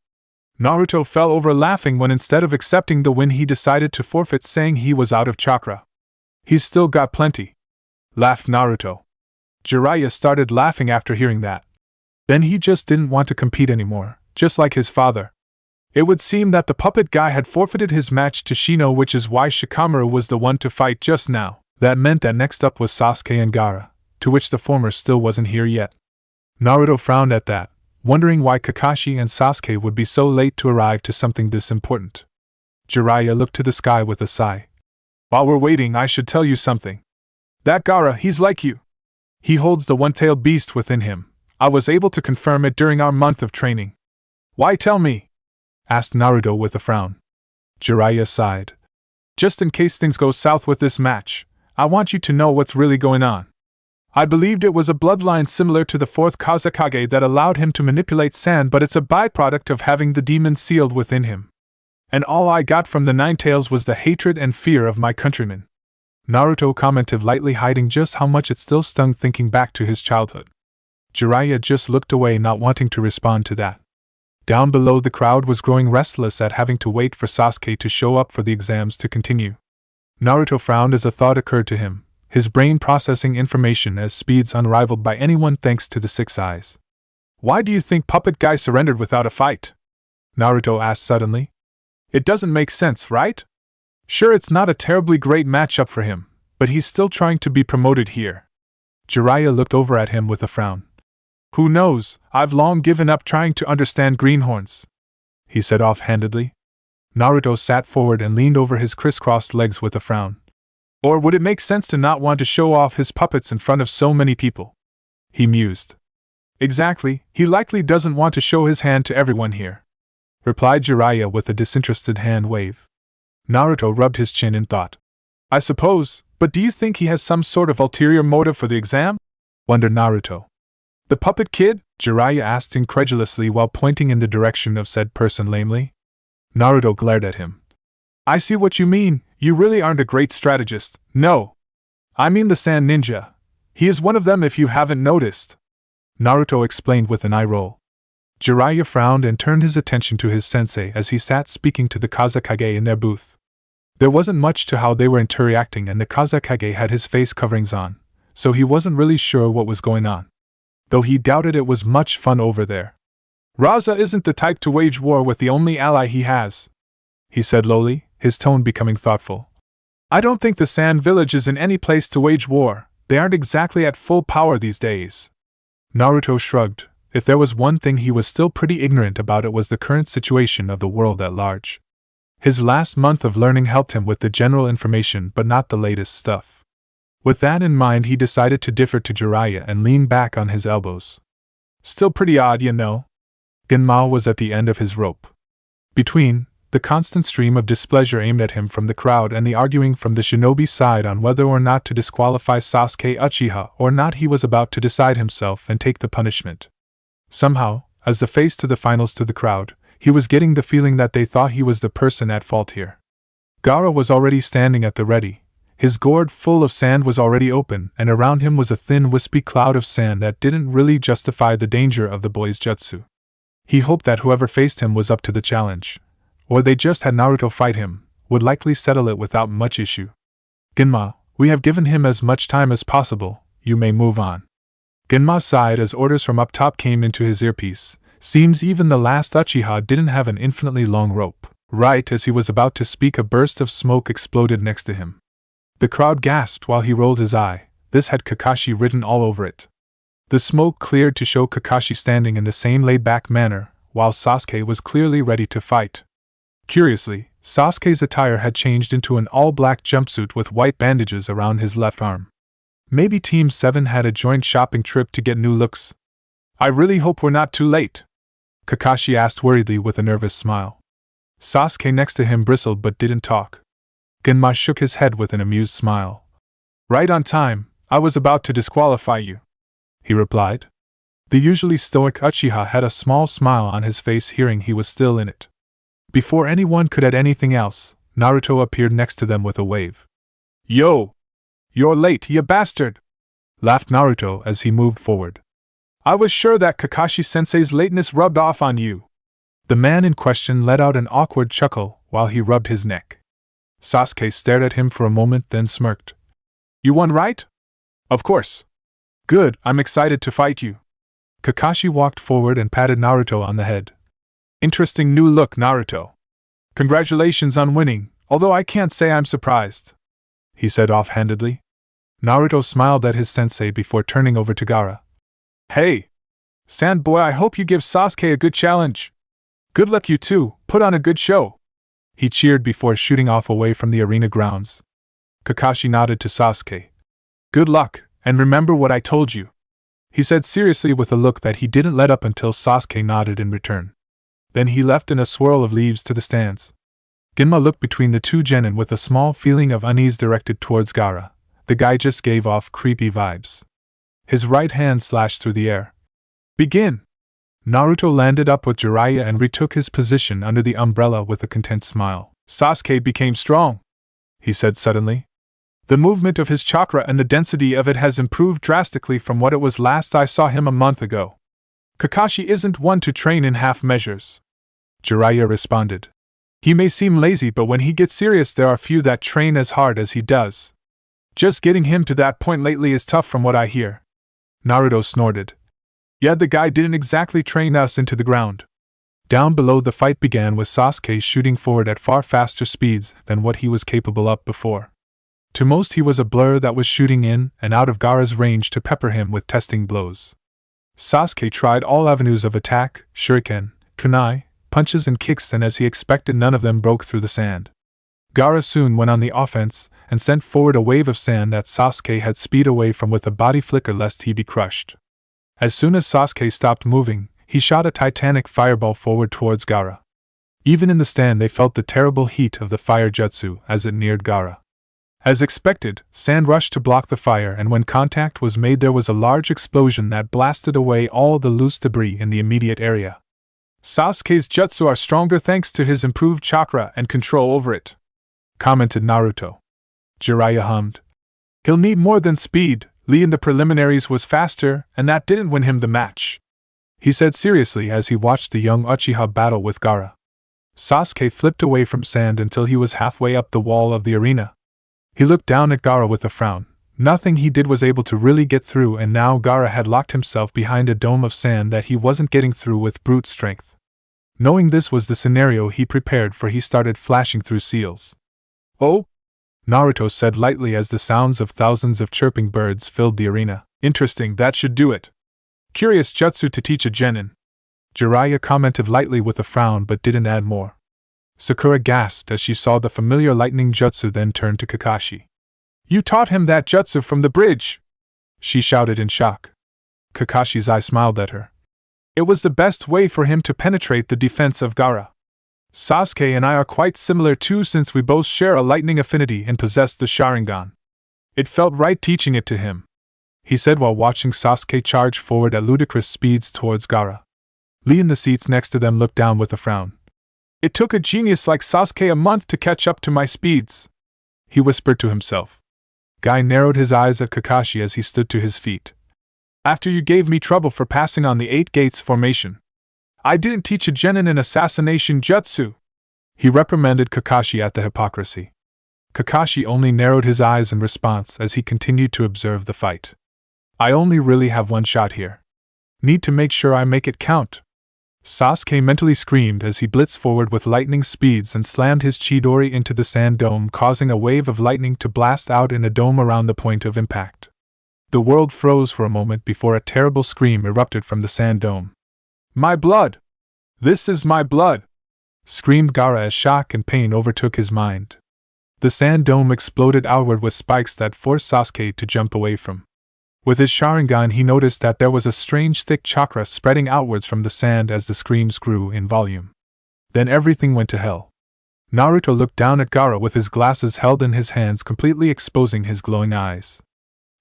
Naruto fell over laughing when, instead of accepting the win, he decided to forfeit, saying he was out of chakra. He's still got plenty, laughed Naruto. Jiraiya started laughing after hearing that. Then he just didn't want to compete anymore, just like his father. It would seem that the puppet guy had forfeited his match to Shino, which is why Shikamaru was the one to fight just now. That meant that next up was Sasuke and Gaara, to which the former still wasn't here yet. Naruto frowned at that, wondering why Kakashi and Sasuke would be so late to arrive to something this important. Jiraiya looked to the sky with a sigh. While we're waiting, I should tell you something. That Gaara, he's like you. He holds the one-tailed beast within him. I was able to confirm it during our month of training. Why tell me? Asked Naruto with a frown. Jiraiya sighed. Just in case things go south with this match, I want you to know what's really going on. I believed it was a bloodline similar to the fourth Kazekage that allowed him to manipulate sand, but it's a byproduct of having the demon sealed within him. And all I got from the Nine Tails was the hatred and fear of my countrymen. Naruto commented lightly, hiding just how much it still stung thinking back to his childhood. Jiraiya just looked away, not wanting to respond to that. Down below, the crowd was growing restless at having to wait for Sasuke to show up for the exams to continue. Naruto frowned as a thought occurred to him, his brain processing information at speeds unrivaled by anyone thanks to the Six Eyes. Why do you think Puppet Guy surrendered without a fight? Naruto asked suddenly. It doesn't make sense, right? Sure, it's not a terribly great matchup for him, but he's still trying to be promoted here. Jiraiya looked over at him with a frown. Who knows, I've long given up trying to understand greenhorns, he said offhandedly. Naruto sat forward and leaned over his crisscrossed legs with a frown. Or would it make sense to not want to show off his puppets in front of so many people? He mused. Exactly, he likely doesn't want to show his hand to everyone here, replied Jiraiya with a disinterested hand wave. Naruto rubbed his chin in thought. I suppose, but do you think he has some sort of ulterior motive for the exam? Wondered Naruto. The puppet kid? Jiraiya asked incredulously while pointing in the direction of said person lamely. Naruto glared at him. I see what you mean, you really aren't a great strategist. No. I mean the Sand Ninja. He is one of them if you haven't noticed, Naruto explained with an eye roll. Jiraiya frowned and turned his attention to his sensei as he sat speaking to the Kazekage in their booth. There wasn't much to how they were interacting, and the Kazekage had his face coverings on, so he wasn't really sure what was going on, though he doubted it was much fun over there. Raza isn't the type to wage war with the only ally he has, he said lowly, his tone becoming thoughtful. I don't think the Sand Village is in any place to wage war. They aren't exactly at full power these days. Naruto shrugged. If there was one thing he was still pretty ignorant about, it was the current situation of the world at large. His last month of learning helped him with the general information but not the latest stuff. With that in mind, he decided to defer to Jiraiya and lean back on his elbows. Still pretty odd, you know. Genma was at the end of his rope. Between the constant stream of displeasure aimed at him from the crowd and the arguing from the shinobi side on whether or not to disqualify Sasuke Uchiha or not, he was about to decide himself and take the punishment. Somehow, as the face to the finals to the crowd, he was getting the feeling that they thought he was the person at fault here. Gaara was already standing at the ready. His gourd full of sand was already open, and around him was a thin wispy cloud of sand that didn't really justify the danger of the boy's jutsu. He hoped that whoever faced him was up to the challenge, or they just had Naruto fight him, would likely settle it without much issue. Genma, we have given him as much time as possible, you may move on. Genma sighed as orders from up top came into his earpiece. Seems even the last Uchiha didn't have an infinitely long rope. Right as he was about to speak, a burst of smoke exploded next to him. The crowd gasped while he rolled his eye. This had Kakashi written all over it. The smoke cleared to show Kakashi standing in the same laid-back manner, while Sasuke was clearly ready to fight. Curiously, Sasuke's attire had changed into an all-black jumpsuit with white bandages around his left arm. Maybe Team 7 had a joint shopping trip to get new looks. I really hope we're not too late, Kakashi asked worriedly with a nervous smile. Sasuke next to him bristled but didn't talk. Genma shook his head with an amused smile. Right on time, I was about to disqualify you, he replied. The usually stoic Uchiha had a small smile on his face hearing he was still in it. Before anyone could add anything else, Naruto appeared next to them with a wave. Yo! You're late, you bastard! Laughed Naruto as he moved forward. I was sure that Kakashi-sensei's lateness rubbed off on you. The man in question let out an awkward chuckle while he rubbed his neck. Sasuke stared at him for a moment, then smirked. You won, right? Of course. Good, I'm excited to fight you. Kakashi walked forward and patted Naruto on the head. Interesting new look, Naruto. Congratulations on winning, although I can't say I'm surprised, he said offhandedly. Naruto smiled at his sensei before turning over to Gaara. Hey! Sand boy, I hope you give Sasuke a good challenge. Good luck, you two, put on a good show, he cheered before shooting off away from the arena grounds. Kakashi nodded to Sasuke. Good luck, and remember what I told you, he said seriously with a look that he didn't let up until Sasuke nodded in return. Then he left in a swirl of leaves to the stands. Genma looked between the two genin with a small feeling of unease directed towards Gaara. The guy just gave off creepy vibes. His right hand slashed through the air. Begin! Naruto landed up with Jiraiya and retook his position under the umbrella with a content smile. Sasuke became strong, he said suddenly. The movement of his chakra and the density of it has improved drastically from what it was last I saw him a month ago. Kakashi isn't one to train in half measures, Jiraiya responded. He may seem lazy, but when he gets serious there are few that train as hard as he does. Just getting him to that point lately is tough from what I hear. Naruto snorted. Yeah, the guy didn't exactly train us into the ground. Down below, the fight began with Sasuke shooting forward at far faster speeds than what he was capable of before. To most he was a blur that was shooting in and out of Gaara's range to pepper him with testing blows. Sasuke tried all avenues of attack, shuriken, kunai, punches and kicks, and as he expected none of them broke through the sand. Gaara soon went on the offense, and sent forward a wave of sand that Sasuke had speed away from with a body flicker lest he be crushed. As soon as Sasuke stopped moving, he shot a titanic fireball forward towards Gaara. Even in the stand they felt the terrible heat of the fire jutsu as it neared Gaara. As expected, sand rushed to block the fire, and when contact was made there was a large explosion that blasted away all the loose debris in the immediate area. Sasuke's jutsu are stronger thanks to his improved chakra and control over it, commented Naruto. Jiraiya hummed. He'll need more than speed. Lee in the preliminaries was faster, and that didn't win him the match, he said seriously as he watched the young Uchiha battle with Gaara. Sasuke flipped away from sand until he was halfway up the wall of the arena. He looked down at Gaara with a frown. Nothing he did was able to really get through, and now Gaara had locked himself behind a dome of sand that he wasn't getting through with brute strength. Knowing this was the scenario he prepared for, he started flashing through seals. Oh? Naruto said lightly as the sounds of thousands of chirping birds filled the arena. Interesting, that should do it. Curious jutsu to teach a genin. Jiraiya commented lightly with a frown but didn't add more. Sakura gasped as she saw the familiar lightning jutsu, then turned to Kakashi. You taught him that jutsu from the bridge! She shouted in shock. Kakashi's eye smiled at her. It was the best way for him to penetrate the defense of Gaara. Sasuke and I are quite similar too, since we both share a lightning affinity and possess the Sharingan. It felt right teaching it to him, he said while watching Sasuke charge forward at ludicrous speeds towards Gaara. Lee in the seats next to them looked down with a frown. It took a genius like Sasuke a month to catch up to my speeds, he whispered to himself. Guy narrowed his eyes at Kakashi as he stood to his feet. After you gave me trouble for passing on the 8 gates formation, I didn't teach a genin an assassination jutsu, he reprimanded Kakashi at the hypocrisy. Kakashi only narrowed his eyes in response as he continued to observe the fight. I only really have one shot here. Need to make sure I make it count, Sasuke mentally screamed as he blitzed forward with lightning speeds and slammed his Chidori into the sand dome, causing a wave of lightning to blast out in a dome around the point of impact. The world froze for a moment before a terrible scream erupted from the sand dome. My blood! This is my blood! Screamed Gaara as shock and pain overtook his mind. The sand dome exploded outward with spikes that forced Sasuke to jump away from. With his Sharingan he noticed that there was a strange thick chakra spreading outwards from the sand as the screams grew in volume. Then everything went to hell. Naruto looked down at Gaara with his glasses held in his hands, completely exposing his glowing eyes.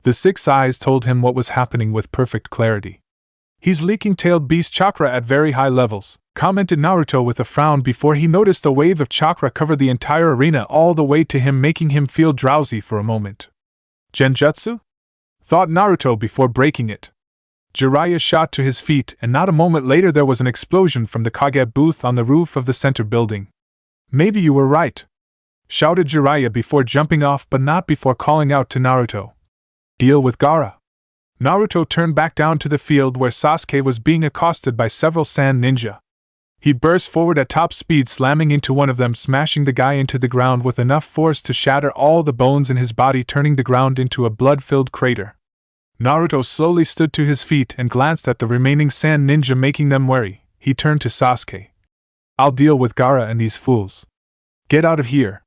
The 6 eyes told him what was happening with perfect clarity. He's leaking tailed beast chakra at very high levels, commented Naruto with a frown before he noticed a wave of chakra cover the entire arena all the way to him, making him feel drowsy for a moment. Genjutsu? Thought Naruto before breaking it. Jiraiya shot to his feet, and not a moment later there was an explosion from the Kage booth on the roof of the center building. Maybe you were right, shouted Jiraiya before jumping off, but not before calling out to Naruto. Deal with Gaara. Naruto turned back down to the field where Sasuke was being accosted by several sand ninja. He burst forward at top speed, slamming into one of them, smashing the guy into the ground with enough force to shatter all the bones in his body, turning the ground into a blood-filled crater. Naruto slowly stood to his feet and glanced at the remaining sand ninja, making them wary. He turned to Sasuke. I'll deal with Gaara and these fools. Get out of here,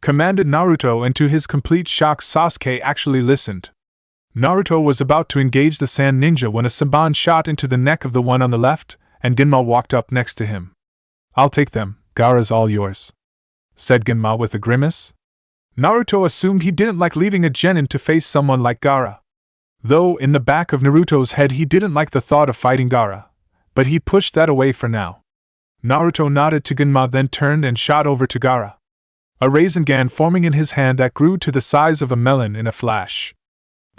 commanded Naruto, and to his complete shock Sasuke actually listened. Naruto was about to engage the sand ninja when a Saban shot into the neck of the one on the left, and Genma walked up next to him. I'll take them, Gaara's all yours, said Genma with a grimace. Naruto assumed he didn't like leaving a genin to face someone like Gaara. Though in the back of Naruto's head he didn't like the thought of fighting Gaara, but he pushed that away for now. Naruto nodded to Genma, then turned and shot over to Gaara, a Rasengan forming in his hand that grew to the size of a melon in a flash.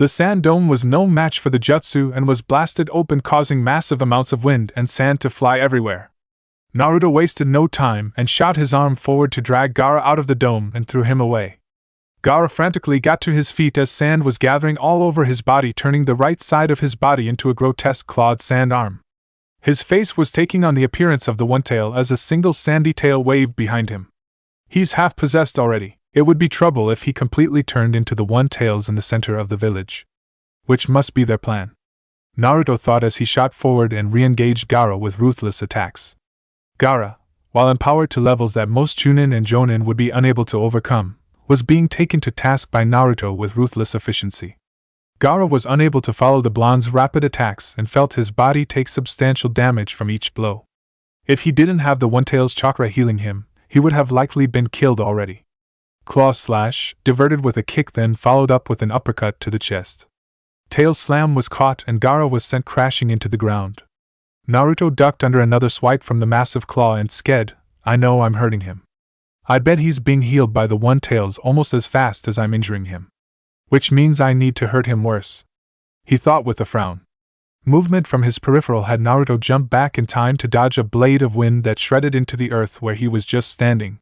The sand dome was no match for the jutsu and was blasted open, causing massive amounts of wind and sand to fly everywhere. Naruto wasted no time and shot his arm forward to drag Gaara out of the dome and threw him away. Gaara frantically got to his feet as sand was gathering all over his body, turning the right side of his body into a grotesque clawed sand arm. His face was taking on the appearance of the One Tail as a single sandy tail waved behind him. He's half possessed already. It would be trouble if he completely turned into the One Tails in the center of the village. Which must be their plan, Naruto thought as he shot forward and re-engaged Gaara with ruthless attacks. Gaara, while empowered to levels that most Chunin and Jonin would be unable to overcome, was being taken to task by Naruto with ruthless efficiency. Gaara was unable to follow the blonde's rapid attacks and felt his body take substantial damage from each blow. If he didn't have the One-Tail's chakra healing him, he would have likely been killed already. Claw slash, diverted with a kick, then followed up with an uppercut to the chest. Tail slam was caught and Gaara was sent crashing into the ground. Naruto ducked under another swipe from the massive claw and sked, I know I'm hurting him. I bet he's being healed by the One-Tails almost as fast as I'm injuring him. Which means I need to hurt him worse, he thought with a frown. Movement from his peripheral had Naruto jump back in time to dodge a blade of wind that shredded into the earth where he was just standing.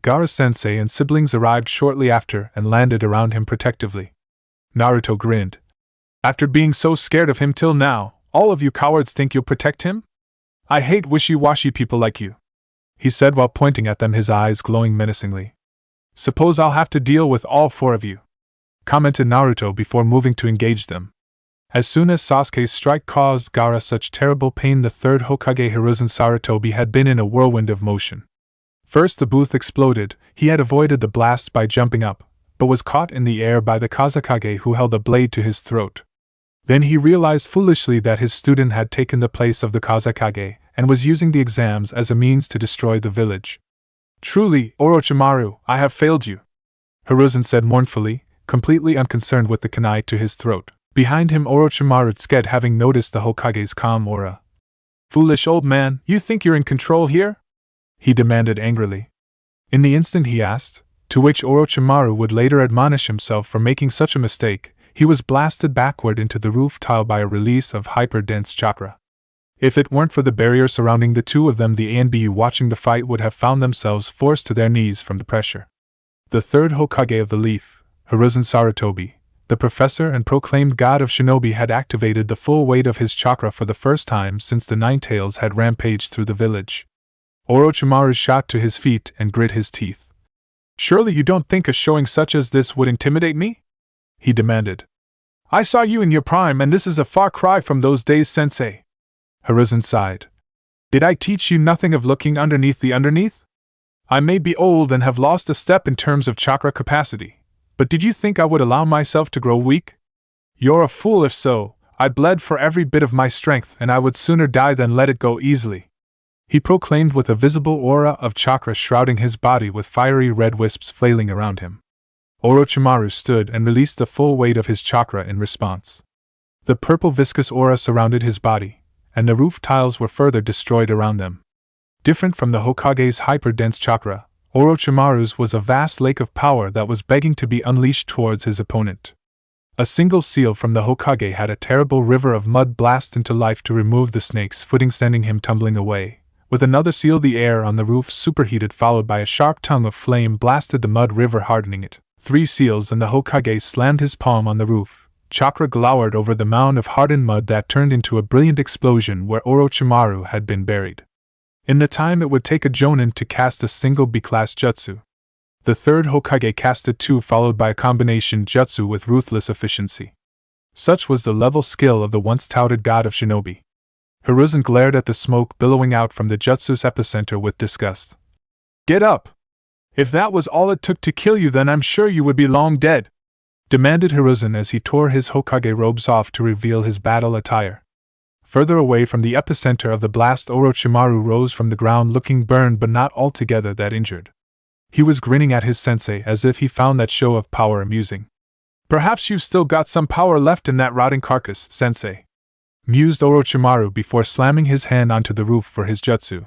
Gaara-sensei and siblings arrived shortly after and landed around him protectively. Naruto grinned. After being so scared of him till now, all of you cowards think you'll protect him? I hate wishy-washy people like you, he said while pointing at them, his eyes glowing menacingly. Suppose I'll have to deal with all four of you, commented Naruto before moving to engage them. As soon as Sasuke's strike caused Gaara such terrible pain, the third Hokage Hiruzen Sarutobi had been in a whirlwind of motion. First the booth exploded. He had avoided the blast by jumping up, but was caught in the air by the Kazekage who held a blade to his throat. Then he realized foolishly that his student had taken the place of the Kazekage and was using the exams as a means to destroy the village. Truly, Orochimaru, I have failed you, Hiruzen said mournfully, completely unconcerned with the kunai to his throat. Behind him Orochimaru sked, having noticed the Hokage's calm aura. Foolish old man, you think you're in control here? He demanded angrily. In the instant he asked, to which Orochimaru would later admonish himself for making such a mistake, he was blasted backward into the roof tile by a release of hyper-dense chakra. If it weren't for the barrier surrounding the two of them, the ANBU watching the fight would have found themselves forced to their knees from the pressure. The third Hokage of the Leaf, Hiruzen Sarutobi, the professor and proclaimed god of shinobi, had activated the full weight of his chakra for the first time since the Nine-Tails had rampaged through the village. Orochimaru shot to his feet and grit his teeth. Surely you don't think a showing such as this would intimidate me? He demanded. I saw you in your prime, and this is a far cry from those days, sensei. Hiruzen sighed. Did I teach you nothing of looking underneath the underneath? I may be old and have lost a step in terms of chakra capacity, but did you think I would allow myself to grow weak? You're a fool if so. I bled for every bit of my strength, and I would sooner die than let it go easily, he proclaimed with a visible aura of chakra shrouding his body with fiery red wisps flailing around him. Orochimaru stood and released the full weight of his chakra in response. The purple viscous aura surrounded his body, and the roof tiles were further destroyed around them. Different from the Hokage's hyper-dense chakra, Orochimaru's was a vast lake of power that was begging to be unleashed towards his opponent. A single seal from the Hokage had a terrible river of mud blast into life to remove the snake's footing, sending him tumbling away. With another seal, the air on the roof superheated, followed by a sharp tongue of flame blasted the mud river, hardening it. 3 seals, and the Hokage slammed his palm on the roof. Chakra glowered over the mound of hardened mud that turned into a brilliant explosion where Orochimaru had been buried. In the time it would take a Jonin to cast a single B-class jutsu, the third Hokage casted 2, followed by a combination jutsu with ruthless efficiency. Such was the level skill of the once touted god of shinobi. Hiruzen glared at the smoke billowing out from the jutsu's epicenter with disgust. Get up! If that was all it took to kill you, then I'm sure you would be long dead, demanded Hiruzen as he tore his Hokage robes off to reveal his battle attire. Further away from the epicenter of the blast, Orochimaru rose from the ground looking burned but not altogether that injured. He was grinning at his sensei as if he found that show of power amusing. Perhaps you've still got some power left in that rotting carcass, sensei, mused Orochimaru before slamming his hand onto the roof for his jutsu.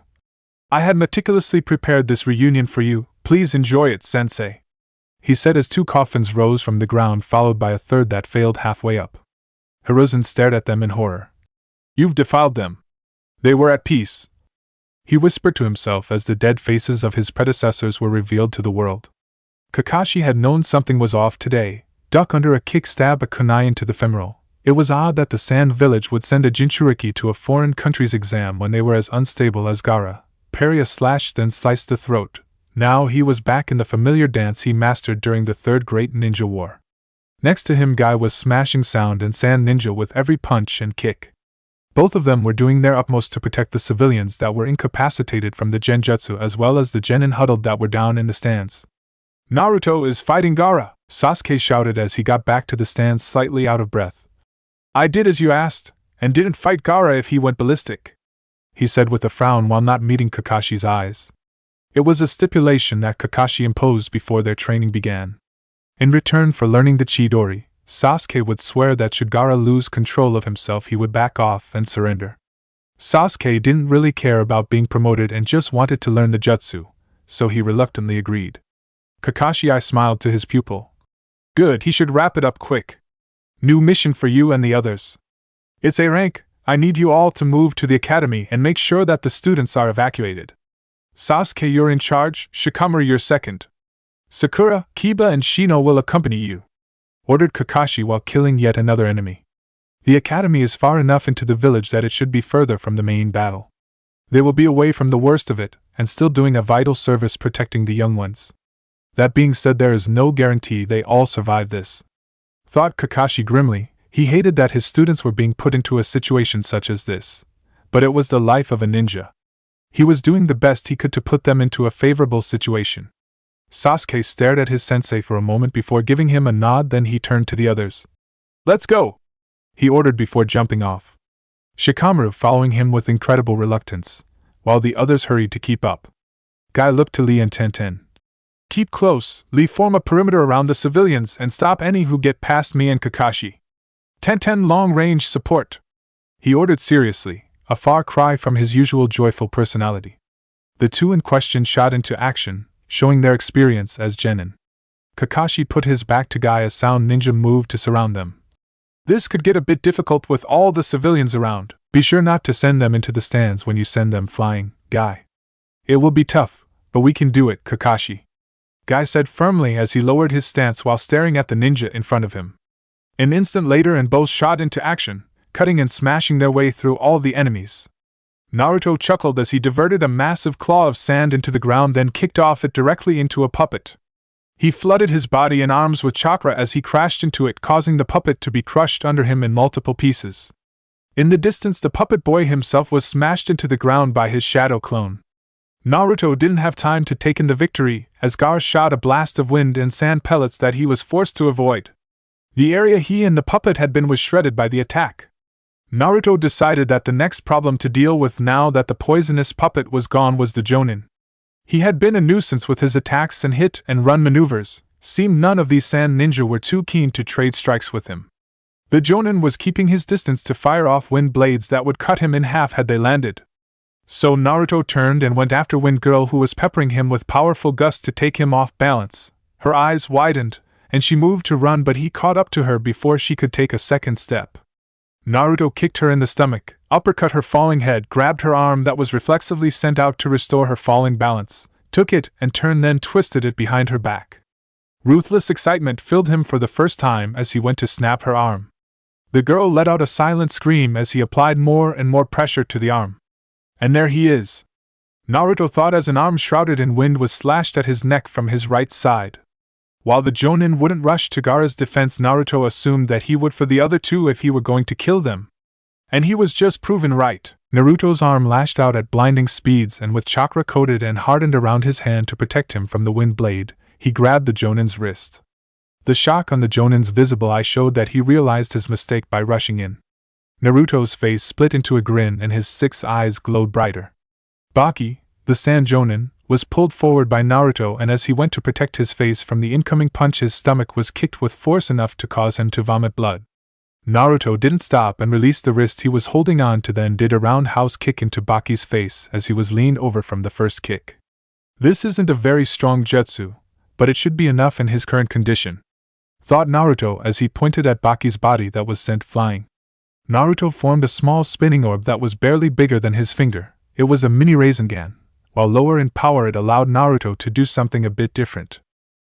I had meticulously prepared this reunion for you. Please enjoy it, sensei, he said as 2 coffins rose from the ground, followed by a third that failed halfway up. Hiruzen stared at them in horror. You've defiled them. They were at peace, he whispered to himself as the dead faces of his predecessors were revealed to the world. Kakashi had known something was off today. Duck under a kick, stab a kunai into the femoral. It was odd that the Sand Village would send a Jinchuriki to a foreign country's exam when they were as unstable as Gaara. Parry a slash, then slice the throat. Now he was back in the familiar dance he mastered during the Third Great Ninja War. Next to him, Guy was smashing Sound and Sand Ninja with every punch and kick. Both of them were doing their utmost to protect the civilians that were incapacitated from the genjutsu, as well as the genin huddled that were down in the stands. Naruto is fighting Gaara, Sasuke shouted as he got back to the stands slightly out of breath. I did as you asked, and didn't fight Gaara if he went ballistic, he said with a frown while not meeting Kakashi's eyes. It was a stipulation that Kakashi imposed before their training began. In return for learning the Chidori, Sasuke would swear that should Gaara lose control of himself he would back off and surrender. Sasuke didn't really care about being promoted and just wanted to learn the jutsu, so he reluctantly agreed. Kakashi smiled to his pupil. Good, he should wrap it up quick. New mission for you and the others. It's A rank, I need you all to move to the academy and make sure that the students are evacuated. Sasuke, you're in charge, Shikamaru you're second. Sakura, Kiba and Shino will accompany you, ordered Kakashi while killing yet another enemy. The academy is far enough into the village that it should be further from the main battle. They will be away from the worst of it, and still doing a vital service protecting the young ones. That being said, there is no guarantee they all survive this, thought Kakashi grimly. He hated that his students were being put into a situation such as this, but it was the life of a ninja. He was doing the best he could to put them into a favorable situation. Sasuke stared at his sensei for a moment before giving him a nod, then he turned to the others. Let's go, he ordered before jumping off. Shikamaru following him with incredible reluctance, while the others hurried to keep up. Guy looked to Lee and Tenten. Keep close, Lee, form a perimeter around the civilians and stop any who get past me and Kakashi. Tenten long-range support, he ordered seriously, a far cry from his usual joyful personality. The two in question shot into action, showing their experience as genin. Kakashi put his back to Guy as sound ninja moved to surround them. This could get a bit difficult with all the civilians around. Be sure not to send them into the stands when you send them flying, Guy. It will be tough, but we can do it, Kakashi, Guy said firmly as he lowered his stance while staring at the ninja in front of him. An instant later and both shot into action, cutting and smashing their way through all the enemies. Naruto chuckled as he diverted a massive claw of sand into the ground, then kicked off it directly into a puppet. He flooded his body and arms with chakra as he crashed into it, causing the puppet to be crushed under him in multiple pieces. In the distance, the puppet boy himself was smashed into the ground by his shadow clone. Naruto didn't have time to take in the victory, as Gaara shot a blast of wind and sand pellets that he was forced to avoid. The area he and the puppet had been was shredded by the attack. Naruto decided that the next problem to deal with now that the poisonous puppet was gone was the Jonin. He had been a nuisance with his attacks and hit-and-run maneuvers. Seemed none of these sand ninja were too keen to trade strikes with him. The Jonin was keeping his distance to fire off wind blades that would cut him in half had they landed. So Naruto turned and went after Wind Girl, who was peppering him with powerful gusts to take him off balance. Her eyes widened, and she moved to run, but he caught up to her before she could take a second step. Naruto kicked her in the stomach, uppercut her falling head, grabbed her arm that was reflexively sent out to restore her falling balance, took it and turned, then twisted it behind her back. Ruthless excitement filled him for the first time as he went to snap her arm. The girl let out a silent scream as he applied more and more pressure to the arm. And there he is, Naruto thought, as an arm shrouded in wind was slashed at his neck from his right side. While the Jonin wouldn't rush to Gaara's defense, Naruto assumed that he would for the other two if he were going to kill them. And he was just proven right. Naruto's arm lashed out at blinding speeds, and with chakra coated and hardened around his hand to protect him from the wind blade, he grabbed the Jonin's wrist. The shock on the Jonin's visible eye showed that he realized his mistake by rushing in. Naruto's face split into a grin and his 6 eyes glowed brighter. Baki, the Sand Jonin, was pulled forward by Naruto, and as he went to protect his face from the incoming punch, his stomach was kicked with force enough to cause him to vomit blood. Naruto didn't stop and released the wrist he was holding on to, then did a roundhouse kick into Baki's face as he was leaned over from the first kick. This isn't a very strong jutsu, but it should be enough in his current condition, thought Naruto as he pointed at Baki's body that was sent flying. Naruto formed a small spinning orb that was barely bigger than his finger. It was a mini Rasengan. While lower in power, it allowed Naruto to do something a bit different.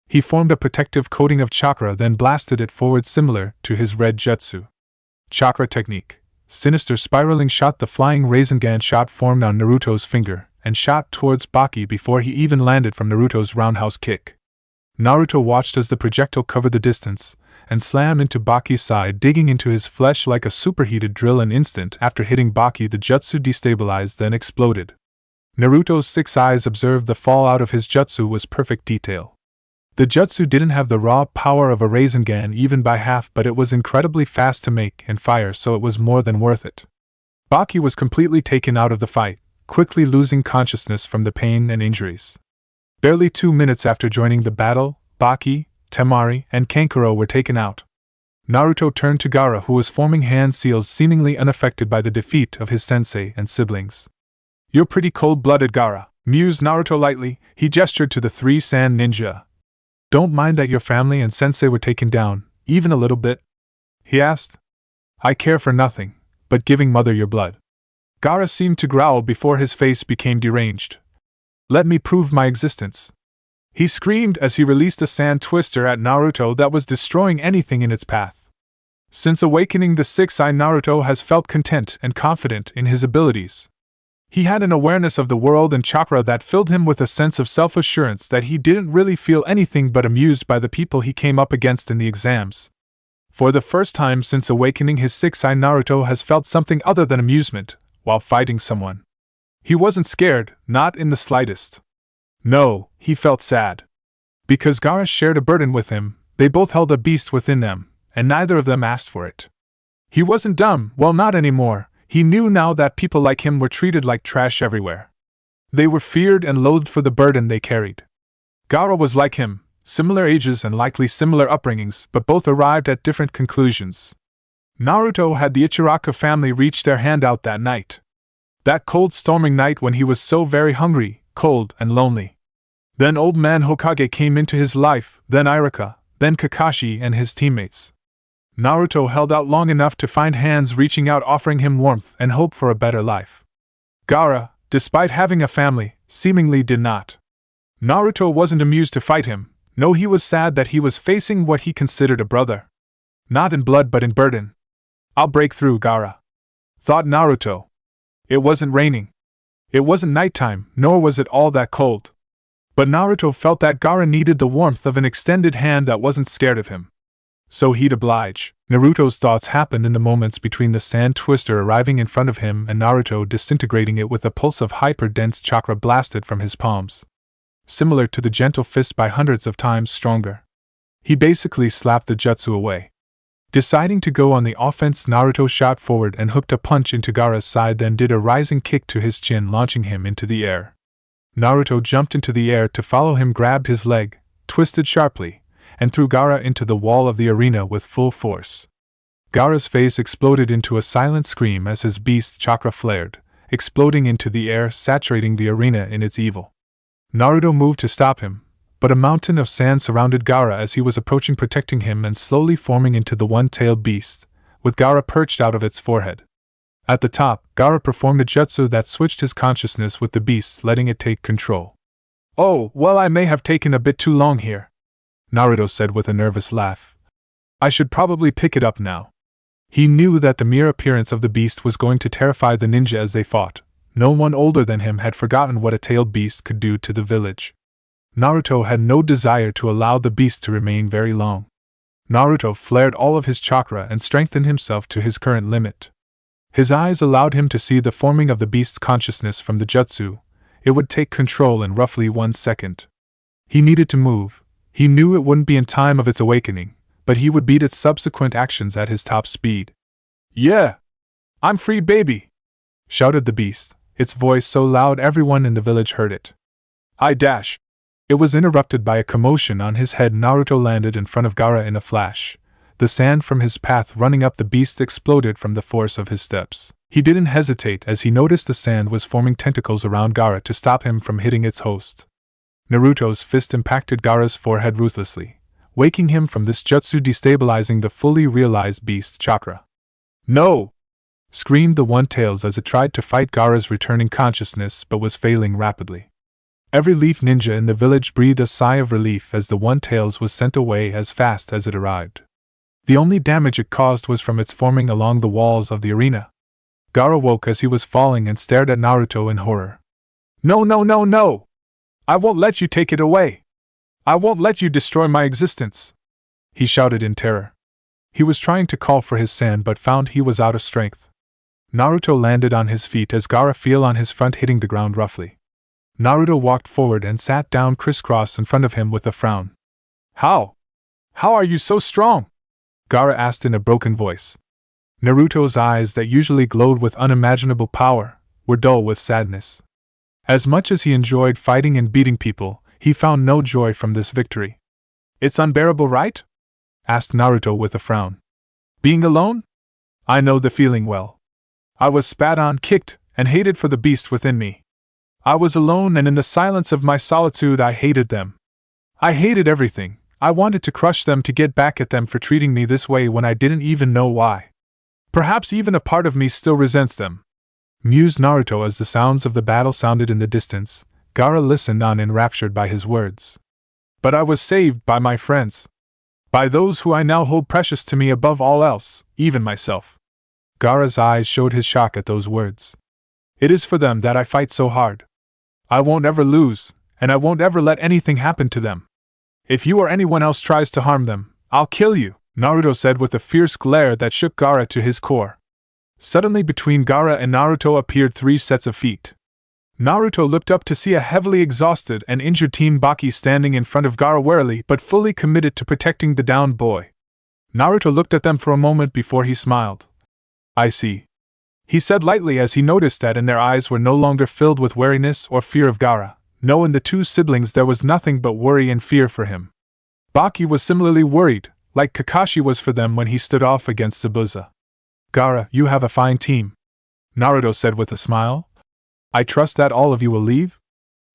He formed a protective coating of chakra, then blasted it forward similar to his red jutsu. Chakra technique. Sinister spiraling shot. The flying Rasengan shot formed on Naruto's finger and shot towards Baki before he even landed from Naruto's roundhouse kick. Naruto watched as the projectile covered the distance and slammed into Baki's side, digging into his flesh like a superheated drill. An instant after hitting Baki, the jutsu destabilized, then exploded. Naruto's 6 eyes observed the fallout of his jutsu was perfect detail. The jutsu didn't have the raw power of a Rasengan even by half, but it was incredibly fast to make and fire, so it was more than worth it. Baki was completely taken out of the fight, quickly losing consciousness from the pain and injuries. Barely 2 minutes after joining the battle, Baki, Temari, and Kankuro were taken out. Naruto turned to Gaara, who was forming hand seals, seemingly unaffected by the defeat of his sensei and siblings. "You're pretty cold-blooded, Gaara," mused Naruto lightly. He gestured to the 3 sand ninja. "Don't mind that your family and sensei were taken down, even a little bit?" he asked. "I care for nothing but giving mother your blood." Gaara seemed to growl before his face became deranged. "Let me prove my existence," he screamed as he released a sand twister at Naruto that was destroying anything in its path. Since awakening the 6th eye, Naruto has felt content and confident in his abilities. He had an awareness of the world and chakra that filled him with a sense of self-assurance that he didn't really feel anything but amused by the people he came up against in the exams. For the first time since awakening his 6th eye, Naruto has felt something other than amusement while fighting someone. He wasn't scared, not in the slightest. No, he felt sad. Because Gaara shared a burden with him, they both held a beast within them, and neither of them asked for it. He wasn't dumb, well, not anymore. He knew now that people like him were treated like trash everywhere. They were feared and loathed for the burden they carried. Gaara was like him, similar ages and likely similar upbringings, but both arrived at different conclusions. Naruto had the Ichiraka family reach their hand out that night. That cold, storming night when he was so very hungry, cold, and lonely. Then old man Hokage came into his life, then Irika, then Kakashi and his teammates. Naruto held out long enough to find hands reaching out, offering him warmth and hope for a better life. Gaara, despite having a family, seemingly did not. Naruto wasn't amused to fight him. No, he was sad that he was facing what he considered a brother. Not in blood but in burden. "I'll break through, Gaara," thought Naruto. It wasn't raining. It wasn't nighttime, nor was it all that cold. But Naruto felt that Gaara needed the warmth of an extended hand that wasn't scared of him. So he'd oblige. Naruto's thoughts happened in the moments between the sand twister arriving in front of him and Naruto disintegrating it with a pulse of hyper-dense chakra blasted from his palms. Similar to the gentle fist by hundreds of times stronger. He basically slapped the jutsu away. Deciding to go on the offense, Naruto shot forward and hooked a punch into Gaara's side, then did a rising kick to his chin, launching him into the air. Naruto jumped into the air to follow him, grabbed his leg, twisted sharply, and threw Gaara into the wall of the arena with full force. Gaara's face exploded into a silent scream as his beast's chakra flared, exploding into the air, saturating the arena in its evil. Naruto moved to stop him, but a mountain of sand surrounded Gaara as he was approaching, protecting him and slowly forming into the one-tailed beast, with Gaara perched out of its forehead. At the top, Gaara performed a jutsu that switched his consciousness with the beast, letting it take control. "Oh, well, I may have taken a bit too long here," Naruto said with a nervous laugh. "I should probably pick it up now." He knew that the mere appearance of the beast was going to terrify the ninja as they fought. No one older than him had forgotten what a tailed beast could do to the village. Naruto had no desire to allow the beast to remain very long. Naruto flared all of his chakra and strengthened himself to his current limit. His eyes allowed him to see the forming of the beast's consciousness from the jutsu. It would take control in roughly 1 second. He needed to move. He knew it wouldn't be in time of its awakening, but he would beat its subsequent actions at his top speed. "Yeah! I'm free, baby!" shouted the beast, its voice so loud everyone in the village heard it. "I dash!" It was interrupted by a commotion on his head. Naruto landed in front of Gaara in a flash. The sand from his path running up the beast exploded from the force of his steps. He didn't hesitate as he noticed the sand was forming tentacles around Gaara to stop him from hitting its host. Naruto's fist impacted Gaara's forehead ruthlessly, waking him from this jutsu, destabilizing the fully realized beast's chakra. "No!" screamed the One-Tails as it tried to fight Gaara's returning consciousness but was failing rapidly. Every leaf ninja in the village breathed a sigh of relief as the One-Tails was sent away as fast as it arrived. The only damage it caused was from its forming along the walls of the arena. Gaara woke as he was falling and stared at Naruto in horror. "No, no, no, no! I won't let you take it away! I won't let you destroy my existence!" he shouted in terror. He was trying to call for his sand but found he was out of strength. Naruto landed on his feet as Gaara fell on his front, hitting the ground roughly. Naruto walked forward and sat down crisscross in front of him with a frown. How? How are you so strong? Gaara asked in a broken voice. Naruto's eyes that usually glowed with unimaginable power were dull with sadness. As much as he enjoyed fighting and beating people, he found no joy from this victory. It's unbearable, right? Asked Naruto with a frown. Being alone? I know the feeling well. I was spat on, kicked, and hated for the beast within me. I was alone, and in the silence of my solitude I hated them. I hated everything. I wanted to crush them, to get back at them for treating me this way when I didn't even know why. Perhaps even a part of me still resents them. Mused Naruto as the sounds of the battle sounded in the distance. Gaara listened on, enraptured by his words. But I was saved by my friends. By those who I now hold precious to me above all else, even myself. Gaara's eyes showed his shock at those words. It is for them that I fight so hard. I won't ever lose, and I won't ever let anything happen to them. If you or anyone else tries to harm them, I'll kill you, Naruto said with a fierce glare that shook Gaara to his core. Suddenly between Gaara and Naruto appeared 3 sets of feet. Naruto looked up to see a heavily exhausted and injured Team Baki standing in front of Gaara, warily but fully committed to protecting the downed boy. Naruto looked at them for a moment before he smiled. I see. He said lightly as he noticed that in their eyes were no longer filled with wariness or fear of Gaara. No, in the 2 siblings there was nothing but worry and fear for him. Baki was similarly worried, like Kakashi was for them when he stood off against Zabuza. Gaara, you have a fine team, Naruto said with a smile. I trust that all of you will leave?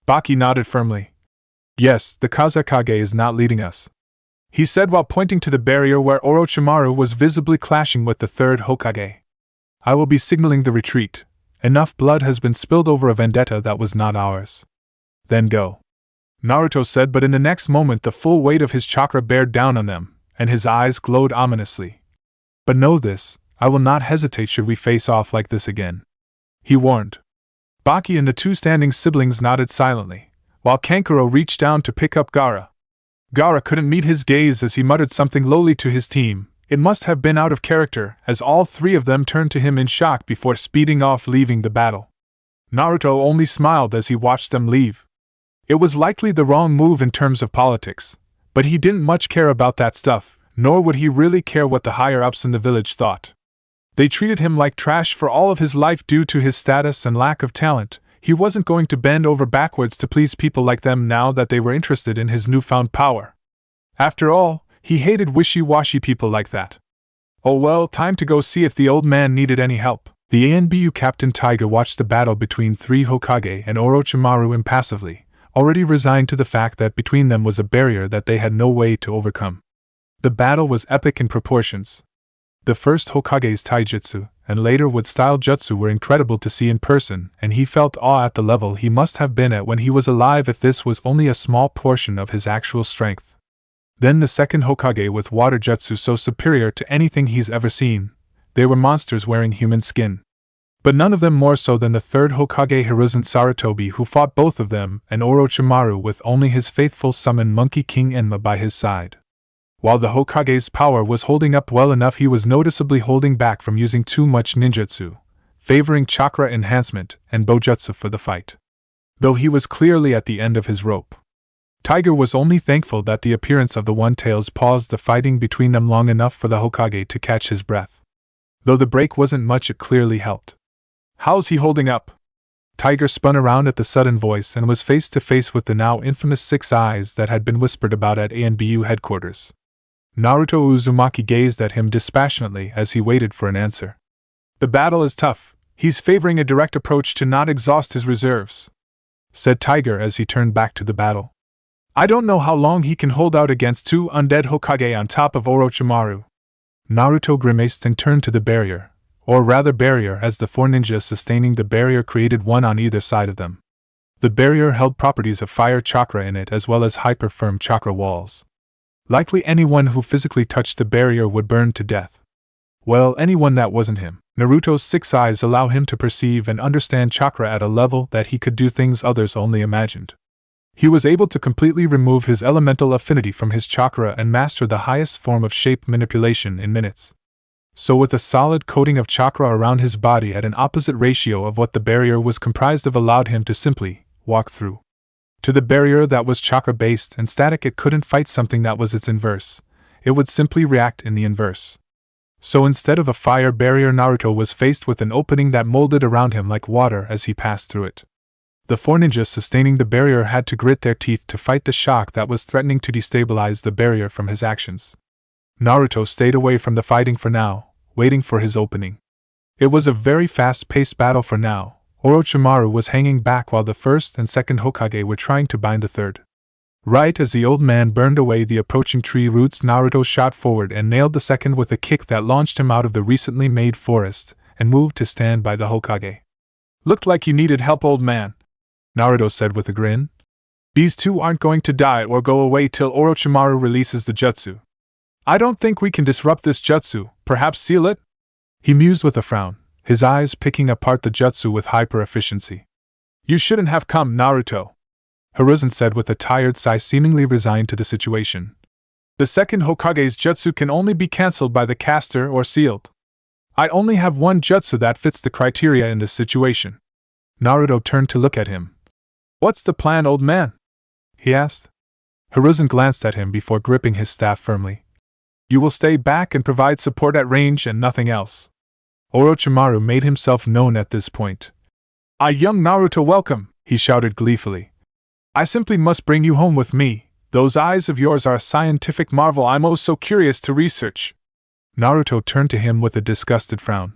Baki nodded firmly. Yes, the Kazekage is not leading us, he said while pointing to the barrier where Orochimaru was visibly clashing with the 3rd Hokage. I will be signaling the retreat. Enough blood has been spilled over a vendetta that was not ours. Then go, Naruto said, but in the next moment the full weight of his chakra bared down on them, and his eyes glowed ominously. But know this, I will not hesitate should we face off like this again, he warned. Baki and the 2 standing siblings nodded silently, while Kankuro reached down to pick up Gaara. Gaara couldn't meet his gaze as he muttered something lowly to his team. It must have been out of character, as all 3 of them turned to him in shock before speeding off, leaving the battle. Naruto only smiled as he watched them leave. It was likely the wrong move in terms of politics, but he didn't much care about that stuff, nor would he really care what the higher-ups in the village thought. They treated him like trash for all of his life due to his status and lack of talent. He wasn't going to bend over backwards to please people like them now that they were interested in his newfound power. After all, he hated wishy-washy people like that. Oh well, time to go see if the old man needed any help. The ANBU Captain Tiger watched the battle between 3 Hokage and Orochimaru impassively, already resigned to the fact that between them was a barrier that they had no way to overcome. The battle was epic in proportions. The first Hokage's taijutsu, and later wood-style jutsu were incredible to see in person, and he felt awe at the level he must have been at when he was alive if this was only a small portion of his actual strength. Then the second Hokage with water jutsu so superior to anything he's ever seen. They were monsters wearing human skin. But none of them more so than the 3rd Hokage Hiruzen Sarutobi, who fought both of them, and Orochimaru with only his faithful summoned Monkey King Enma by his side. While the Hokage's power was holding up well enough, he was noticeably holding back from using too much ninjutsu, favoring chakra enhancement and bojutsu for the fight. Though he was clearly at the end of his rope. Tiger was only thankful that the appearance of the One-Tails paused the fighting between them long enough for the Hokage to catch his breath. Though the break wasn't much, it clearly helped. How's he holding up? Tiger spun around at the sudden voice and was face to face with the now infamous 6 eyes that had been whispered about at ANBU headquarters. Naruto Uzumaki gazed at him dispassionately as he waited for an answer. The battle is tough. He's favoring a direct approach to not exhaust his reserves, said Tiger as he turned back to the battle. I don't know how long he can hold out against 2 undead Hokage on top of Orochimaru. Naruto grimaced and turned to the barrier, or rather barrier, as the 4 ninjas sustaining the barrier created one on either side of them. The barrier held properties of fire chakra in it as well as hyper-firm chakra walls. Likely anyone who physically touched the barrier would burn to death. Well, anyone that wasn't him. Naruto's 6 eyes allow him to perceive and understand chakra at a level that he could do things others only imagined. He was able to completely remove his elemental affinity from his chakra and master the highest form of shape manipulation in minutes. So with a solid coating of chakra around his body at an opposite ratio of what the barrier was comprised of allowed him to simply walk through. To the barrier that was chakra-based and static, it couldn't fight something that was its inverse. It would simply react in the inverse. So instead of a fire barrier, Naruto was faced with an opening that molded around him like water as he passed through it. The four ninjas sustaining the barrier had to grit their teeth to fight the shock that was threatening to destabilize the barrier from his actions. Naruto stayed away from the fighting for now, waiting for his opening. It was a very fast-paced battle for now. Orochimaru was hanging back while the first and second Hokage were trying to bind the third. Right as the old man burned away the approaching tree roots, Naruto shot forward and nailed the second with a kick that launched him out of the recently made forest and moved to stand by the Hokage. "Looked like you needed help, old man," Naruto said with a grin. "These two aren't going to die or go away till Orochimaru releases the jutsu. I don't think we can disrupt this jutsu, perhaps seal it?" He mused with a frown, his eyes picking apart the jutsu with hyper-efficiency. "You shouldn't have come, Naruto," Hiruzen said with a tired sigh, seemingly resigned to the situation. "The second Hokage's jutsu can only be cancelled by the caster or sealed. I only have one jutsu that fits the criteria in this situation." Naruto turned to look at him. "What's the plan, old man?" he asked. Hiruzen glanced at him before gripping his staff firmly. "You will stay back and provide support at range and nothing else." Orochimaru made himself known at this point. "Ah, young Naruto, welcome," he shouted gleefully. "I simply must bring you home with me. Those eyes of yours are a scientific marvel I'm oh so curious to research." Naruto turned to him with a disgusted frown.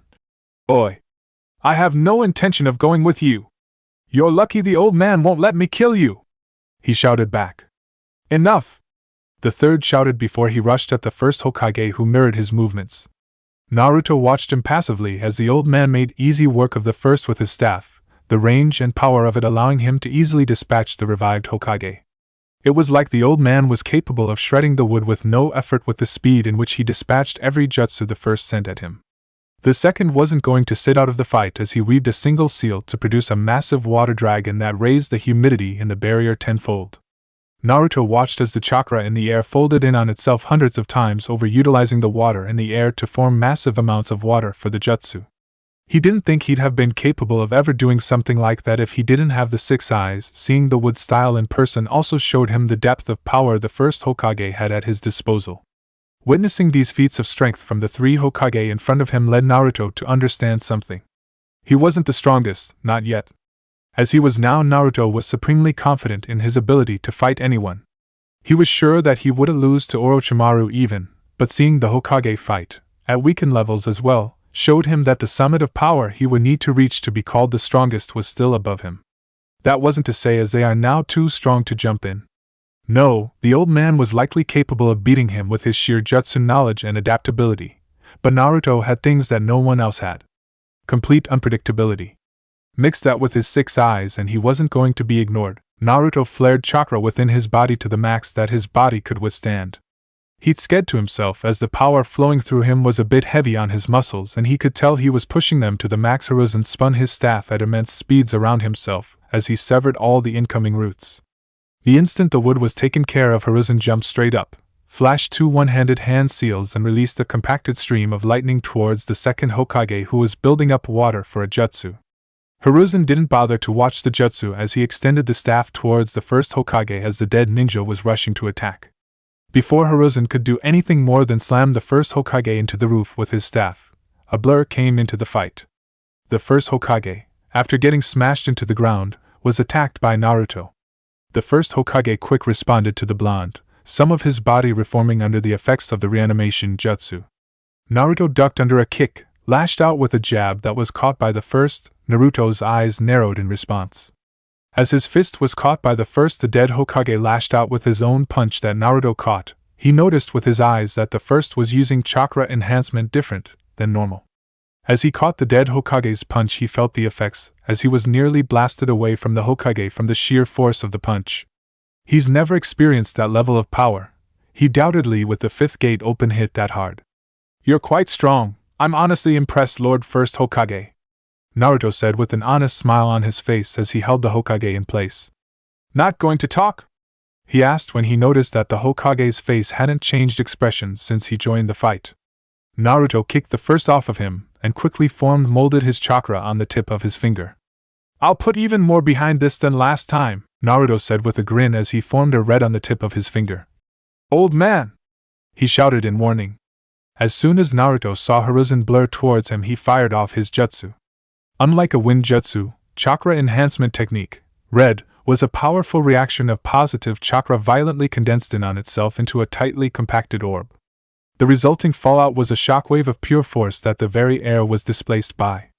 "Oi! I have no intention of going with you. You're lucky the old man won't let me kill you," he shouted back. "Enough!" the third shouted before he rushed at the first Hokage, who mirrored his movements. Naruto watched impassively as the old man made easy work of the first with his staff, the range and power of it allowing him to easily dispatch the revived Hokage. It was like the old man was capable of shredding the wood with no effort with the speed in which he dispatched every jutsu the first sent at him. The second wasn't going to sit out of the fight as he weaved a single seal to produce a massive water dragon that raised the humidity in the barrier tenfold. Naruto watched as the chakra in the air folded in on itself hundreds of times over, utilizing the water in the air to form massive amounts of water for the jutsu. He didn't think he'd have been capable of ever doing something like that if he didn't have the six eyes. Seeing the wood style in person also showed him the depth of power the first Hokage had at his disposal. Witnessing these feats of strength from the three Hokage in front of him led Naruto to understand something. He wasn't the strongest, not yet. As he was now, Naruto was supremely confident in his ability to fight anyone. He was sure that he wouldn't lose to Orochimaru even, but seeing the Hokage fight, at weakened levels as well, showed him that the summit of power he would need to reach to be called the strongest was still above him. That wasn't to say as they are now too strong to jump in. No, the old man was likely capable of beating him with his sheer jutsu knowledge and adaptability, but Naruto had things that no one else had. Complete unpredictability. Mix that with his six eyes and he wasn't going to be ignored. Naruto flared chakra within his body to the max that his body could withstand. He'd said to himself as the power flowing through him was a bit heavy on his muscles and he could tell he was pushing them to the max. Hiruzen spun his staff at immense speeds around himself as he severed all the incoming roots. The instant the wood was taken care of, Hiruzen jumped straight up, flashed two one-handed hand seals and released a compacted stream of lightning towards the second Hokage who was building up water for a jutsu. Hiruzen didn't bother to watch the jutsu as he extended the staff towards the first Hokage as the dead ninja was rushing to attack. Before Hiruzen could do anything more than slam the first Hokage into the roof with his staff, a blur came into the fight. The first Hokage, after getting smashed into the ground, was attacked by Naruto. The first Hokage quick responded to the blonde, some of his body reforming under the effects of the reanimation jutsu. Naruto ducked under a kick, lashed out with a jab that was caught by the first. Naruto's eyes narrowed in response. As his fist was caught by the first, the dead Hokage lashed out with his own punch that Naruto caught. He noticed with his eyes that the first was using chakra enhancement different than normal. As he caught the dead Hokage's punch, he felt the effects, as he was nearly blasted away from the Hokage from the sheer force of the punch. He's never experienced that level of power. He doubtedly with the fifth gate open hit that hard. "You're quite strong. I'm honestly impressed, Lord First Hokage," Naruto said with an honest smile on his face as he held the Hokage in place. "Not going to talk?" he asked when he noticed that the Hokage's face hadn't changed expression since he joined the fight. Naruto kicked the first off of him and quickly molded his chakra on the tip of his finger. "I'll put even more behind this than last time," Naruto said with a grin as he formed a red on the tip of his finger. Old man! He shouted in warning. As soon as Naruto saw Hiruzen blur towards him, he fired off his jutsu. Unlike a wind jutsu, chakra enhancement technique, red was a powerful reaction of positive chakra violently condensed in on itself into a tightly compacted orb. The resulting fallout was a shockwave of pure force that the very air was displaced by.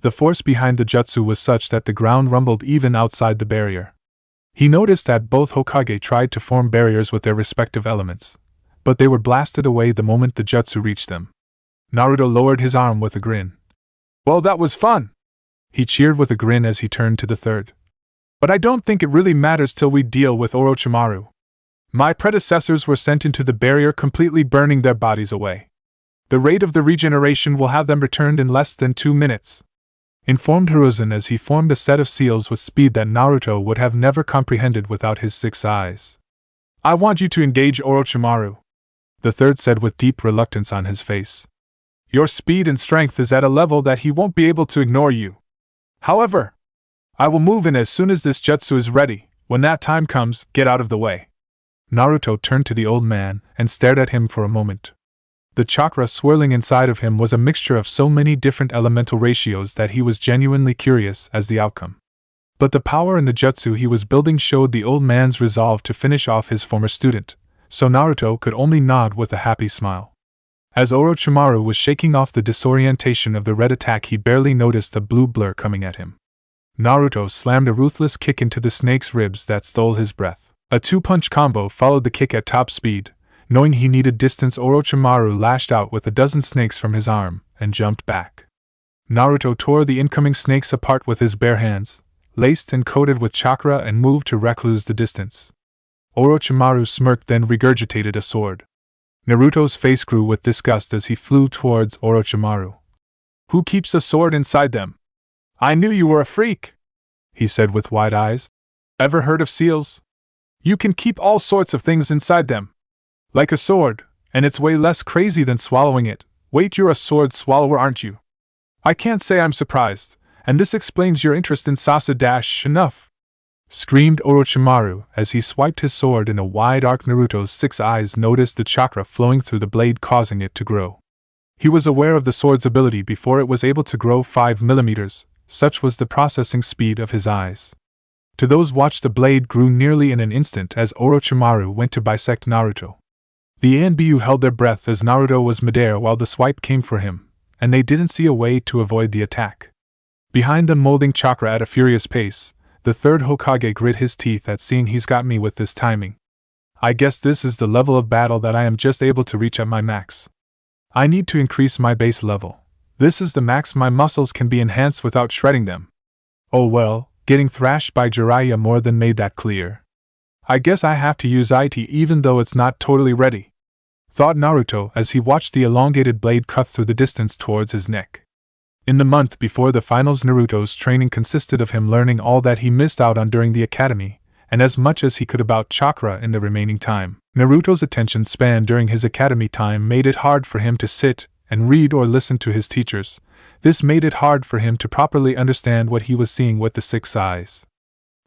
The force behind the jutsu was such that the ground rumbled even outside the barrier. He noticed that both Hokage tried to form barriers with their respective elements, but they were blasted away the moment the jutsu reached them. Naruto lowered his arm with a grin. Well, that was fun! He cheered with a grin as he turned to the third. But I don't think it really matters till we deal with Orochimaru. My predecessors were sent into the barrier completely burning their bodies away. The rate of the regeneration will have them returned in less than 2 minutes. Informed Hiruzen as he formed a set of seals with speed that Naruto would have never comprehended without his 6 eyes. I want you to engage Orochimaru, the third said with deep reluctance on his face. Your speed and strength is at a level that he won't be able to ignore you. However, I will move in as soon as this jutsu is ready. When that time comes, get out of the way. Naruto turned to the old man and stared at him for a moment. The chakra swirling inside of him was a mixture of so many different elemental ratios that he was genuinely curious as the outcome. But the power in the jutsu he was building showed the old man's resolve to finish off his former student, so Naruto could only nod with a happy smile. As Orochimaru was shaking off the disorientation of the red attack, he barely noticed a blue blur coming at him. Naruto slammed a ruthless kick into the snake's ribs that stole his breath. A 2-punch combo followed the kick at top speed. Knowing he needed distance, Orochimaru lashed out with a dozen snakes from his arm and jumped back. Naruto tore the incoming snakes apart with his bare hands, laced and coated with chakra, and moved to recluse the distance. Orochimaru smirked, then regurgitated a sword. Naruto's face grew with disgust as he flew towards Orochimaru. Who keeps a sword inside them? I knew you were a freak, he said with wide eyes. Ever heard of seals? You can keep all sorts of things inside them. Like a sword, and it's way less crazy than swallowing it. Wait, you're a sword swallower, aren't you? I can't say I'm surprised, and this explains your interest in Sasuke. Enough! Screamed Orochimaru as he swiped his sword in a wide arc. Naruto's 6 eyes noticed the chakra flowing through the blade, causing it to grow. He was aware of the sword's ability before it was able to grow 5 millimeters, such was the processing speed of his eyes. To those watched, the blade grew nearly in an instant as Orochimaru went to bisect Naruto. The Anbu held their breath as Naruto was midair while the swipe came for him, and they didn't see a way to avoid the attack. Behind them, molding chakra at a furious pace, the third Hokage grit his teeth at seeing he's got me with this timing. I guess this is the level of battle that I am just able to reach at my max. I need to increase my base level. This is the max my muscles can be enhanced without shredding them. Oh well, getting thrashed by Jiraiya more than made that clear. I guess I have to use IT even though it's not totally ready, thought Naruto as he watched the elongated blade cut through the distance towards his neck. In the month before the finals, Naruto's training consisted of him learning all that he missed out on during the academy, and as much as he could about chakra in the remaining time. Naruto's attention span during his academy time made it hard for him to sit and read or listen to his teachers. This made it hard for him to properly understand what he was seeing with the 6 eyes.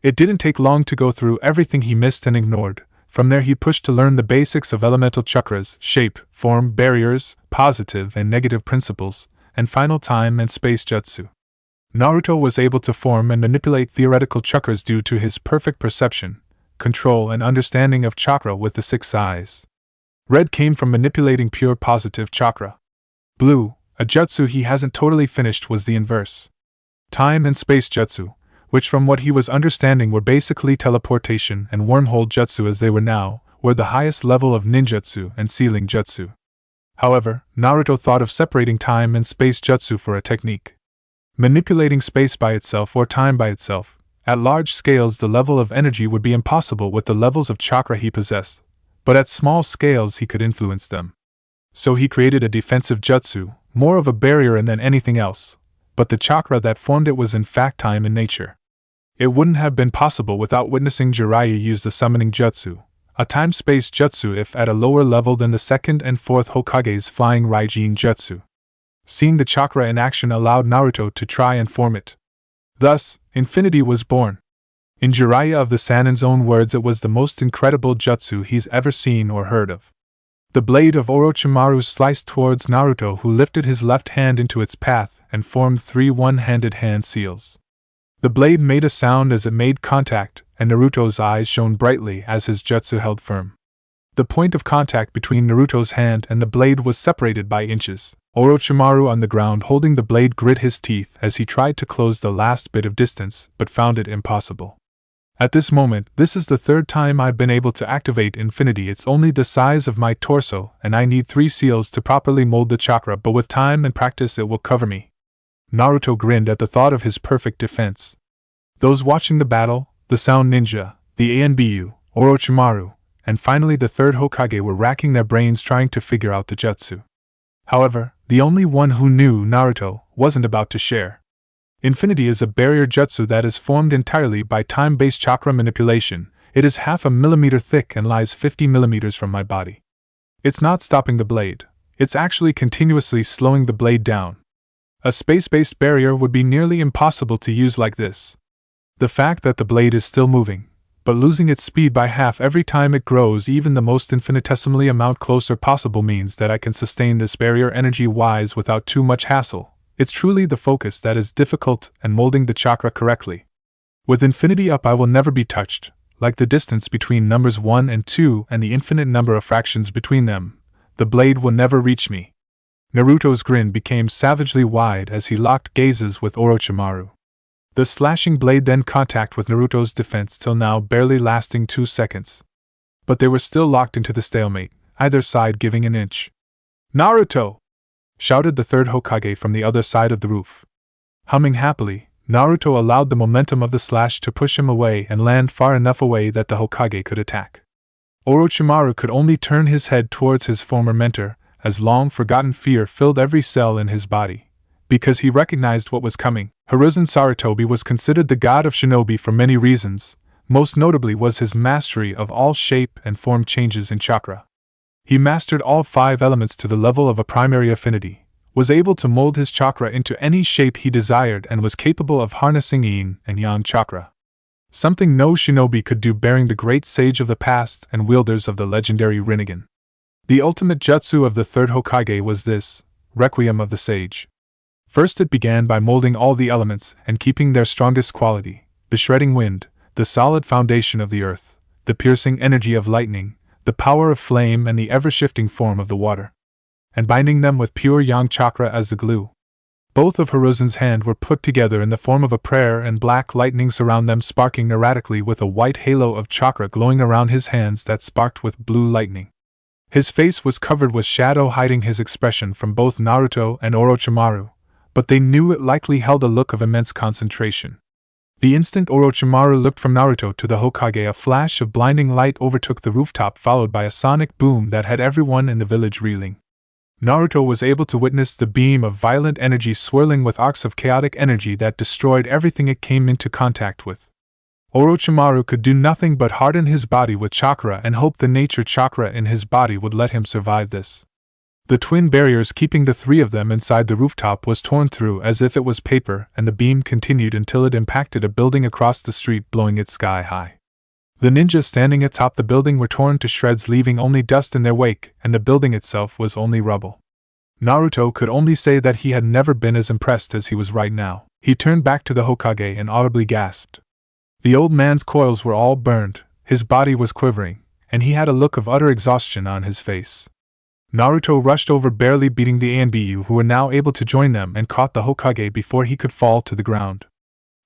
It didn't take long to go through everything he missed and ignored. From there he pushed to learn the basics of elemental chakras, shape, form, barriers, positive and negative principles, and final time and space jutsu. Naruto was able to form and manipulate theoretical chakras due to his perfect perception, control and understanding of chakra with the 6 eyes. Red came from manipulating pure positive chakra. Blue, a jutsu he hasn't totally finished, was the inverse. Time and space jutsu, which from what he was understanding were basically teleportation and wormhole jutsu as they were now, were the highest level of ninjutsu and sealing jutsu. However, Naruto thought of separating time and space jutsu for a technique. Manipulating space by itself or time by itself, at large scales the level of energy would be impossible with the levels of chakra he possessed, but at small scales he could influence them. So he created a defensive jutsu, more of a barrier than anything else, but the chakra that formed it was in fact time in nature. It wouldn't have been possible without witnessing Jiraiya use the summoning jutsu, a time-space jutsu if at a lower level than the 2nd and 4th Hokage's flying Raijin jutsu. Seeing the chakra in action allowed Naruto to try and form it. Thus, infinity was born. In Jiraiya of the Sannin's own words, it was the most incredible jutsu he's ever seen or heard of. The blade of Orochimaru sliced towards Naruto, who lifted his left hand into its path and formed 3 one-handed hand seals. The blade made a sound as it made contact, and Naruto's eyes shone brightly as his jutsu held firm. The point of contact between Naruto's hand and the blade was separated by inches. Orochimaru on the ground holding the blade grit his teeth as he tried to close the last bit of distance, but found it impossible. At this moment, this is the 3rd time I've been able to activate infinity. It's only the size of my torso, and I need 3 seals to properly mold the chakra, but with time and practice it will cover me. Naruto grinned at the thought of his perfect defense. Those watching the battle, the Sound Ninja, the Anbu, Orochimaru, and finally the 3rd Hokage were racking their brains trying to figure out the jutsu. However, the only one who knew Naruto wasn't about to share. Infinity is a barrier jutsu that is formed entirely by time-based chakra manipulation. It is 0.5 millimeter thick and lies 50 millimeters from my body. It's not stopping the blade. It's actually continuously slowing the blade down. A space-based barrier would be nearly impossible to use like this. The fact that the blade is still moving, but losing its speed by half every time it grows even the most infinitesimally amount closer possible, means that I can sustain this barrier energy-wise without too much hassle. It's truly the focus that is difficult and molding the chakra correctly. With infinity up, I will never be touched, like the distance between numbers 1 and 2 and the infinite number of fractions between them. The blade will never reach me. Naruto's grin became savagely wide as he locked gazes with Orochimaru. The slashing blade then contact with Naruto's defense, till now barely lasting 2 seconds. But they were still locked into the stalemate, either side giving an inch. "Naruto!" shouted the 3rd Hokage from the other side of the roof. Humming happily, Naruto allowed the momentum of the slash to push him away and land far enough away that the Hokage could attack. Orochimaru could only turn his head towards his former mentor, as long-forgotten fear filled every cell in his body, because he recognized what was coming. Hiruzen Sarutobi was considered the god of shinobi for many reasons, most notably was his mastery of all shape and form changes in chakra. He mastered all 5 elements to the level of a primary affinity, was able to mold his chakra into any shape he desired, and was capable of harnessing yin and yang chakra. Something no shinobi could do, bearing the great sage of the past and wielders of the legendary Rinnegan. The ultimate jutsu of the 3rd Hokage was this, Requiem of the Sage. First it began by molding all the elements and keeping their strongest quality, the shredding wind, the solid foundation of the earth, the piercing energy of lightning, the power of flame, and the ever-shifting form of the water, and binding them with pure yang chakra as the glue. Both of Hiruzen's hands were put together in the form of a prayer, and black lightning surround them, sparking erratically, with a white halo of chakra glowing around his hands that sparked with blue lightning. His face was covered with shadow, hiding his expression from both Naruto and Orochimaru, but they knew it likely held a look of immense concentration. The instant Orochimaru looked from Naruto to the Hokage, a flash of blinding light overtook the rooftop, followed by a sonic boom that had everyone in the village reeling. Naruto was able to witness the beam of violent energy swirling with arcs of chaotic energy that destroyed everything it came into contact with. Orochimaru could do nothing but harden his body with chakra and hope the nature chakra in his body would let him survive this. The twin barriers keeping the 3 of them inside the rooftop was torn through as if it was paper, and the beam continued until it impacted a building across the street, blowing it sky high. The ninjas standing atop the building were torn to shreds, leaving only dust in their wake, and the building itself was only rubble. Naruto could only say that he had never been as impressed as he was right now. He turned back to the Hokage and audibly gasped. The old man's coils were all burned, his body was quivering, and he had a look of utter exhaustion on his face. Naruto rushed over, barely beating the Anbu, who were now able to join them, and caught the Hokage before he could fall to the ground.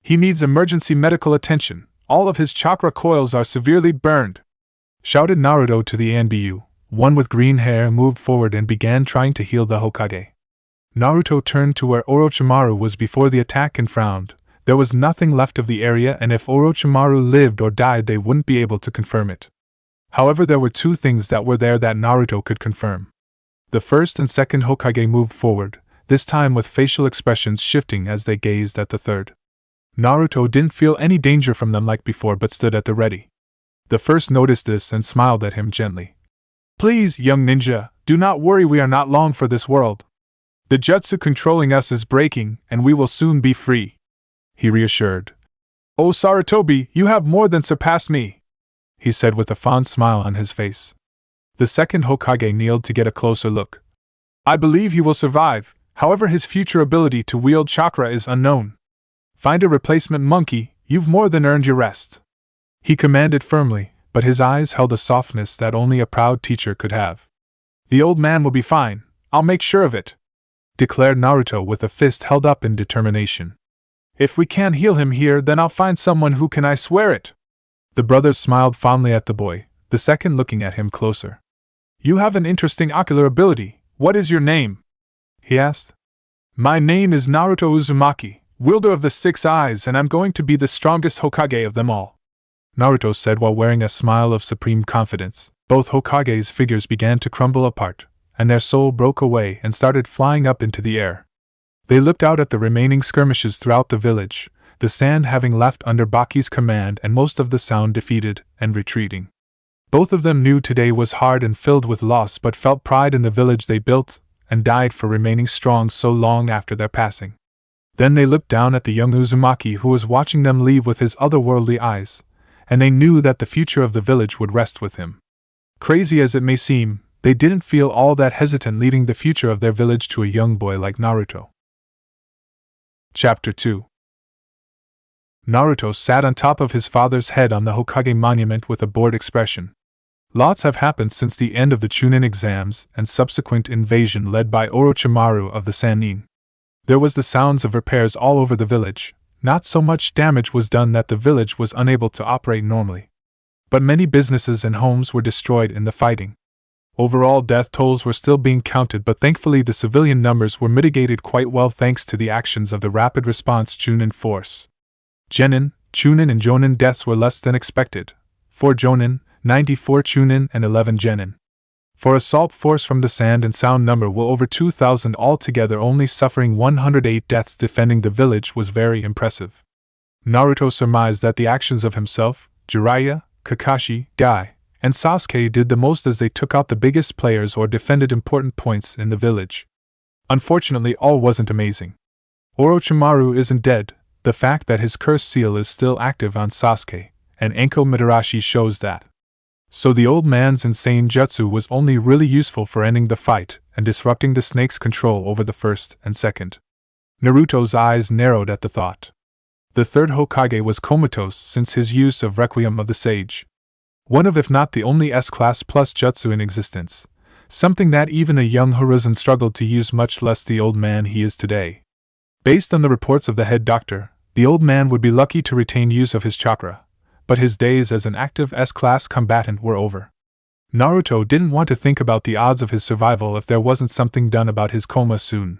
"He needs emergency medical attention. All of his chakra coils are severely burned," shouted Naruto to the Anbu. One with green hair moved forward and began trying to heal the Hokage. Naruto turned to where Orochimaru was before the attack and frowned. There was nothing left of the area, and if Orochimaru lived or died, they wouldn't be able to confirm it. However, there were 2 things that were there that Naruto could confirm. The first and second Hokage moved forward, this time with facial expressions shifting as they gazed at the 3rd. Naruto didn't feel any danger from them like before, but stood at the ready. The first noticed this and smiled at him gently. "Please, young ninja, do not worry, we are not long for this world. The jutsu controlling us is breaking, and we will soon be free," he reassured. "Oh Sarutobi, you have more than surpassed me," he said with a fond smile on his face. The second Hokage kneeled to get a closer look. "I believe he will survive, however his future ability to wield chakra is unknown. Find a replacement monkey, you've more than earned your rest," he commanded firmly, but his eyes held a softness that only a proud teacher could have. "The old man will be fine, I'll make sure of it," declared Naruto with a fist held up in determination. "If we can't heal him here, then I'll find someone who can, I swear it." The brothers smiled fondly at the boy, the second looking at him closer. "You have an interesting ocular ability. What is your name?" he asked. "My name is Naruto Uzumaki, wielder of the 6 eyes, and I'm going to be the strongest Hokage of them all," Naruto said while wearing a smile of supreme confidence. Both Hokage's figures began to crumble apart, and their soul broke away and started flying up into the air. They looked out at the remaining skirmishes throughout the village, the sand having left under Baki's command and most of the sound defeated and retreating. Both of them knew today was hard and filled with loss, but felt pride in the village they built, and died for remaining strong so long after their passing. Then they looked down at the young Uzumaki who was watching them leave with his otherworldly eyes, and they knew that the future of the village would rest with him. Crazy as it may seem, they didn't feel all that hesitant leaving the future of their village to a young boy like Naruto. Chapter 2. Naruto sat on top of his father's head on the Hokage monument with a bored expression. Lots have happened since the end of the Chunin exams and subsequent invasion led by Orochimaru of the Sannin. There was the sounds of repairs all over the village. Not so much damage was done that the village was unable to operate normally, but many businesses and homes were destroyed in the fighting. Overall death tolls were still being counted, but thankfully the civilian numbers were mitigated quite well thanks to the actions of the rapid response Chunin force. Genin, Chunin and Jonin deaths were less than expected. 4 Jonin, 94 Chunin and 11 Genin. For assault force from the sand and sound number were over 2,000 altogether, only suffering 108 deaths defending the village was very impressive. Naruto surmised that the actions of himself, Jiraiya, Kakashi, Guy, and Sasuke did the most as they took out the biggest players or defended important points in the village. Unfortunately, all wasn't amazing. Orochimaru isn't dead, the fact that his curse seal is still active on Sasuke, and Enko Mitarashi shows that. So the old man's insane jutsu was only really useful for ending the fight and disrupting the snake's control over the first and second. Naruto's eyes narrowed at the thought. The third Hokage was comatose since his use of Requiem of the Sage. One of, if not the only S-class plus jutsu in existence, something that even a young Hiruzen struggled to use, much less the old man he is today. Based on the reports of the head doctor, the old man would be lucky to retain use of his chakra, but his days as an active S-class combatant were over. Naruto didn't want to think about the odds of his survival if there wasn't something done about his coma soon.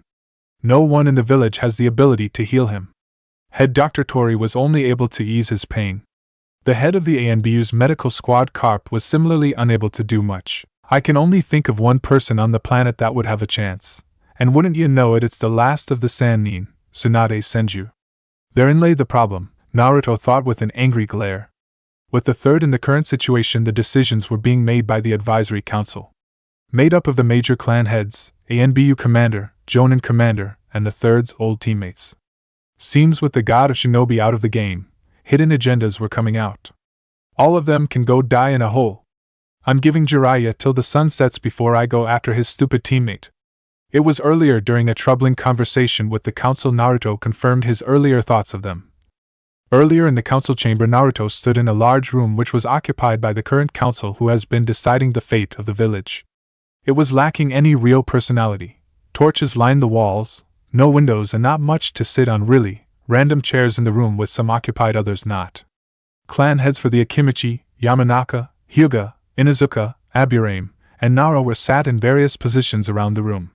No one in the village has the ability to heal him. Head Dr. Tori was only able to ease his pain. The head of the ANBU's medical squad, Carp, was similarly unable to do much. "I can only think of one person on the planet that would have a chance. And wouldn't you know it, it's the last of the Sannin, Tsunade Senju." Therein lay the problem, Naruto thought with an angry glare. With the third in the current situation, the decisions were being made by the Advisory Council. Made up of the major clan heads, ANBU commander, Jonin commander, and the third's old teammates. Seems with the god of shinobi out of the game, hidden agendas were coming out. All of them can go die in a hole. I'm giving Jiraiya till the sun sets before I go after his stupid teammate. It was earlier during a troubling conversation with the council Naruto confirmed his earlier thoughts of them. Earlier in the council chamber, Naruto stood in a large room which was occupied by the current council who has been deciding the fate of the village. It was lacking any real personality. Torches lined the walls, no windows, and not much to sit on really. Random chairs in the room with some occupied, others not. Clan heads for the Akimichi, Yamanaka, Hyuga, Inuzuka, Aburame, and Nara were sat in various positions around the room.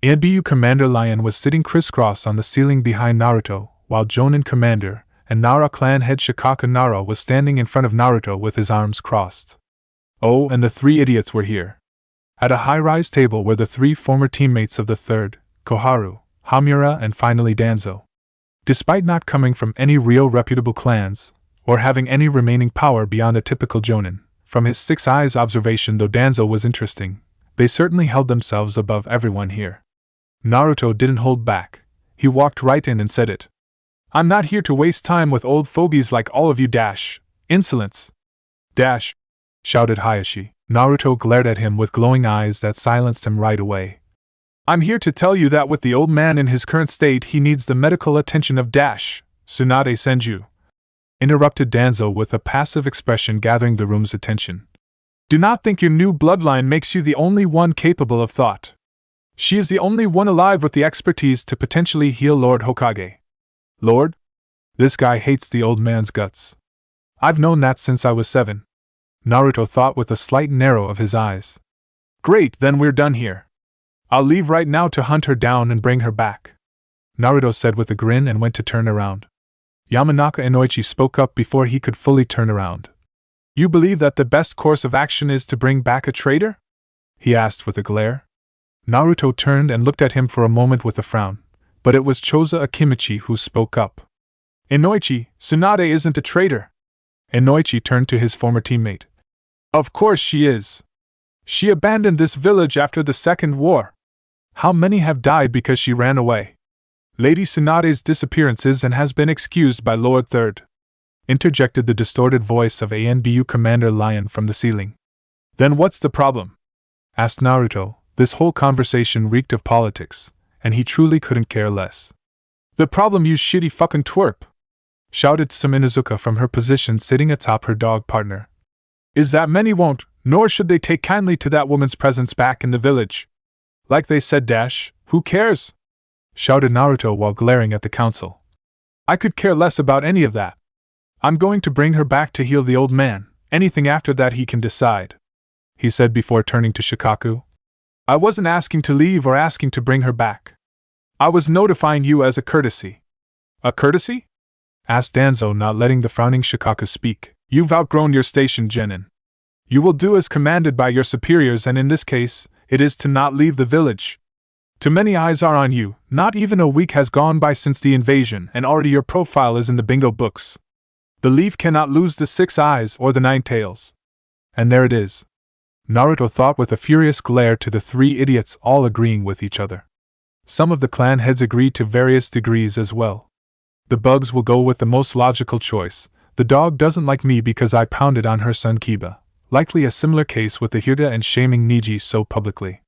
ANBU Commander Lion was sitting crisscross on the ceiling behind Naruto, while Jonin Commander and Nara clan head Shikaka Nara was standing in front of Naruto with his arms crossed. Oh, and the 3 idiots were here. At a high-rise table were the 3 former teammates of the third, Koharu, Hamura, and finally Danzo. Despite not coming from any real reputable clans, or having any remaining power beyond a typical Jonin, from his 6 eyes observation, though Danzo was interesting, they certainly held themselves above everyone here. Naruto didn't hold back. He walked right in and said it. I'm not here to waste time with old fogies like all of you. Insolence. Shouted Hayashi. Naruto glared at him with glowing eyes that silenced him right away. I'm here to tell you that with the old man in his current state, he needs the medical attention of Tsunade Senju. Interrupted Danzo with a passive expression gathering the room's attention. Do not think your new bloodline makes you the only one capable of thought. She is the only one alive with the expertise to potentially heal Lord Hokage. Lord? This guy hates the old man's guts. I've known that since I was 7. Naruto thought with a slight narrow of his eyes. Great, then we're done here. I'll leave right now to hunt her down and bring her back. Naruto said with a grin and went to turn around. Yamanaka Inoichi spoke up before he could fully turn around. You believe that the best course of action is to bring back a traitor? He asked with a glare. Naruto turned and looked at him for a moment with a frown, but it was Choza Akimichi who spoke up. Inoichi, Tsunade isn't a traitor. Inoichi turned to his former teammate. Of course she is. She abandoned this village after the Second War. How many have died because she ran away? Lady Tsunade's disappearances and has been excused by Lord Third. Interjected the distorted voice of ANBU Commander Lion from the ceiling. Then what's the problem? Asked Naruto. This whole conversation reeked of politics, and he truly couldn't care less. The problem, you shitty fucking twerp! Shouted Suminizuka from her position sitting atop her dog partner. Is that many won't, nor should they take kindly to that woman's presence back in the village. Like they said, who cares? Shouted Naruto while glaring at the council. I could care less about any of that. I'm going to bring her back to heal the old man, anything after that he can decide. He said before turning to Shikaku. I wasn't asking to leave or asking to bring her back. I was notifying you as a courtesy. A courtesy? Asked Danzo, not letting the frowning Shikaku speak. You've outgrown your station, Genin. You will do as commanded by your superiors, and in this case, it is to not leave the village. Too many eyes are on you. Not even a week has gone by since the invasion, and already your profile is in the bingo books. The leaf cannot lose the 6 eyes or the 9 tails. And there it is. Naruto thought with a furious glare to the 3 idiots all agreeing with each other. Some of the clan heads agreed to various degrees as well. The bugs will go with the most logical choice. The dog doesn't like me because I pounded on her son Kiba. Likely a similar case with the Hyuga and shaming Niji so publicly.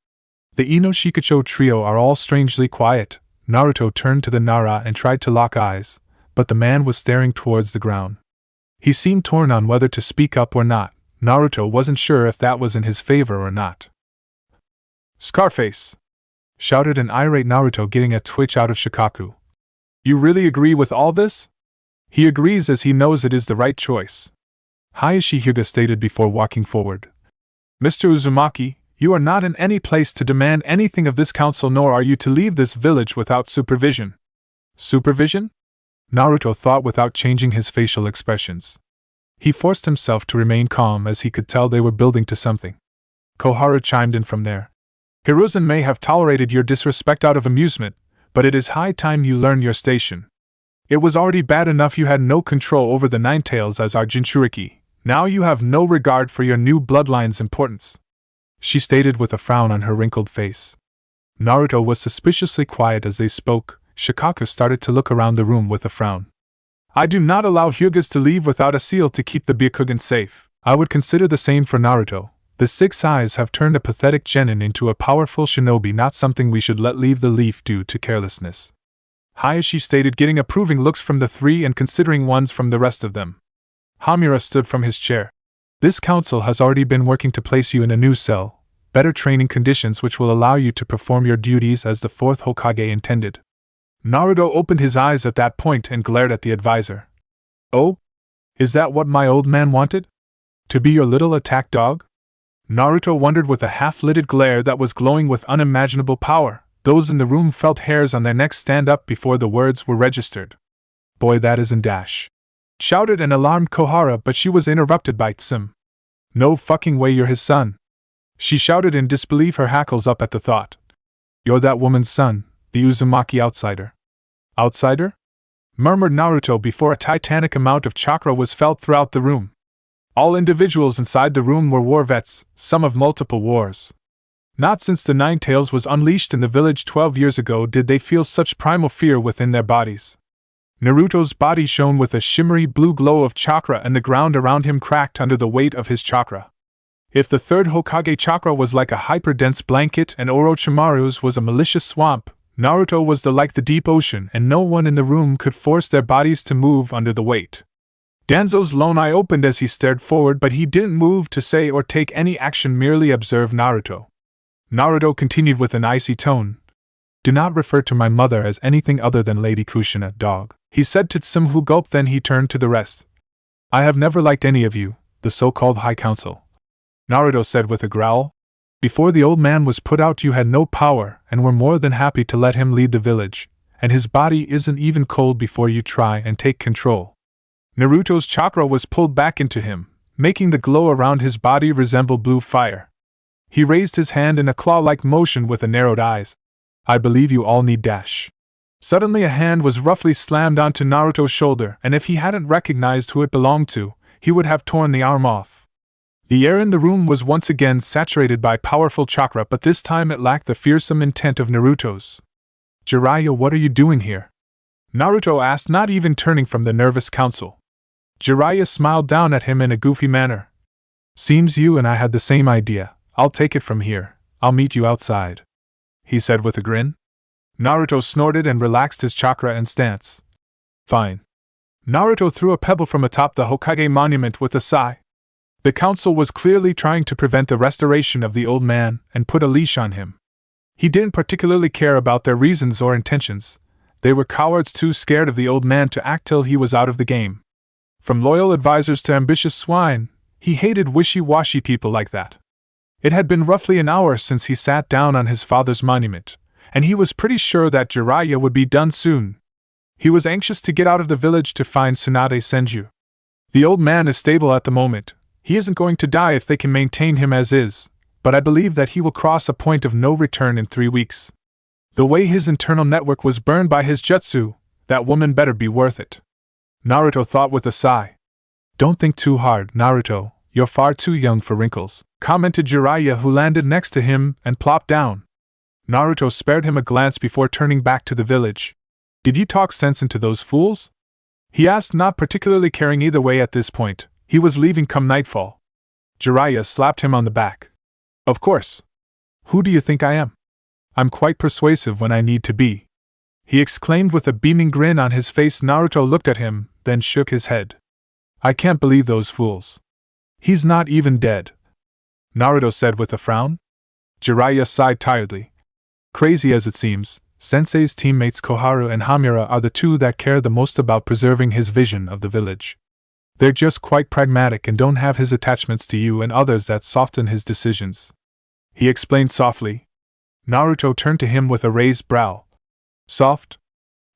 The Ino Shikacho trio are all strangely quiet. Naruto turned to the Nara and tried to lock eyes, but the man was staring towards the ground. He seemed torn on whether to speak up or not. Naruto wasn't sure if that was in his favor or not. Scarface! Shouted an irate Naruto, getting a twitch out of Shikaku. You really agree with all this? He agrees as he knows it is the right choice. Hayashi Hyuga stated before walking forward. Mr. Uzumaki, you are not in any place to demand anything of this council, nor are you to leave this village without supervision. Supervision? Naruto thought without changing his facial expressions. He forced himself to remain calm as he could tell they were building to something. Koharu chimed in from there. Hiruzen may have tolerated your disrespect out of amusement, but it is high time you learn your station. It was already bad enough you had no control over the 9 tails as our Jinchuriki. Now you have no regard for your new bloodline's importance. She stated with a frown on her wrinkled face. Naruto was suspiciously quiet as they spoke. Shikaku started to look around the room with a frown. I do not allow Hyugas to leave without a seal to keep the Byakugan safe. I would consider the same for Naruto. The 6 eyes have turned a pathetic genin into a powerful shinobi, not something we should let leave the leaf due to carelessness. Hayashi stated, getting approving looks from the 3 and considering ones from the rest of them. Hamura stood from his chair. This council has already been working to place you in a new cell, better training conditions which will allow you to perform your duties as the 4th Hokage intended. Naruto opened his eyes at that point and glared at the advisor. Oh? Is that what my old man wanted? To be your little attack dog? Naruto wondered with a half-lidded glare that was glowing with unimaginable power. Those in the room felt hairs on their necks stand up before the words were registered. Boy, that isn't Dash. Shouted an alarmed Kohara, but she was interrupted by Tsum. No fucking way you're his son. She shouted in disbelief, her hackles up at the thought. You're that woman's son, the Uzumaki outsider. Outsider? Murmured Naruto before a titanic amount of chakra was felt throughout the room. All individuals inside the room were war vets, some of multiple wars. Not since the 9 tails was unleashed in the village 12 years ago did they feel such primal fear within their bodies. Naruto's body shone with a shimmery blue glow of chakra and the ground around him cracked under the weight of his chakra. If the third Hokage chakra was like a hyper-dense blanket and Orochimaru's was a malicious swamp, Naruto was like the deep ocean and no one in the room could force their bodies to move under the weight. Danzo's lone eye opened as he stared forward, but he didn't move to say or take any action, merely observe Naruto. Naruto continued with an icy tone. "Do not refer to my mother as anything other than Lady Kushina, dog," he said to Tsum, who gulped. Then he turned to the rest. "I have never liked any of you, the so-called High Council," Naruto said with a growl. "Before the old man was put out you had no power and were more than happy to let him lead the village, and his body isn't even cold before you try and take control." Naruto's chakra was pulled back into him, making the glow around his body resemble blue fire. He raised his hand in a claw-like motion with a narrowed eyes. "I believe you all need dash." Suddenly a hand was roughly slammed onto Naruto's shoulder, and if he hadn't recognized who it belonged to, he would have torn the arm off. The air in the room was once again saturated by powerful chakra, but this time it lacked the fearsome intent of Naruto's. "Jiraiya, what are you doing here?" Naruto asked, not even turning from the nervous council. Jiraiya smiled down at him in a goofy manner. "Seems you and I had the same idea. I'll take it from here. I'll meet you outside," he said with a grin. Naruto snorted and relaxed his chakra and stance. "Fine." Naruto threw a pebble from atop the Hokage monument with a sigh. The council was clearly trying to prevent the restoration of the old man and put a leash on him. He didn't particularly care about their reasons or intentions. They were cowards too scared of the old man to act till he was out of the game. From loyal advisors to ambitious swine, he hated wishy-washy people like that. It had been roughly an hour since he sat down on his father's monument, and he was pretty sure that Jiraiya would be done soon. He was anxious to get out of the village to find Tsunade Senju. The old man is stable at the moment. He isn't going to die if they can maintain him as is, but I believe that he will cross a point of no return in 3 weeks. The way his internal network was burned by his jutsu, that woman better be worth it. Naruto thought with a sigh. "Don't think too hard, Naruto, you're far too young for wrinkles," commented Jiraiya, who landed next to him and plopped down. Naruto spared him a glance before turning back to the village. "Did you talk sense into those fools?" he asked, not particularly caring either way at this point. He was leaving come nightfall. Jiraiya slapped him on the back. "Of course. Who do you think I am? I'm quite persuasive when I need to be," he exclaimed with a beaming grin on his face. Naruto looked at him, then shook his head. "I can't believe those fools. He's not even dead," Naruto said with a frown. Jiraiya sighed tiredly. "Crazy as it seems, Sensei's teammates Koharu and Hamura are the two that care the most about preserving his vision of the village. They're just quite pragmatic and don't have his attachments to you and others that soften his decisions," he explained softly. Naruto turned to him with a raised brow. "Soft?"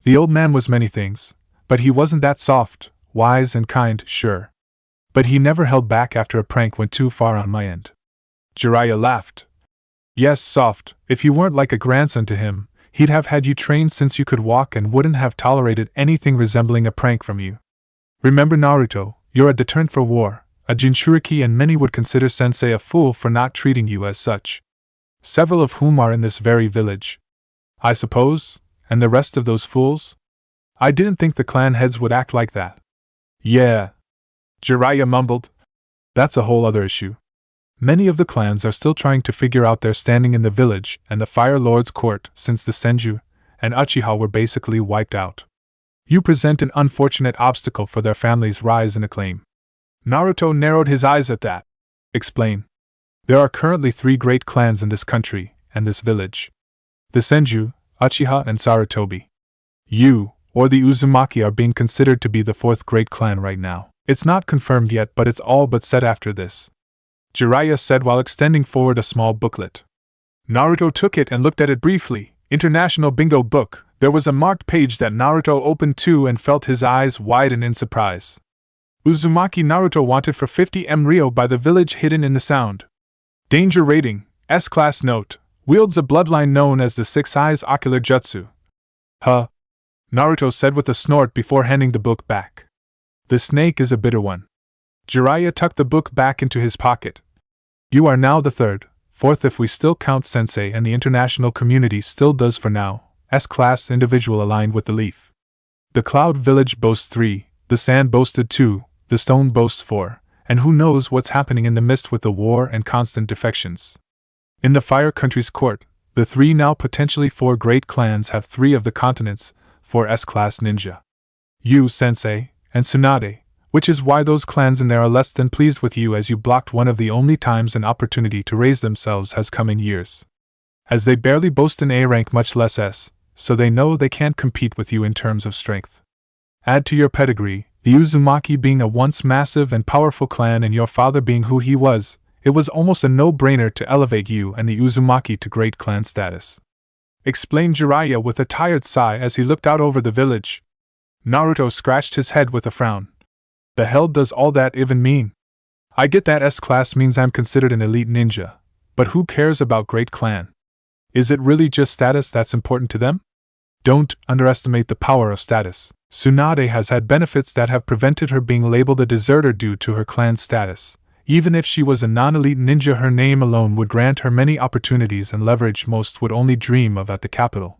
The old man was many things, but he wasn't that soft, wise and kind, sure. But he never held back after a prank went too far on my end. Jiraiya laughed. "Yes, soft. If you weren't like a grandson to him, he'd have had you trained since you could walk and wouldn't have tolerated anything resembling a prank from you. Remember, Naruto, you're a deterrent for war, a Jinchuriki, and many would consider Sensei a fool for not treating you as such. Several of whom are in this very village. I suppose, and the rest of those fools? I didn't think the clan heads would act like that." "Yeah," Jiraiya mumbled. "That's a whole other issue. Many of the clans are still trying to figure out their standing in the village and the Fire Lord's court since the Senju and Uchiha were basically wiped out. You present an unfortunate obstacle for their family's rise and acclaim." Naruto narrowed his eyes at that. "Explain." "There are currently 3 great clans in this country and this village. The Senju, Uchiha, and Sarutobi. You, or the Uzumaki, are being considered to be the 4th great clan right now. It's not confirmed yet, but it's all but set after this," Jiraiya said while extending forward a small booklet. Naruto took it and looked at it briefly. International Bingo Book. There was a marked page that Naruto opened too and felt his eyes widen in surprise. Uzumaki Naruto wanted for 50 Rio by the village hidden in the sound. Danger rating, S-class note, wields a bloodline known as the Six Eyes Ocular Jutsu. Huh? Naruto said with a snort before handing the book back. The snake is a bitter one. Jiraiya tucked the book back into his pocket. You are now the 3rd, 4th if we still count Sensei, and the international community still does for now, S-class individual aligned with the leaf. The Cloud Village boasts 3, the Sand boasted 2, the Stone boasts 4, and who knows what's happening in the mist with the war and constant defections. In the Fire Country's court, the 3 now potentially 4 great clans have 3 of the continent's 4 S-class ninja. You, Sensei, and Tsunade, which is why those clans in there are less than pleased with you as you blocked one of the only times an opportunity to raise themselves has come in years. As they barely boast an A rank much less S, so they know they can't compete with you in terms of strength. Add to your pedigree, the Uzumaki being a once massive and powerful clan and your father being who he was, it was almost a no-brainer to elevate you and the Uzumaki to great clan status. Explained Jiraiya with a tired sigh as he looked out over the village. Naruto scratched his head with a frown. The hell does all that even mean? I get that S-class means I'm considered an elite ninja, but who cares about great clan? Is it really just status that's important to them? Don't underestimate the power of status. Tsunade has had benefits that have prevented her being labeled a deserter due to her clan's status. Even if she was a non-elite ninja, her name alone would grant her many opportunities and leverage most would only dream of at the capital.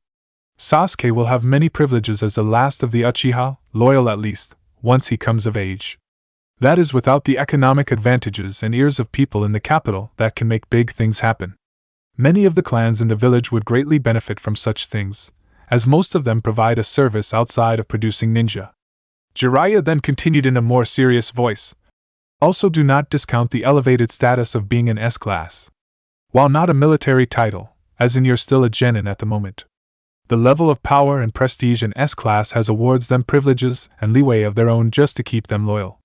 Sasuke will have many privileges as the last of the Uchiha, loyal at least, once he comes of age. That is without the economic advantages and ears of people in the capital that can make big things happen. Many of the clans in the village would greatly benefit from such things, as most of them provide a service outside of producing ninja. Jiraiya then continued in a more serious voice. Also, do not discount the elevated status of being an S-class. While not a military title, as in you're still a genin at the moment, the level of power and prestige an S-class has awards them privileges and leeway of their own just to keep them loyal.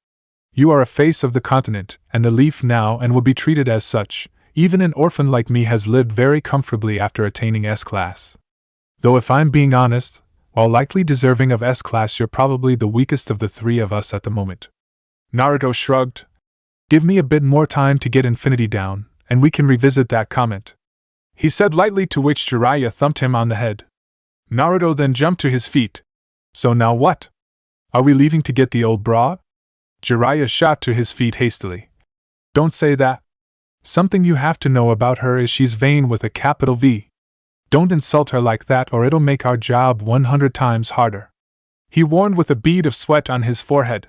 You are a face of the continent, and a leaf now and will be treated as such. Even an orphan like me has lived very comfortably after attaining S-class. Though if I'm being honest, while likely deserving of S-class, you're probably the weakest of the 3 of us at the moment. Naruto shrugged. Give me a bit more time to get Infinity down, and we can revisit that comment, he said lightly, to which Jiraiya thumped him on the head. Naruto then jumped to his feet. So now what? Are we leaving to get the old broad? Jiraiya shot to his feet hastily. Don't say that. Something you have to know about her is she's vain with a capital V. Don't insult her like that or it'll make our job 100 times harder, he warned with a bead of sweat on his forehead.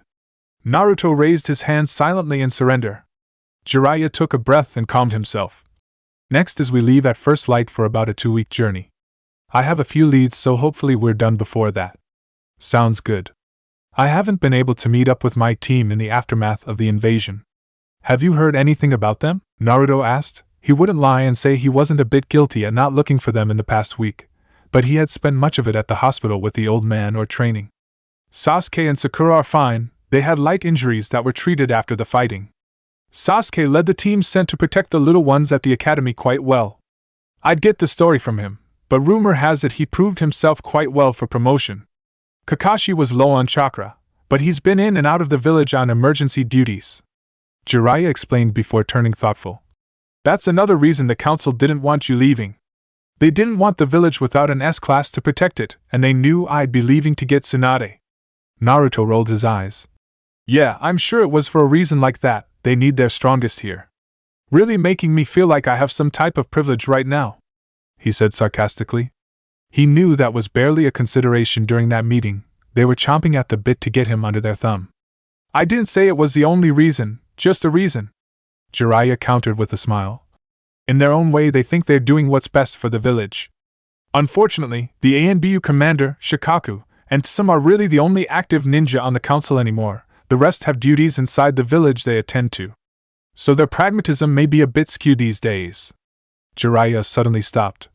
Naruto raised his hands silently in surrender. Jiraiya took a breath and calmed himself. Next is we leave at first light for about a 2-week journey. I have a few leads, so hopefully we're done before that. Sounds good. I haven't been able to meet up with my team in the aftermath of the invasion. Have you heard anything about them? Naruto asked. He wouldn't lie and say he wasn't a bit guilty at not looking for them in the past week, but he had spent much of it at the hospital with the old man or training. Sasuke and Sakura are fine. They had light injuries that were treated after the fighting. Sasuke led the team sent to protect the little ones at the academy quite well. I'd get the story from him, but rumor has it he proved himself quite well for promotion. Kakashi was low on chakra, but he's been in and out of the village on emergency duties, Jiraiya explained before turning thoughtful. That's another reason the council didn't want you leaving. They didn't want the village without an S-class to protect it, and they knew I'd be leaving to get Tsunade. Naruto rolled his eyes. Yeah, I'm sure it was for a reason like that. They need their strongest here. Really making me feel like I have some type of privilege right now, he said sarcastically. He knew that was barely a consideration during that meeting. They were chomping at the bit to get him under their thumb. I didn't say it was the only reason, just a reason, Jiraiya countered with a smile. In their own way they think they're doing what's best for the village. Unfortunately, the ANBU commander, Shikaku, and some are really the only active ninja on the council anymore. The rest have duties inside the village they attend to. So their pragmatism may be a bit skewed these days. Jiraiya suddenly stopped.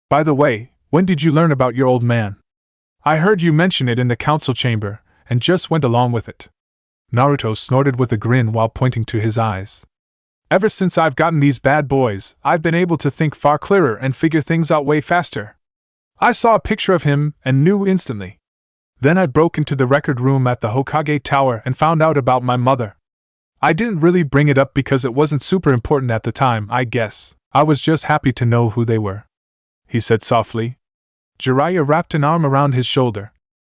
By the way, when did you learn about your old man? I heard you mention it in the council chamber, and just went along with it. Naruto snorted with a grin while pointing to his eyes. Ever since I've gotten these bad boys, I've been able to think far clearer and figure things out way faster. I saw a picture of him and knew instantly. Then I broke into the record room at the Hokage Tower and found out about my mother. I didn't really bring it up because it wasn't super important at the time, I guess. I was just happy to know who they were, he said softly. Jiraiya wrapped an arm around his shoulder.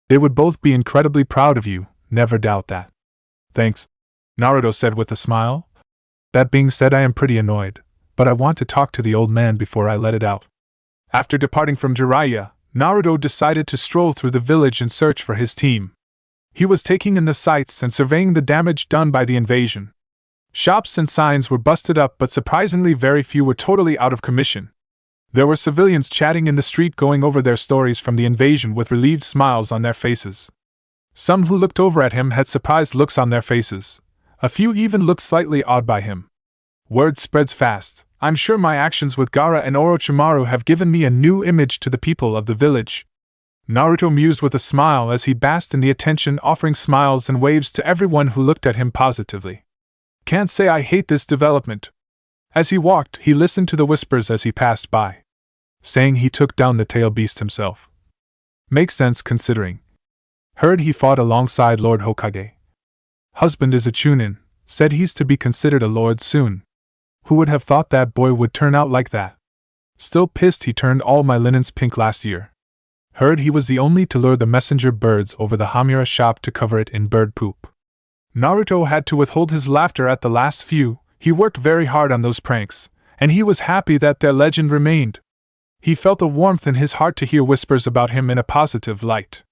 They would both be incredibly proud of you, never doubt that. Thanks, Naruto said with a smile. That being said, I am pretty annoyed, but I want to talk to the old man before I let it out. After departing from Jiraiya, Naruto decided to stroll through the village in search for his team. He was taking in the sights and surveying the damage done by the invasion. Shops and signs were busted up, but surprisingly very few were totally out of commission. There were civilians chatting in the street, going over their stories from the invasion with relieved smiles on their faces. Some who looked over at him had surprised looks on their faces. A few even looked slightly awed by him. Word spreads fast. I'm sure my actions with Gaara and Orochimaru have given me a new image to the people of the village. Naruto mused with a smile as he basked in the attention, offering smiles and waves to everyone who looked at him positively. Can't say I hate this development. As he walked, he listened to the whispers as he passed by. Saying he took down the tail beast himself. Makes sense considering. Heard he fought alongside Lord Hokage. Husband is a chunin, said he's to be considered a lord soon. Who would have thought that boy would turn out like that? Still pissed he turned all my linens pink last year. Heard he was the only to lure the messenger birds over the Hamura shop to cover it in bird poop. Naruto had to withhold his laughter at the last few. He worked very hard on those pranks, and he was happy that their legend remained. He felt a warmth in his heart to hear whispers about him in a positive light.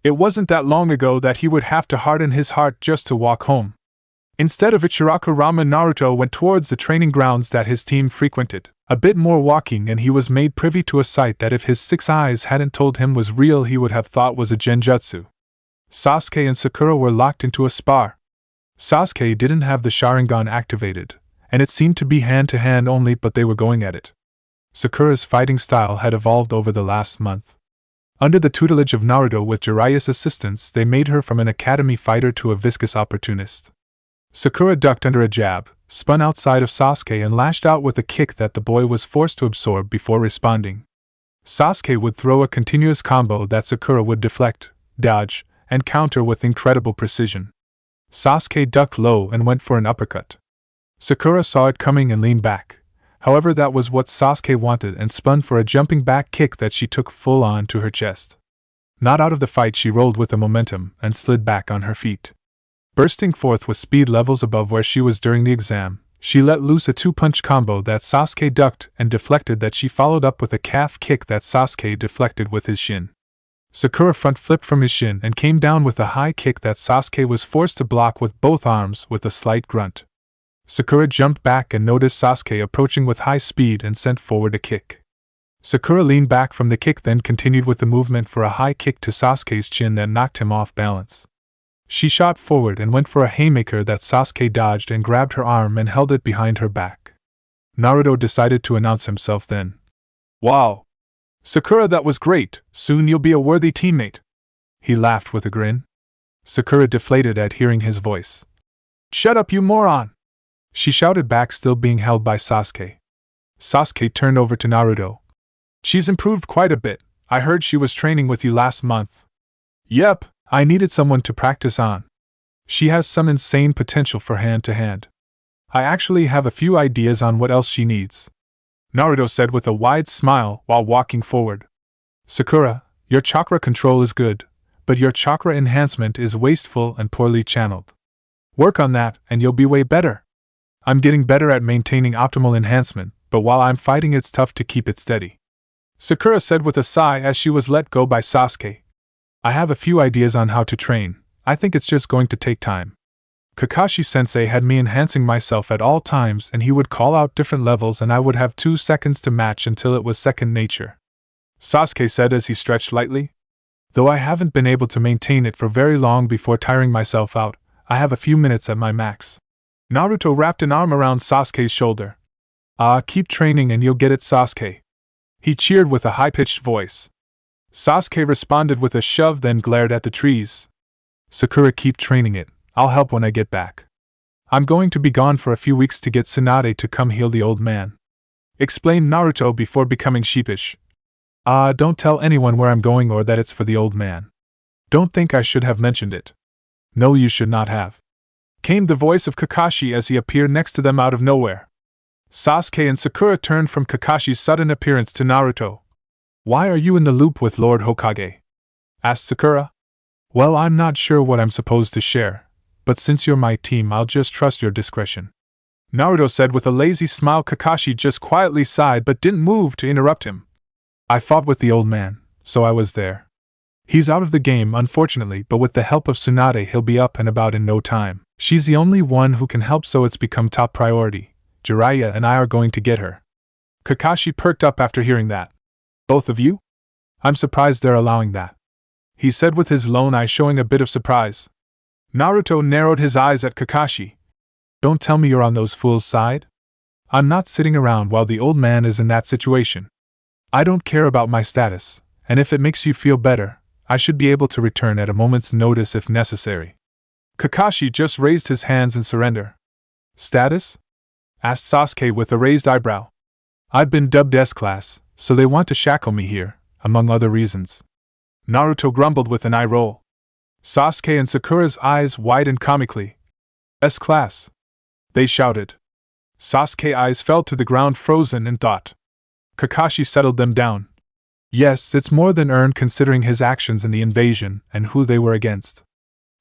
It wasn't that long ago that he would have to harden his heart just to walk home. Instead of Ichiraku-Rama, Naruto went towards the training grounds that his team frequented. A bit more walking and he was made privy to a sight that if his 6 eyes hadn't told him was real, he would have thought was a genjutsu. Sasuke and Sakura were locked into a spar. Sasuke didn't have the Sharingan activated, and it seemed to be hand-to-hand only, but they were going at it. Sakura's fighting style had evolved over the last month. Under the tutelage of Naruto with Jiraiya's assistance, they made her from an academy fighter to a viscous opportunist. Sakura ducked under a jab, spun outside of Sasuke and lashed out with a kick that the boy was forced to absorb before responding. Sasuke would throw a continuous combo that Sakura would deflect, dodge, and counter with incredible precision. Sasuke ducked low and went for an uppercut. Sakura saw it coming and leaned back. However, that was what Sasuke wanted and spun for a jumping back kick that she took full on to her chest. Not out of the fight, she rolled with the momentum and slid back on her feet. Bursting forth with speed levels above where she was during the exam, she let loose a 2-punch combo that Sasuke ducked and deflected that she followed up with a calf kick that Sasuke deflected with his shin. Sakura front flipped from his shin and came down with a high kick that Sasuke was forced to block with both arms with a slight grunt. Sakura jumped back and noticed Sasuke approaching with high speed and sent forward a kick. Sakura leaned back from the kick, then continued with the movement for a high kick to Sasuke's chin that knocked him off balance. She shot forward and went for a haymaker that Sasuke dodged and grabbed her arm and held it behind her back. Naruto decided to announce himself then. Wow! Sakura, that was great, soon you'll be a worthy teammate. He laughed with a grin. Sakura deflated at hearing his voice. Shut up, you moron! She shouted back, still being held by Sasuke. Sasuke turned over to Naruto. She's improved quite a bit. I heard she was training with you last month. Yep, I needed someone to practice on. She has some insane potential for hand-to-hand. I actually have a few ideas on what else she needs. Naruto said with a wide smile while walking forward. Sakura, your chakra control is good, but your chakra enhancement is wasteful and poorly channeled. Work on that and you'll be way better. I'm getting better at maintaining optimal enhancement, but while I'm fighting it's tough to keep it steady. Sakura said with a sigh as she was let go by Sasuke. I have a few ideas on how to train. I think it's just going to take time. Kakashi-sensei had me enhancing myself at all times, and he would call out different levels and I would have 2 seconds to match until it was second nature. Sasuke said as he stretched lightly. Though I haven't been able to maintain it for very long before tiring myself out, I have a few minutes at my max. Naruto wrapped an arm around Sasuke's shoulder. Keep training and you'll get it, Sasuke. He cheered with a high-pitched voice. Sasuke responded with a shove, then glared at the trees. Sakura, keep training it. I'll help when I get back. I'm going to be gone for a few weeks to get Tsunade to come heal the old man. Explained Naruto before becoming sheepish. Don't tell anyone where I'm going or that it's for the old man. Don't think I should have mentioned it. No, you should not have. Came the voice of Kakashi as he appeared next to them out of nowhere. Sasuke and Sakura turned from Kakashi's sudden appearance to Naruto. Why are you in the loop with Lord Hokage? Asked Sakura. Well, I'm not sure what I'm supposed to share, but since you're my team, I'll just trust your discretion. Naruto said with a lazy smile. Kakashi just quietly sighed but didn't move to interrupt him. I fought with the old man, so I was there. He's out of the game, unfortunately, but with the help of Tsunade he'll be up and about in no time. She's the only one who can help, so it's become top priority. Jiraiya and I are going to get her. Kakashi perked up after hearing that. Both of you? I'm surprised they're allowing that, he said with his lone eye showing a bit of surprise. Naruto narrowed his eyes at Kakashi. Don't tell me you're on those fools' side? I'm not sitting around while the old man is in that situation. I don't care about my status, and if it makes you feel better, I should be able to return at a moment's notice if necessary. Kakashi just raised his hands in surrender. Status? Asked Sasuke with a raised eyebrow. I've been dubbed S-Class, so they want to shackle me here, among other reasons. Naruto grumbled with an eye roll. Sasuke and Sakura's eyes widened comically. S-Class! They shouted. Sasuke's eyes fell to the ground frozen in thought. Kakashi settled them down. Yes, it's more than earned considering his actions in the invasion and who they were against.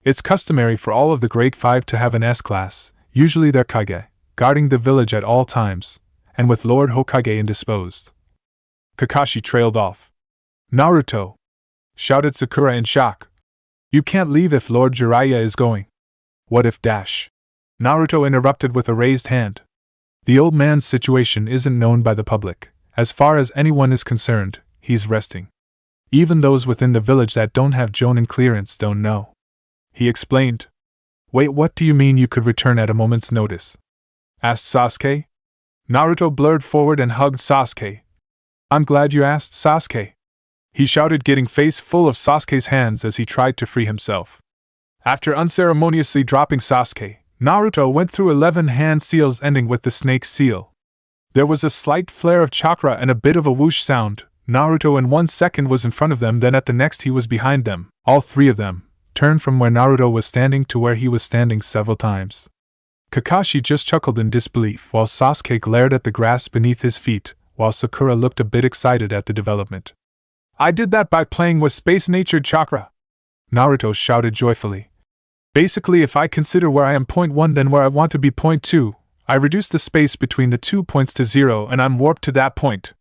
It's customary for all of the Great Five to have an S-Class, usually their Kage, guarding the village at all times, and with Lord Hokage indisposed. Kakashi trailed off. Naruto! Shouted Sakura in shock. You can't leave if Lord Jiraiya is going. What if dash? Naruto interrupted with a raised hand. The old man's situation isn't known by the public. As far as anyone is concerned, he's resting. Even those within the village that don't have Jonin clearance don't know. He explained. Wait, what do you mean you could return at a moment's notice? Asked Sasuke. Naruto blurred forward and hugged Sasuke. I'm glad you asked, Sasuke. He shouted, getting face full of Sasuke's hands as he tried to free himself. After unceremoniously dropping Sasuke, Naruto went through 11 hand seals ending with the snake seal. There was a slight flare of chakra and a bit of a whoosh sound. Naruto in 1 second was in front of them, then at the next he was behind them. All three of them turned from where Naruto was standing to where he was standing several times. Kakashi just chuckled in disbelief while Sasuke glared at the grass beneath his feet, while Sakura looked a bit excited at the development. I did that by playing with space-natured chakra! Naruto shouted joyfully. Basically, if I consider where I am point 1 then where I want to be point 2, I reduce the space between the 2 points to 0 and I'm warped to that point.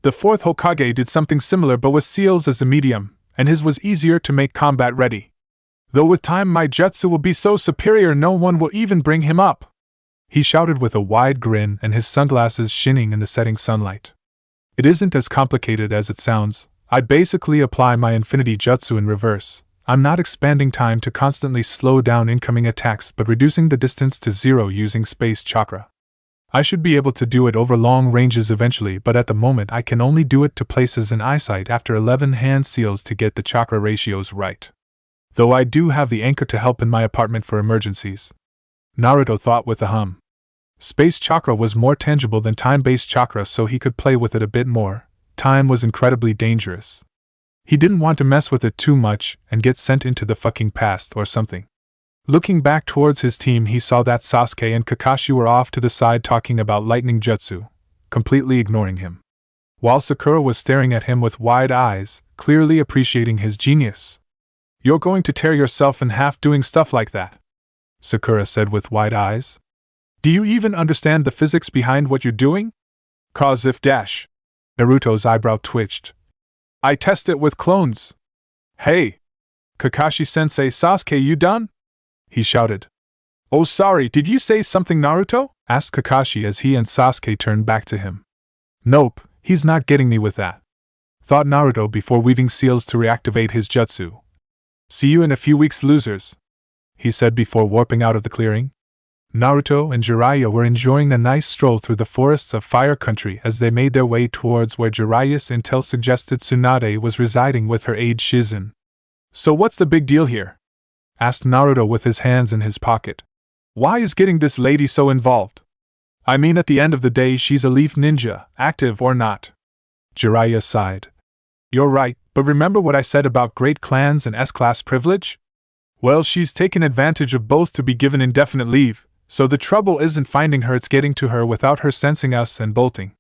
The 4th Hokage did something similar but with seals as the medium, and his was easier to make combat ready. Though with time my jutsu will be so superior no one will even bring him up. He shouted with a wide grin and his sunglasses shining in the setting sunlight. It isn't as complicated as it sounds. I basically apply my infinity jutsu in reverse. I'm not expanding time to constantly slow down incoming attacks but reducing the distance to 0 using space chakra. I should be able to do it over long ranges eventually, but at the moment I can only do it to places in eyesight after 11 hand seals to get the chakra ratios right. Though I do have the anchor to help in my apartment for emergencies. Naruto thought with a hum. Space chakra was more tangible than time-based chakra, so he could play with it a bit more. Time was incredibly dangerous. He didn't want to mess with it too much and get sent into the fucking past or something. Looking back towards his team, he saw that Sasuke and Kakashi were off to the side talking about lightning jutsu, completely ignoring him. While Sakura was staring at him with wide eyes, clearly appreciating his genius. You're going to tear yourself in half doing stuff like that, Sakura said with wide eyes. Do you even understand the physics behind what you're doing? Cause if dash. Naruto's eyebrow twitched. I test it with clones. Hey! Kakashi-sensei, Sasuke, you done? He shouted. Oh sorry, did you say something, Naruto? Asked Kakashi as he and Sasuke turned back to him. Nope, he's not getting me with that, thought Naruto before weaving seals to reactivate his jutsu. See you in a few weeks, losers, he said before warping out of the clearing. Naruto and Jiraiya were enjoying a nice stroll through the forests of Fire Country as they made their way towards where Jiraiya's intel suggested Tsunade was residing with her aide Shizen. So what's the big deal here? Asked Naruto with his hands in his pocket. Why is getting this lady so involved? I mean, at the end of the day she's a leaf ninja, active or not. Jiraiya sighed. You're right, but remember what I said about great clans and S-class privilege? Well, she's taken advantage of both to be given indefinite leave. So the trouble isn't finding her, it's getting to her without her sensing us and bolting.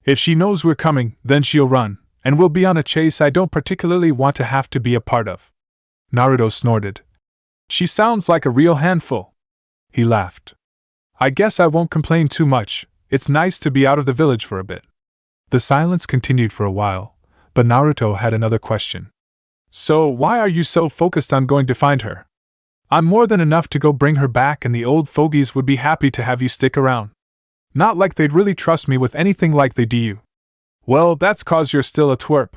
If she knows we're coming, then she'll run, and we'll be on a chase I don't particularly want to have to be a part of. Naruto snorted. She sounds like a real handful. He laughed. I guess I won't complain too much, it's nice to be out of the village for a bit. The silence continued for a while, but Naruto had another question. So, why are you so focused on going to find her? I'm more than enough to go bring her back, and the old fogies would be happy to have you stick around. Not like they'd really trust me with anything like they do you. Well, that's 'cause you're still a twerp,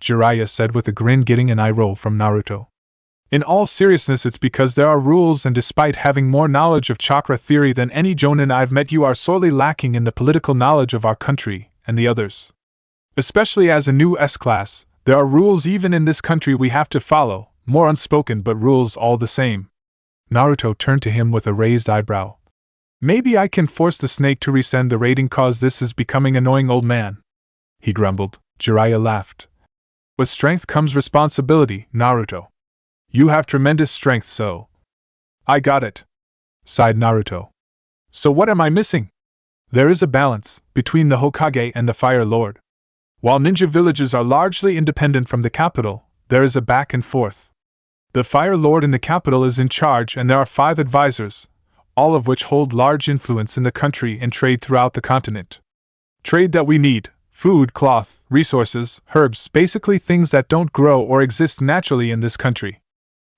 Jiraiya said with a grin, getting an eye roll from Naruto. In all seriousness, it's because there are rules, and despite having more knowledge of chakra theory than any Jonin I've met, you are sorely lacking in the political knowledge of our country and the others. Especially as a new S-class, there are rules even in this country we have to follow, more unspoken but rules all the same. Naruto turned to him with a raised eyebrow. Maybe I can force the snake to resend the rating, 'cause this is becoming annoying, old man, he grumbled. Jiraiya laughed. With strength comes responsibility, Naruto. You have tremendous strength, so. I got it, sighed Naruto. So what am I missing? There is a balance between the Hokage and the Fire Lord. While ninja villages are largely independent from the capital, there is a back and forth. The Fire Lord in the capital is in charge, and there are 5 advisors, all of which hold large influence in the country and trade throughout the continent. Trade that we need: food, cloth, resources, herbs, basically things that don't grow or exist naturally in this country.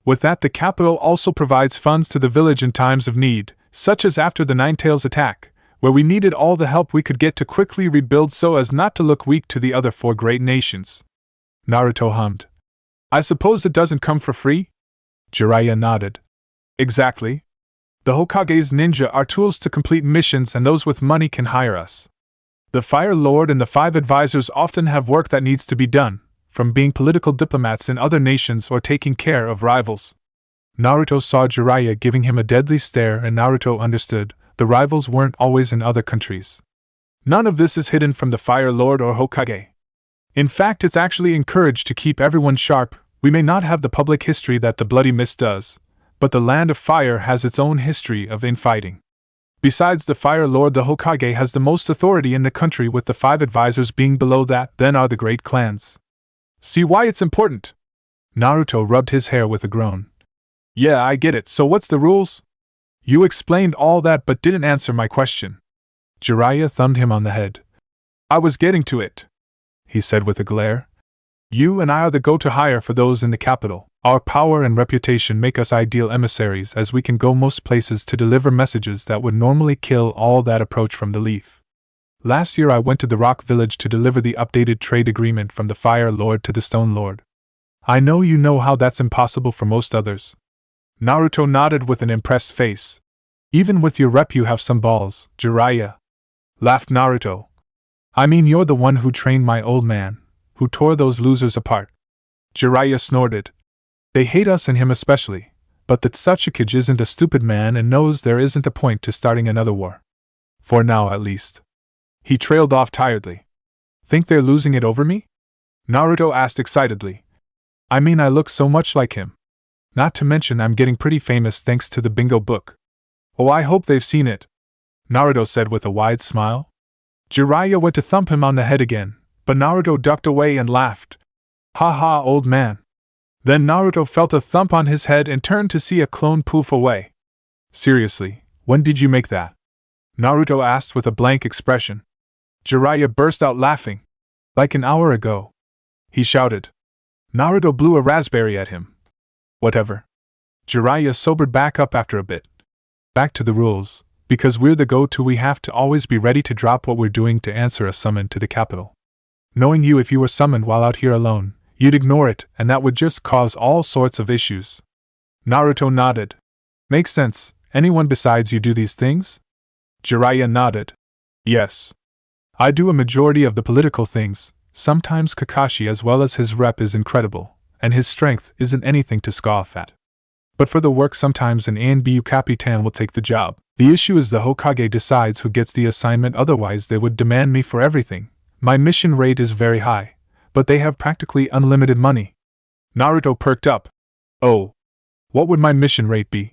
With that, the capital also provides funds to the village in times of need, such as after the Ninetales attack, where we needed all the help we could get to quickly rebuild so as not to look weak to the other 4 great nations. Naruto hummed. I suppose it doesn't come for free? Jiraiya nodded. Exactly. The Hokage's ninja are tools to complete missions, and those with money can hire us. The Fire Lord and the 5 advisors often have work that needs to be done, from being political diplomats in other nations or taking care of rivals. Naruto saw Jiraiya giving him a deadly stare, and Naruto understood the rivals weren't always in other countries. None of this is hidden from the Fire Lord or Hokage. In fact, it's actually encouraged to keep everyone sharp. We may not have the public history that the Bloody Mist does, but the Land of Fire has its own history of infighting. Besides the Fire Lord, the Hokage has the most authority in the country, with the 5 advisors being below that. Then are the great clans. See why it's important? Naruto rubbed his hair with a groan. Yeah, I get it. So what's the rules? You explained all that but didn't answer my question. Jiraiya thumbed him on the head. I was getting to it, he said with a glare. You and I are the go-to hire for those in the capital. Our power and reputation make us ideal emissaries, as we can go most places to deliver messages that would normally kill all that approach from the Leaf. Last year I went to the Rock Village to deliver the updated trade agreement from the Fire Lord to the Stone Lord. I know you know how that's impossible for most others. Naruto nodded with an impressed face. Even with your rep you have some balls, Jiraiya, laughed Naruto. I mean, you're the one who trained my old man, who tore those losers apart. Jiraiya snorted. They hate us, and him especially, but that Tsuchikage isn't a stupid man and knows there isn't a point to starting another war. For now, at least. He trailed off tiredly. Think they're losing it over me? Naruto asked excitedly. I mean, I look so much like him. Not to mention I'm getting pretty famous thanks to the bingo book. Oh, I hope they've seen it, Naruto said with a wide smile. Jiraiya went to thump him on the head again, but Naruto ducked away and laughed. Ha ha, old man. Then Naruto felt a thump on his head and turned to see a clone poof away. Seriously, when did you make that? Naruto asked with a blank expression. Jiraiya burst out laughing. Like an hour ago, he shouted. Naruto blew a raspberry at him. Whatever. Jiraiya sobered back up after a bit. Back to the rules. Because we're the go-to, we have to always be ready to drop what we're doing to answer a summon to the capital. Knowing you, if you were summoned while out here alone, you'd ignore it, and that would just cause all sorts of issues. Naruto nodded. Makes sense. Anyone besides you do these things? Jiraiya nodded. Yes. I do a majority of the political things. Sometimes Kakashi, as well as his rep, is incredible, and his strength isn't anything to scoff at. But for the work, sometimes an ANBU Capitan will take the job. The issue is the Hokage decides who gets the assignment, otherwise they would demand me for everything. My mission rate is very high, but they have practically unlimited money. Naruto perked up. Oh. What would my mission rate be?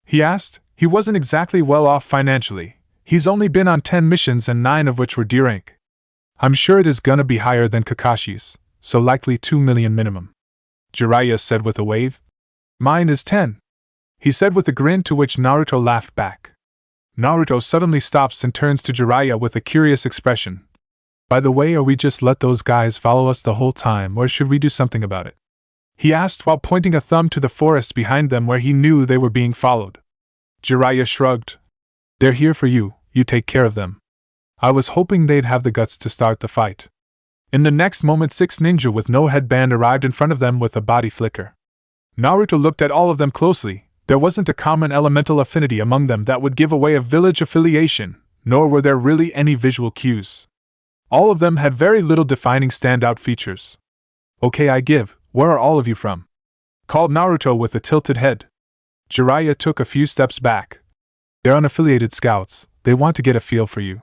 He asked. He wasn't exactly well off financially. He's only been on 10 missions and 9 of which were D rank. I'm sure it is gonna be higher than Kakashi's, so likely 2 million minimum. Jiraiya said with a wave. Mine is 10. He said with a grin, to which Naruto laughed back. Naruto suddenly stops and turns to Jiraiya with a curious expression. By the way, are we just let those guys follow us the whole time, or should we do something about it? He asked while pointing a thumb to the forest behind them where he knew they were being followed. Jiraiya shrugged. They're here for you, you take care of them. I was hoping they'd have the guts to start the fight. In the next moment, 6 ninja with no headband arrived in front of them with a body flicker. Naruto looked at all of them closely. There wasn't a common elemental affinity among them that would give away a village affiliation, nor were there really any visual cues. All of them had very little defining standout features. Okay, I give. Where are all of you from? Called Naruto with a tilted head. Jiraiya took a few steps back. They're unaffiliated scouts. They want to get a feel for you.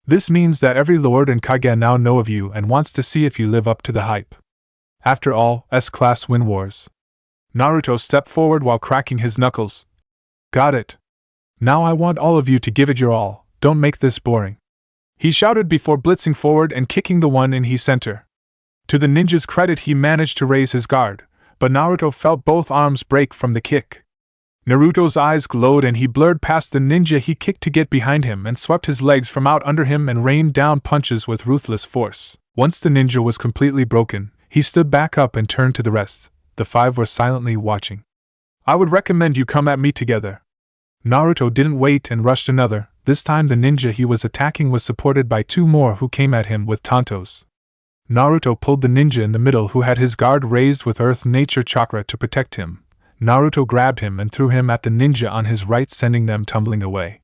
This means that every lord and kage now know of you and wants to see if you live up to the hype. After all, S-class win wars. Naruto stepped forward while cracking his knuckles. Got it. Now I want all of you to give it your all. Don't make this boring. He shouted before blitzing forward and kicking the one in his center. To the ninja's credit, he managed to raise his guard, but Naruto felt both arms break from the kick. Naruto's eyes glowed and he blurred past the ninja he kicked to get behind him and swept his legs from out under him and rained down punches with ruthless force. Once the ninja was completely broken, he stood back up and turned to the rest. The 5 were silently watching. I would recommend you come at me together. Naruto didn't wait and rushed another. This time the ninja he was attacking was supported by 2 more who came at him with tantos. Naruto pulled the ninja in the middle who had his guard raised with earth nature chakra to protect him. Naruto grabbed him and threw him at the ninja on his right, sending them tumbling away.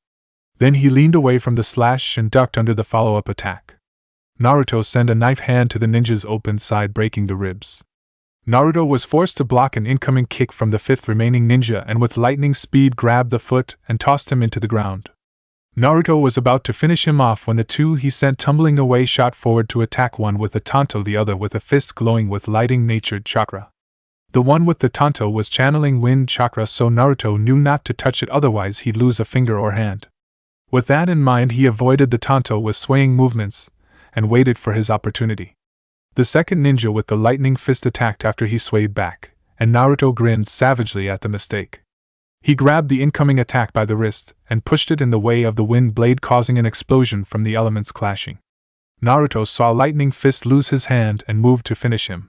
Then he leaned away from the slash and ducked under the follow-up attack. Naruto sent a knife hand to the ninja's open side, breaking the ribs. Naruto was forced to block an incoming kick from the 5th remaining ninja and with lightning speed grabbed the foot and tossed him into the ground. Naruto was about to finish him off when the 2 he sent tumbling away shot forward to attack, one with a tanto, the other with a fist glowing with lighting natured chakra. The one with the tanto was channeling wind chakra, so Naruto knew not to touch it, otherwise he'd lose a finger or hand. With that in mind, he avoided the tanto with swaying movements and waited for his opportunity. The second ninja with the lightning fist attacked after he swayed back, and Naruto grinned savagely at the mistake. He grabbed the incoming attack by the wrist and pushed it in the way of the wind blade, causing an explosion from the elements clashing. Naruto saw lightning fist lose his hand and moved to finish him.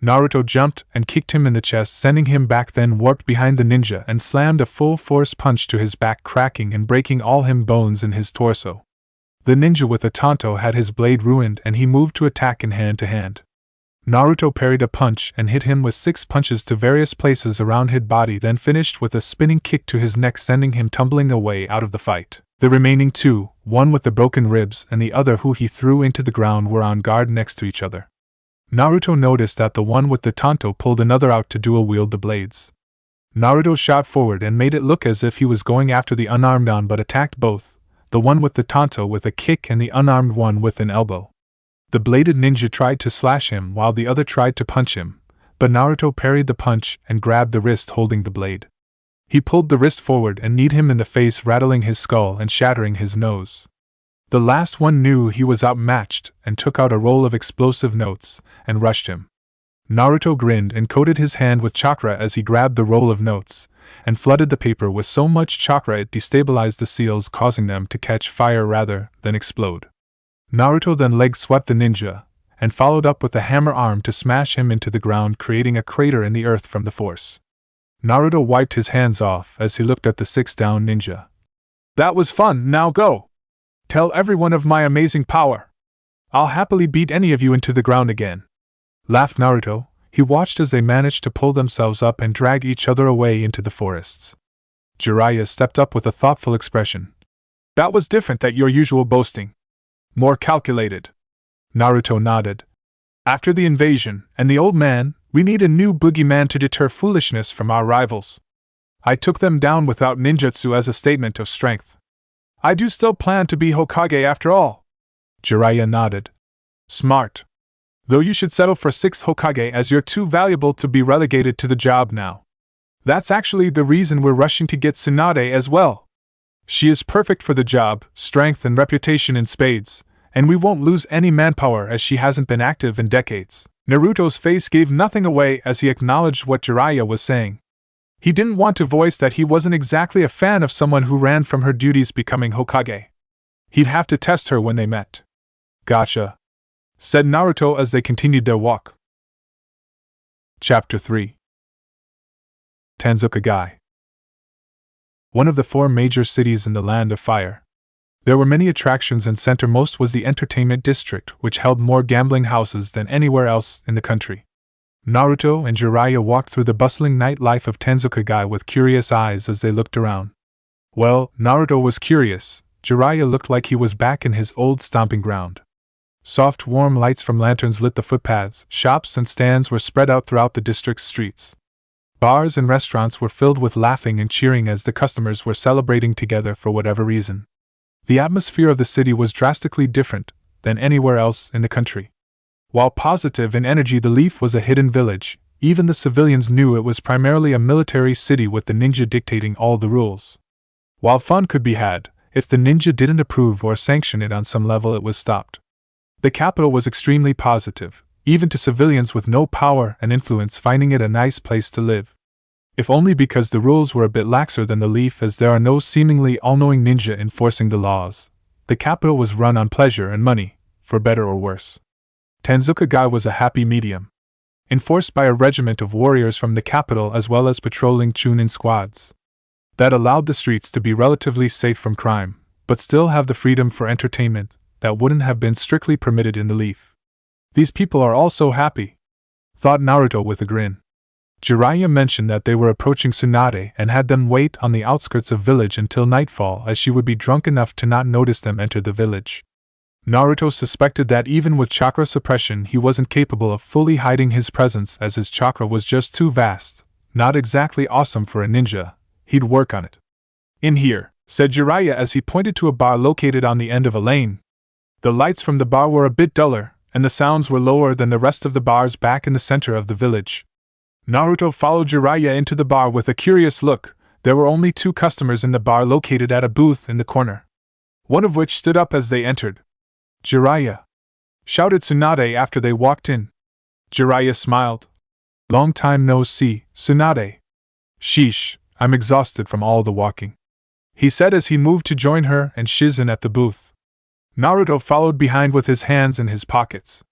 Naruto jumped and kicked him in the chest, sending him back, then warped behind the ninja and slammed a full-force punch to his back, cracking and breaking all him bones in his torso. The ninja with the tanto had his blade ruined and he moved to attack in hand-to-hand. Naruto parried a punch and hit him with 6 punches to various places around his body, then finished with a spinning kick to his neck, sending him tumbling away out of the fight. The remaining 2, one with the broken ribs and the other who he threw into the ground, were on guard next to each other. Naruto noticed that the one with the tanto pulled another out to dual-wield the blades. Naruto shot forward and made it look as if he was going after the unarmed one, but attacked both, the one with the tanto with a kick and the unarmed one with an elbow. The bladed ninja tried to slash him while the other tried to punch him, but Naruto parried the punch and grabbed the wrist holding the blade. He pulled the wrist forward and kneed him in the face, rattling his skull and shattering his nose. The last one knew he was outmatched and took out a roll of explosive notes and rushed him. Naruto grinned and coated his hand with chakra as he grabbed the roll of notes and flooded the paper with so much chakra it destabilized the seals, causing them to catch fire rather than explode. Naruto then leg swept the ninja and followed up with a hammer arm to smash him into the ground, creating a crater in the earth from the force. Naruto wiped his hands off as he looked at the 6 down ninja. That was fun, now go! Tell everyone of my amazing power. I'll happily beat any of you into the ground again. Laughed Naruto. He watched as they managed to pull themselves up and drag each other away into the forests. Jiraiya stepped up with a thoughtful expression. That was different than your usual boasting. More calculated. Naruto nodded. After the invasion and the old man, we need a new boogeyman to deter foolishness from our rivals. I took them down without ninjutsu as a statement of strength. I do still plan to be Hokage after all. Jiraiya nodded. Smart. Though you should settle for 6th Hokage, as you're too valuable to be relegated to the job now. That's actually the reason we're rushing to get Tsunade as well. She is perfect for the job, strength and reputation in spades, and we won't lose any manpower as she hasn't been active in decades. Naruto's face gave nothing away as he acknowledged what Jiraiya was saying. He didn't want to voice that he wasn't exactly a fan of someone who ran from her duties becoming Hokage. He'd have to test her when they met. Gotcha. said Naruto as they continued their walk. Chapter 3. Tanzuka-gai. One of the 4 major cities in the Land of Fire. There were many attractions, and centermost was the entertainment district, which held more gambling houses than anywhere else in the country. Naruto and Jiraiya walked through the bustling nightlife of Tanzuka-gai with curious eyes as they looked around. Well, Naruto was curious. Jiraiya looked like he was back in his old stomping ground. Soft, warm lights from lanterns lit the footpaths, shops and stands were spread out throughout the district's streets. Bars and restaurants were filled with laughing and cheering as the customers were celebrating together for whatever reason. The atmosphere of the city was drastically different than anywhere else in the country. While positive in energy, the Leaf was a hidden village. Even the civilians knew it was primarily a military city with the ninja dictating all the rules. While fun could be had, if the ninja didn't approve or sanction it on some level, it was stopped. The capital was extremely positive, even to civilians with no power and influence finding it a nice place to live. If only because the rules were a bit laxer than the Leaf, as there are no seemingly all-knowing ninja enforcing the laws. The capital was run on pleasure and money, for better or worse. Tanzuka-gai was a happy medium, enforced by a regiment of warriors from the capital as well as patrolling chunin squads. That allowed the streets to be relatively safe from crime, but still have the freedom for entertainment that wouldn't have been strictly permitted in the Leaf. These people are all so happy, thought Naruto with a grin. Jiraiya mentioned that they were approaching Tsunade and had them wait on the outskirts of village until nightfall, as she would be drunk enough to not notice them enter the village. Naruto suspected that even with chakra suppression he wasn't capable of fully hiding his presence, as his chakra was just too vast. Not exactly awesome for a ninja. He'd work on it. In here, said Jiraiya as he pointed to a bar located on the end of a lane. The lights from the bar were a bit duller, and the sounds were lower than the rest of the bars back in the center of the village. Naruto followed Jiraiya into the bar with a curious look. There were only 2 customers in the bar located at a booth in the corner, one of which stood up as they entered. Jiraiya! Shouted Tsunade after they walked in. Jiraiya smiled. Long time no see, Tsunade. Sheesh, I'm exhausted from all the walking, he said as he moved to join her and Shizen at the booth. Naruto followed behind with his hands in his pockets.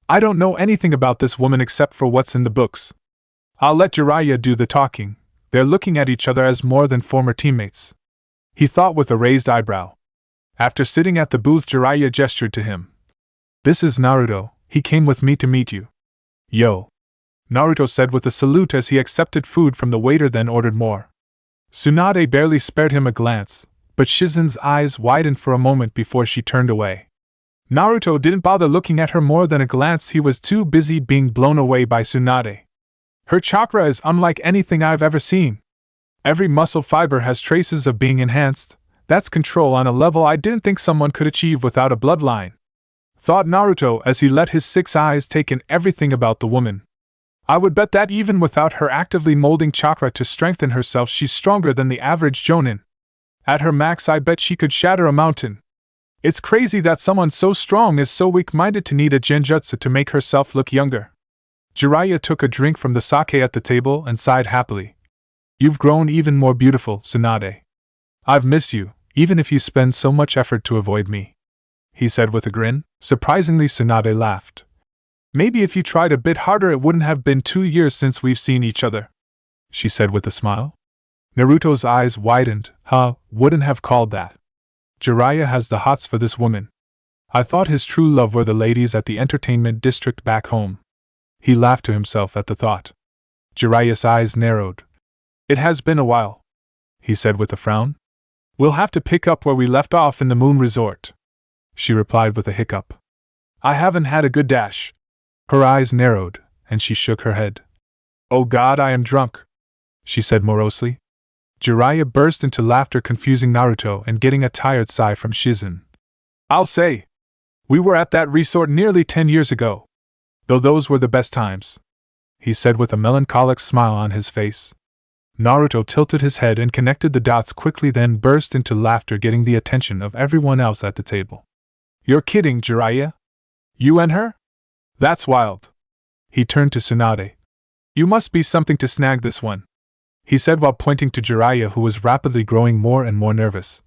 I don't know anything about this woman except for what's in the books. I'll let Jiraiya do the talking. They're looking at each other as more than former teammates, he thought with a raised eyebrow. After sitting at the booth, Jiraiya gestured to him. This is Naruto, he came with me to meet you. Yo! Naruto said with a salute as he accepted food from the waiter, then ordered more. Tsunade barely spared him a glance, but Shizen's eyes widened for a moment before she turned away. Naruto didn't bother looking at her more than a glance. He was too busy being blown away by Tsunade. Her chakra is unlike anything I've ever seen. Every muscle fiber has traces of being enhanced. That's control on a level I didn't think someone could achieve without a bloodline, thought Naruto as he let his 6 eyes take in everything about the woman. I would bet that even without her actively molding chakra to strengthen herself, she's stronger than the average jonin. At her max, I bet she could shatter a mountain. It's crazy that someone so strong is so weak-minded to need a genjutsu to make herself look younger. Jiraiya took a drink from the sake at the table and sighed happily. You've grown even more beautiful, Tsunade. I've missed you, even if you spend so much effort to avoid me, he said with a grin. Surprisingly, Tsunade laughed. Maybe if you tried a bit harder it wouldn't have been 2 years since we've seen each other, she said with a smile. Naruto's eyes widened. Wouldn't have called that. Jiraiya has the hots for this woman. I thought his true love were the ladies at the entertainment district back home. He laughed to himself at the thought. Jiraiya's eyes narrowed. It has been a while, he said with a frown. We'll have to pick up where we left off in the Moon Resort, she replied with a hiccup. I haven't had a good dash. Her eyes narrowed, and she shook her head. Oh God, I am drunk, she said morosely. Jiraiya burst into laughter, confusing Naruto and getting a tired sigh from Shizen. I'll say, we were at that resort nearly 10 years ago, though those were the best times, he said with a melancholic smile on his face. Naruto tilted his head and connected the dots quickly, then burst into laughter, getting the attention of everyone else at the table. You're kidding, Jiraiya? You and her? That's wild. He turned to Tsunade. You must be something to snag this one, he said while pointing to Jiraiya, who was rapidly growing more and more nervous.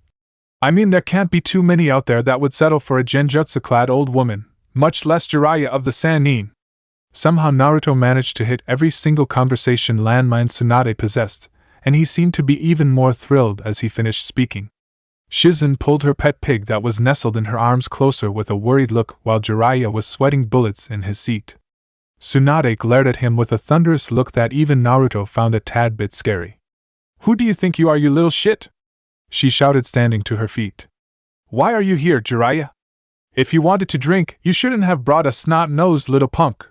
I mean, there can't be too many out there that would settle for a genjutsu-clad old woman. much less Jiraiya of the Sannin. Somehow Naruto managed to hit every single conversation landmine Tsunade possessed, and he seemed to be even more thrilled as he finished speaking. Shizen pulled her pet pig that was nestled in her arms closer with a worried look while Jiraiya was sweating bullets in his seat. Tsunade glared at him with a thunderous look that even Naruto found a tad bit scary. "Who do you think you are, you little shit?" she shouted, standing to her feet. "Why are you here, Jiraiya? If you wanted to drink, you shouldn't have brought a snot-nosed little punk."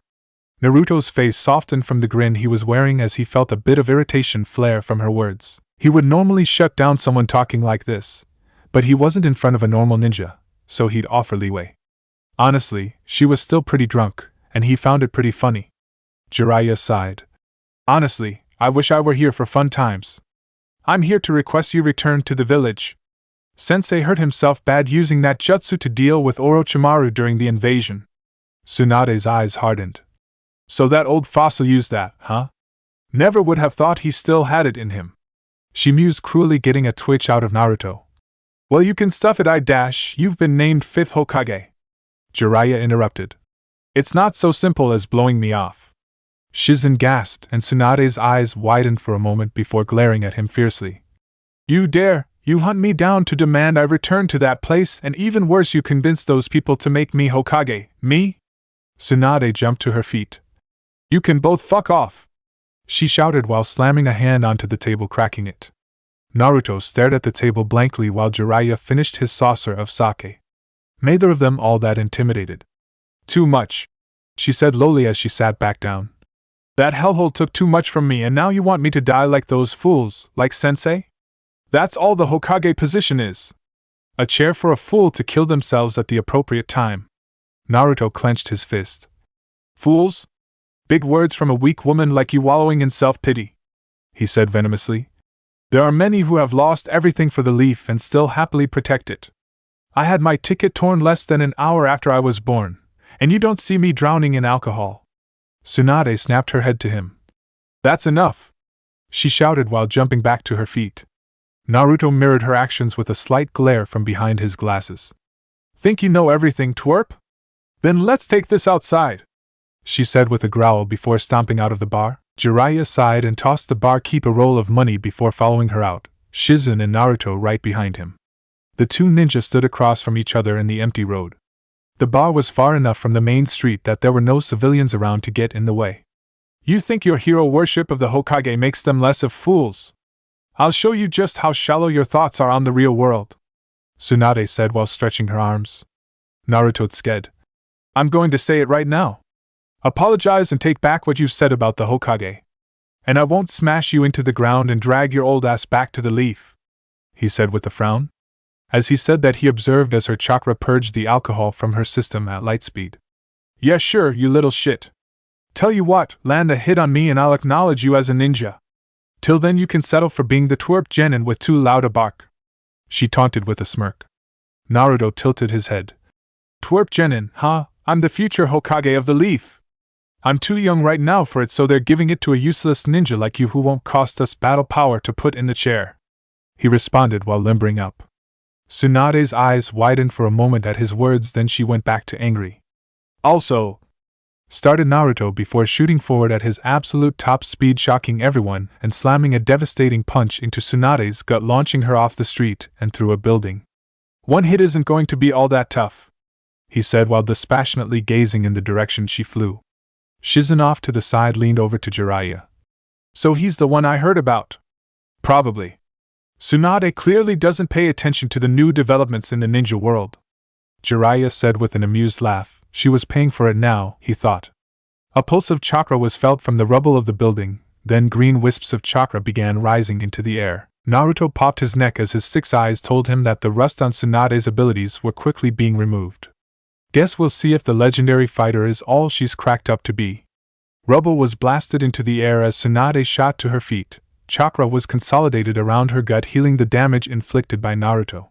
Naruto's face softened from the grin he was wearing as he felt a bit of irritation flare from her words. He would normally shut down someone talking like this, but he wasn't in front of a normal ninja, so he'd offer leeway. Honestly, she was still pretty drunk, and he found it pretty funny. Jiraiya sighed. "Honestly, I wish I were here for fun times. I'm here to request you return to the village. Sensei hurt himself bad using that jutsu to deal with Orochimaru during the invasion." Tsunade's eyes hardened. "So that old fossil used that, huh? Never would have thought he still had it in him." She mused cruelly, getting a twitch out of Naruto. "Well, you can stuff it, you've been named 5th Hokage." Jiraiya interrupted. "It's not so simple as blowing me off." Shizen gasped, and Tsunade's eyes widened for a moment before glaring at him fiercely. "You dare! You hunt me down to demand I return to that place, and even worse, you convinced those people to make me Hokage. Me?" Tsunade jumped to her feet. "You can both fuck off!" she shouted while slamming a hand onto the table, cracking it. Naruto stared at the table blankly while Jiraiya finished his saucer of sake. Neither of them all that intimidated. "Too much," she said lowly as she sat back down. "That hellhole took too much from me, and now you want me to die like those fools, like Sensei? That's all the Hokage position is. A chair for a fool to kill themselves at the appropriate time." Naruto clenched his fist. "Fools? Big words from a weak woman like you wallowing in self-pity," he said venomously. "There are many who have lost everything for the leaf and still happily protect it. I had my ticket torn less than an hour after I was born, and you don't see me drowning in alcohol." Tsunade snapped her head to him. "That's enough!" she shouted while jumping back to her feet. Naruto mirrored her actions with a slight glare from behind his glasses. "Think you know everything, twerp? Then let's take this outside," she said with a growl before stomping out of the bar. Jiraiya sighed and tossed the barkeep a roll of money before following her out, Shizen and Naruto right behind him. The two ninjas stood across from each other in the empty road. The bar was far enough from the main street that there were no civilians around to get in the way. "You think your hero worship of the Hokage makes them less of fools? I'll show you just how shallow your thoughts are on the real world," Tsunade said while stretching her arms. Naruto sked. "I'm going to say it right now. Apologize and take back what you've said about the Hokage. And I won't smash you into the ground and drag your old ass back to the leaf," he said with a frown. As he said that, he observed as her chakra purged the alcohol from her system at light speed. "Yeah, sure, you little shit. Tell you what, land a hit on me and I'll acknowledge you as a ninja. Till then you can settle for being the twerp genin with too loud a bark," she taunted with a smirk. Naruto tilted his head. "Twerp genin, huh? I'm the future Hokage of the leaf. I'm too young right now for it, so they're giving it to a useless ninja like you who won't cost us battle power to put in the chair," he responded while limbering up. Tsunade's eyes widened for a moment at his words, then she went back to angry. "Also," started Naruto before shooting forward at his absolute top speed, shocking everyone and slamming a devastating punch into Tsunade's gut, launching her off the street and through a building. "One hit isn't going to be all that tough," he said while dispassionately gazing in the direction she flew. Shizen off to the side leaned over to Jiraiya. "So he's the one I heard about?" "Probably. Tsunade clearly doesn't pay attention to the new developments in the ninja world," Jiraiya said with an amused laugh. She was paying for it now, he thought. A pulse of chakra was felt from the rubble of the building, then green wisps of chakra began rising into the air. Naruto popped his neck as his 6 eyes told him that the rust on Tsunade's abilities were quickly being removed. "Guess we'll see if the legendary fighter is all she's cracked up to be." Rubble was blasted into the air as Tsunade shot to her feet. Chakra was consolidated around her gut, healing the damage inflicted by Naruto.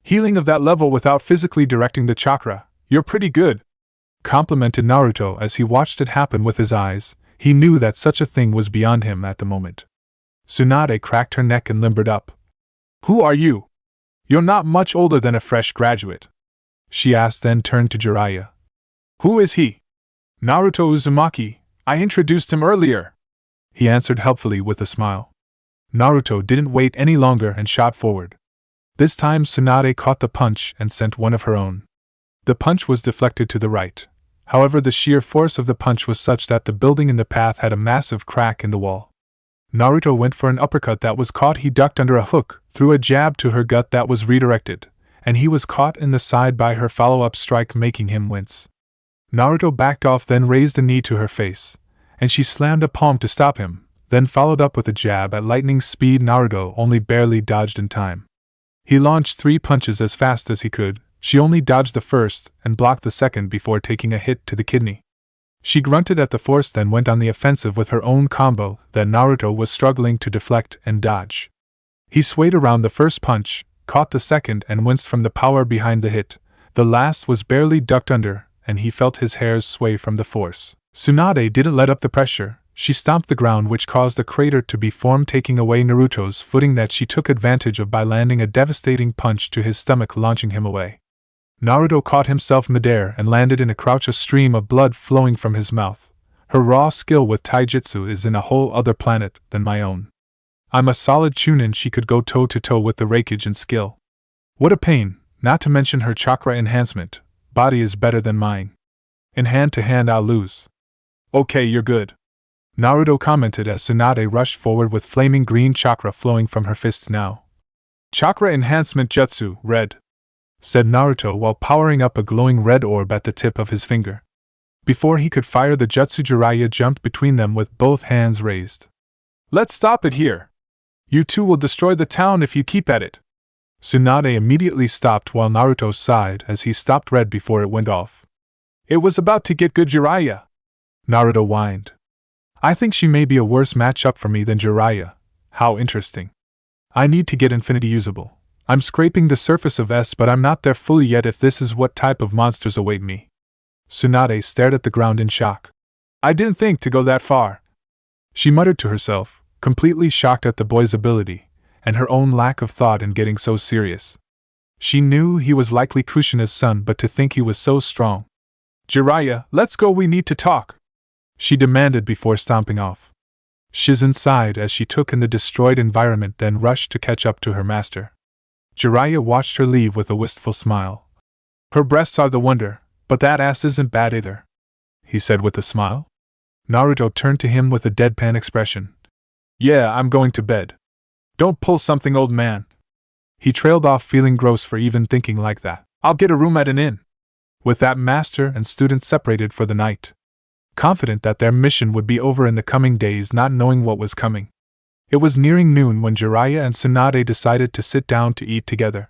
"Healing of that level without physically directing the chakra, you're pretty good," complimented Naruto as he watched it happen with his eyes. He knew that such a thing was beyond him at the moment. Tsunade cracked her neck and limbered up. "Who are you? You're not much older than a fresh graduate," she asked, then turned to Jiraiya. Who is he? Naruto Uzumaki. I introduced him earlier, he answered helpfully with a smile. Naruto didn't wait any longer and shot forward. This time Tsunade caught the punch and sent one of her own. The punch was deflected to the right. However, the sheer force of the punch was such that the building in the path had a massive crack in the wall. Naruto went for an uppercut that was caught. He ducked under a hook, threw a jab to her gut that was redirected, and he was caught in the side by her follow-up strike, making him wince. Naruto backed off, then raised a knee to her face, and she slammed a palm to stop him, then followed up with a jab at lightning speed. Naruto only barely dodged in time. He launched 3 punches as fast as he could. She only dodged the first and blocked the second before taking a hit to the kidney. She grunted at the force, then went on the offensive with her own combo that Naruto was struggling to deflect and dodge. He swayed around the first punch, caught the second, and winced from the power behind the hit. The last was barely ducked under, and he felt his hairs sway from the force. Tsunade didn't let up the pressure. She stomped the ground, which caused a crater to be formed, taking away Naruto's footing that she took advantage of by landing a devastating punch to his stomach, launching him away. Naruto caught himself midair and landed in a crouch, a stream of blood flowing from his mouth. Her raw skill with taijutsu is in a whole other planet than my own. I'm a solid chunin. She could go toe-to-toe with the raikage and skill. What a pain, not to mention her chakra enhancement. Body is better than mine. In hand-to-hand I'll lose. Okay, you're good, Naruto commented as Tsunade rushed forward with flaming green chakra flowing from her fists now. Chakra enhancement jutsu, red, said Naruto while powering up a glowing red orb at the tip of his finger. Before he could fire the jutsu, Jiraiya jumped between them with both hands raised. Let's stop it here. You two will destroy the town if you keep at it. Tsunade immediately stopped while Naruto sighed as he stopped red before it went off. It was about to get good, Jiraiya, Naruto whined. I think she may be a worse matchup for me than Jiraiya. How interesting. I need to get infinity usable. I'm scraping the surface of S, but I'm not there fully yet if this is what type of monsters await me. Tsunade stared at the ground in shock. I didn't think to go that far, she muttered to herself, completely shocked at the boy's ability, and her own lack of thought in getting so serious. She knew he was likely Kushina's son, but to think he was so strong. Jiraiya, let's go, we need to talk, she demanded before stomping off. Shizen sighed as she took in the destroyed environment, then rushed to catch up to her master. Jiraiya watched her leave with a wistful smile. Her breasts are the wonder, but that ass isn't bad either, he said with a smile. Naruto turned to him with a deadpan expression. Yeah, I'm going to bed. Don't pull something, old man. He trailed off, feeling gross for even thinking like that. I'll get a room at an inn. With that, master and student separated for the night, confident that their mission would be over in the coming days, not knowing what was coming. It was nearing noon when Jiraiya and Tsunade decided to sit down to eat together.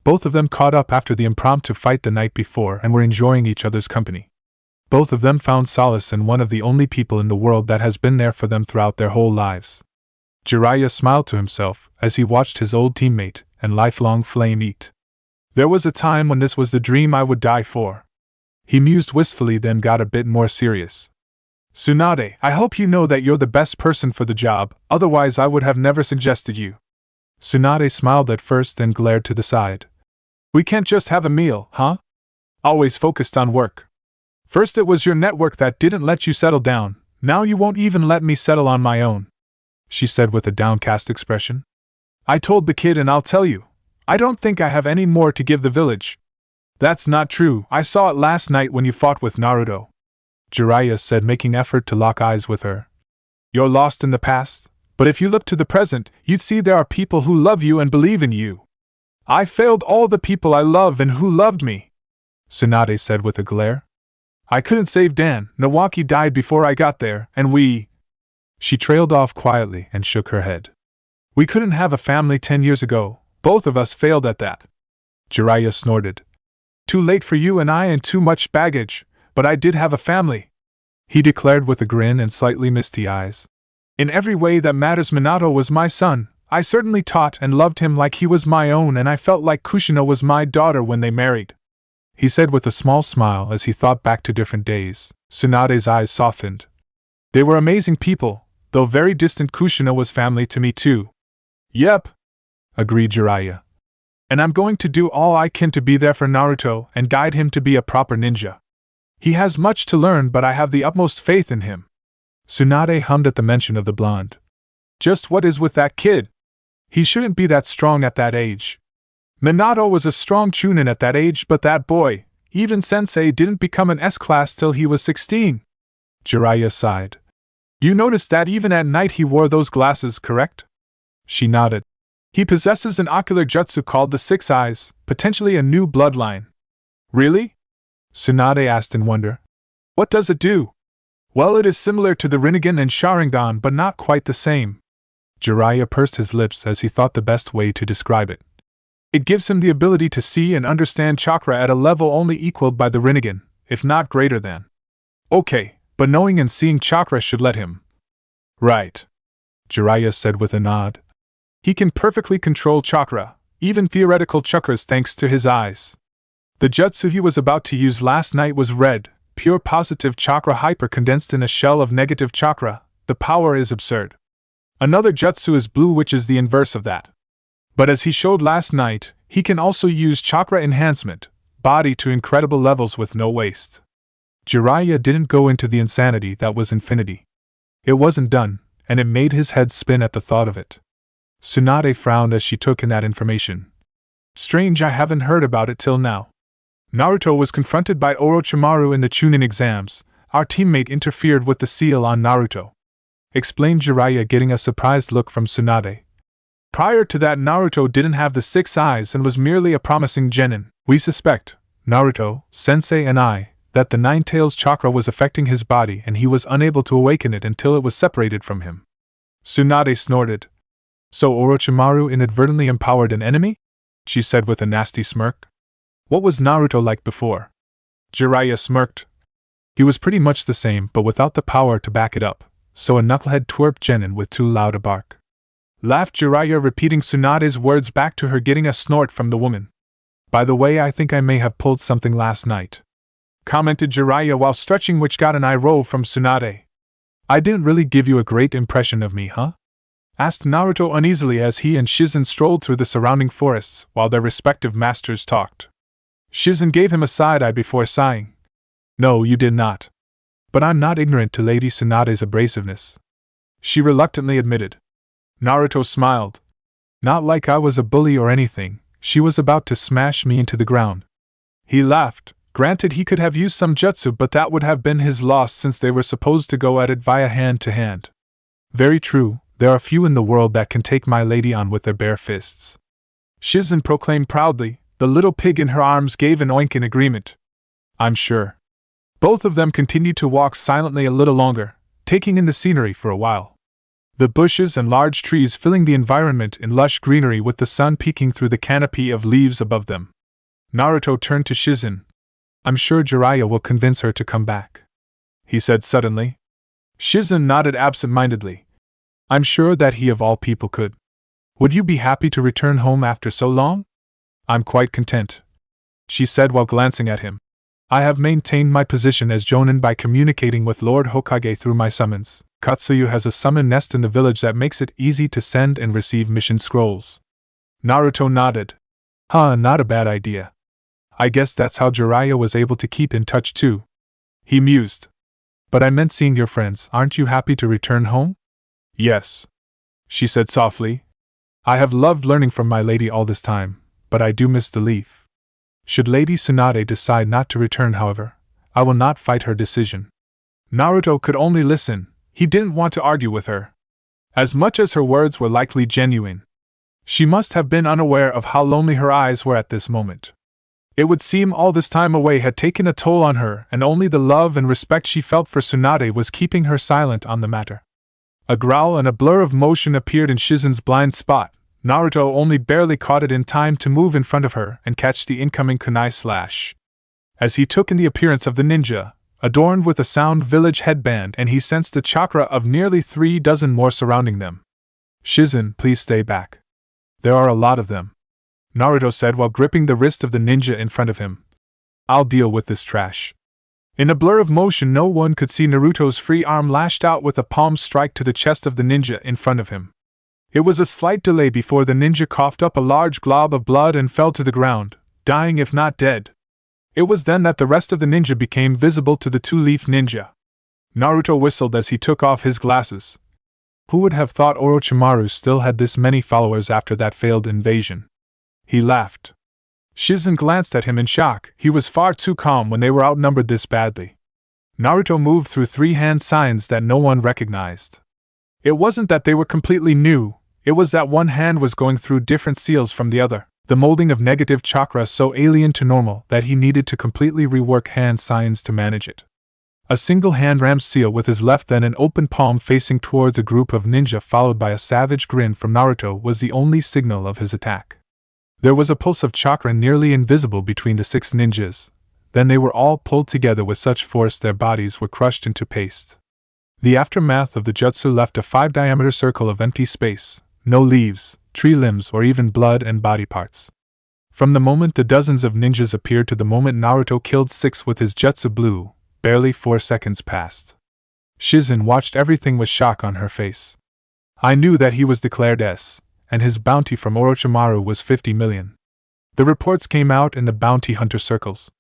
Both of them caught up after the impromptu fight the night before and were enjoying each other's company. Both of them found solace in one of the only people in the world that has been there for them throughout their whole lives. Jiraiya smiled to himself as he watched his old teammate and lifelong flame eat. There was a time when this was the dream I would die for, he mused wistfully, then got a bit more serious. Tsunade, I hope you know that you're the best person for the job, otherwise I would have never suggested you. Tsunade smiled at first, then glared to the side. We can't just have a meal, huh? Always focused on work. First it was your network that didn't let you settle down, now you won't even let me settle on my own, she said with a downcast expression. I told the kid, and I'll tell you, I don't think I have any more to give the village. That's not true, I saw it last night when you fought with Naruto, Jiraiya said, making effort to lock eyes with her. You're lost in the past, but if you look to the present, you'd see there are people who love you and believe in you. I failed all the people I love and who loved me, Tsunade said with a glare. I couldn't save Dan, Nawaki died before I got there, and we… She trailed off quietly and shook her head. We couldn't have a family 10 years ago, both of us failed at that, Jiraiya snorted. Too late for you and I and too much baggage, but I did have a family, he declared with a grin and slightly misty eyes. In every way that matters, Minato was my son. I certainly taught and loved him like he was my own, and I felt like Kushina was my daughter when they married, he said with a small smile as he thought back to different days. Tsunade's eyes softened. They were amazing people, though very distant. Kushina was family to me too. Yep, agreed Jiraiya. And I'm going to do all I can to be there for Naruto and guide him to be a proper ninja. He has much to learn, but I have the utmost faith in him. Tsunade hummed at the mention of the blonde. Just what is with that kid? He shouldn't be that strong at that age. Minato was a strong chunin at that age, but that boy, even sensei, didn't become an S-class till he was 16. Jiraiya sighed. You noticed that even at night he wore those glasses, correct? She nodded. He possesses an ocular jutsu called the Six Eyes, potentially a new bloodline. Really? Tsunade asked in wonder. What does it do? Well, it is similar to the Rinnegan and Sharingan, but not quite the same. Jiraiya pursed his lips as he thought the best way to describe it. It gives him the ability to see and understand chakra at a level only equaled by the Rinnegan, if not greater than. Okay, but knowing and seeing chakra should let him. Right. Jiraiya said with a nod. He can perfectly control chakra, even theoretical chakras, thanks to his eyes. The jutsu he was about to use last night was red, pure positive chakra hyper-condensed in a shell of negative chakra. The power is absurd. Another jutsu is blue, which is the inverse of that. But as he showed last night, he can also use chakra enhancement, body to incredible levels with no waste. Jiraiya didn't go into the insanity that was infinity. It wasn't done, and it made his head spin at the thought of it. Tsunade frowned as she took in that information. Strange, I haven't heard about it till now. Naruto was confronted by Orochimaru in the Chunin exams. Our teammate interfered with the seal on Naruto. Explained Jiraiya, getting a surprised look from Tsunade. Prior to that, Naruto didn't have the 6 eyes and was merely a promising genin. We suspect, Naruto, Sensei and I, that the Nine Tails chakra was affecting his body and he was unable to awaken it until it was separated from him. Tsunade snorted. So Orochimaru inadvertently empowered an enemy? She said with a nasty smirk. What was Naruto like before? Jiraiya smirked. He was pretty much the same, but without the power to back it up, so a knucklehead twerped genin with too loud a bark. Laughed Jiraiya, repeating Tsunade's words back to her, getting a snort from the woman. By the way, I think I may have pulled something last night, commented Jiraiya while stretching, which got an eye roll from Tsunade. I didn't really give you a great impression of me, huh? Asked Naruto uneasily as he and Shizen strolled through the surrounding forests while their respective masters talked. Shizen gave him a side-eye before sighing. No, you did not. But I'm not ignorant to Lady Tsunade's abrasiveness, she reluctantly admitted. Naruto smiled. Not like I was a bully or anything, she was about to smash me into the ground. He laughed. Granted, he could have used some jutsu, but that would have been his loss since they were supposed to go at it via hand-to-hand. Very true, there are few in the world that can take my lady on with their bare fists, Shizen proclaimed proudly. The little pig in her arms gave an oink in agreement. I'm sure. Both of them continued to walk silently a little longer, taking in the scenery for a while. The bushes and large trees filling the environment in lush greenery with the sun peeking through the canopy of leaves above them. Naruto turned to Shizen. I'm sure Jiraiya will convince her to come back, he said suddenly. Shizen nodded absent-mindedly. I'm sure that he of all people could. Would you be happy to return home after so long? I'm quite content, she said while glancing at him. I have maintained my position as Jonin by communicating with Lord Hokage through my summons. Katsuyu has a summon nest in the village that makes it easy to send and receive mission scrolls. Naruto nodded. Not a bad idea. I guess that's how Jiraiya was able to keep in touch too. He mused. But I meant seeing your friends. Aren't you happy to return home? Yes, she said softly. I have loved learning from my lady all this time, but I do miss the leaf. Should Lady Tsunade decide not to return, however, I will not fight her decision. Naruto could only listen. He didn't want to argue with her, as much as her words were likely genuine. She must have been unaware of how lonely her eyes were at this moment. It would seem all this time away had taken a toll on her, and only the love and respect she felt for Tsunade was keeping her silent on the matter. A growl and a blur of motion appeared in Shizen's blind spot. Naruto only barely caught it in time to move in front of her and catch the incoming kunai slash. As he took in the appearance of the ninja, adorned with a sound village headband, and he sensed the chakra of nearly 3 dozen more surrounding them. Shizen, please stay back. There are a lot of them, Naruto said while gripping the wrist of the ninja in front of him. I'll deal with this trash. In a blur of motion, no one could see Naruto's free arm lashed out with a palm strike to the chest of the ninja in front of him. It was a slight delay before the ninja coughed up a large glob of blood and fell to the ground, dying if not dead. It was then that the rest of the ninja became visible to the two-leaf ninja. Naruto whistled as he took off his glasses. Who would have thought Orochimaru still had this many followers after that failed invasion? He laughed. Shizen glanced at him in shock. He was far too calm when they were outnumbered this badly. Naruto moved through 3 hand signs that no one recognized. It wasn't that they were completely new, it was that one hand was going through different seals from the other, the molding of negative chakra so alien to normal that he needed to completely rework hand signs to manage it. A single hand rammed seal with his left, then an open palm facing towards a group of ninja followed by a savage grin from Naruto was the only signal of his attack. There was a pulse of chakra nearly invisible between the 6 ninjas. Then they were all pulled together with such force their bodies were crushed into paste. The aftermath of the jutsu left a 5-diameter circle of empty space, no leaves, tree limbs, or even blood and body parts. From the moment the dozens of ninjas appeared to the moment Naruto killed 6 with his jutsu blue, barely 4 seconds passed. Shizen watched everything with shock on her face. I knew that he was declared S, and his bounty from Orochimaru was 50 million. The reports came out in the bounty hunter circles.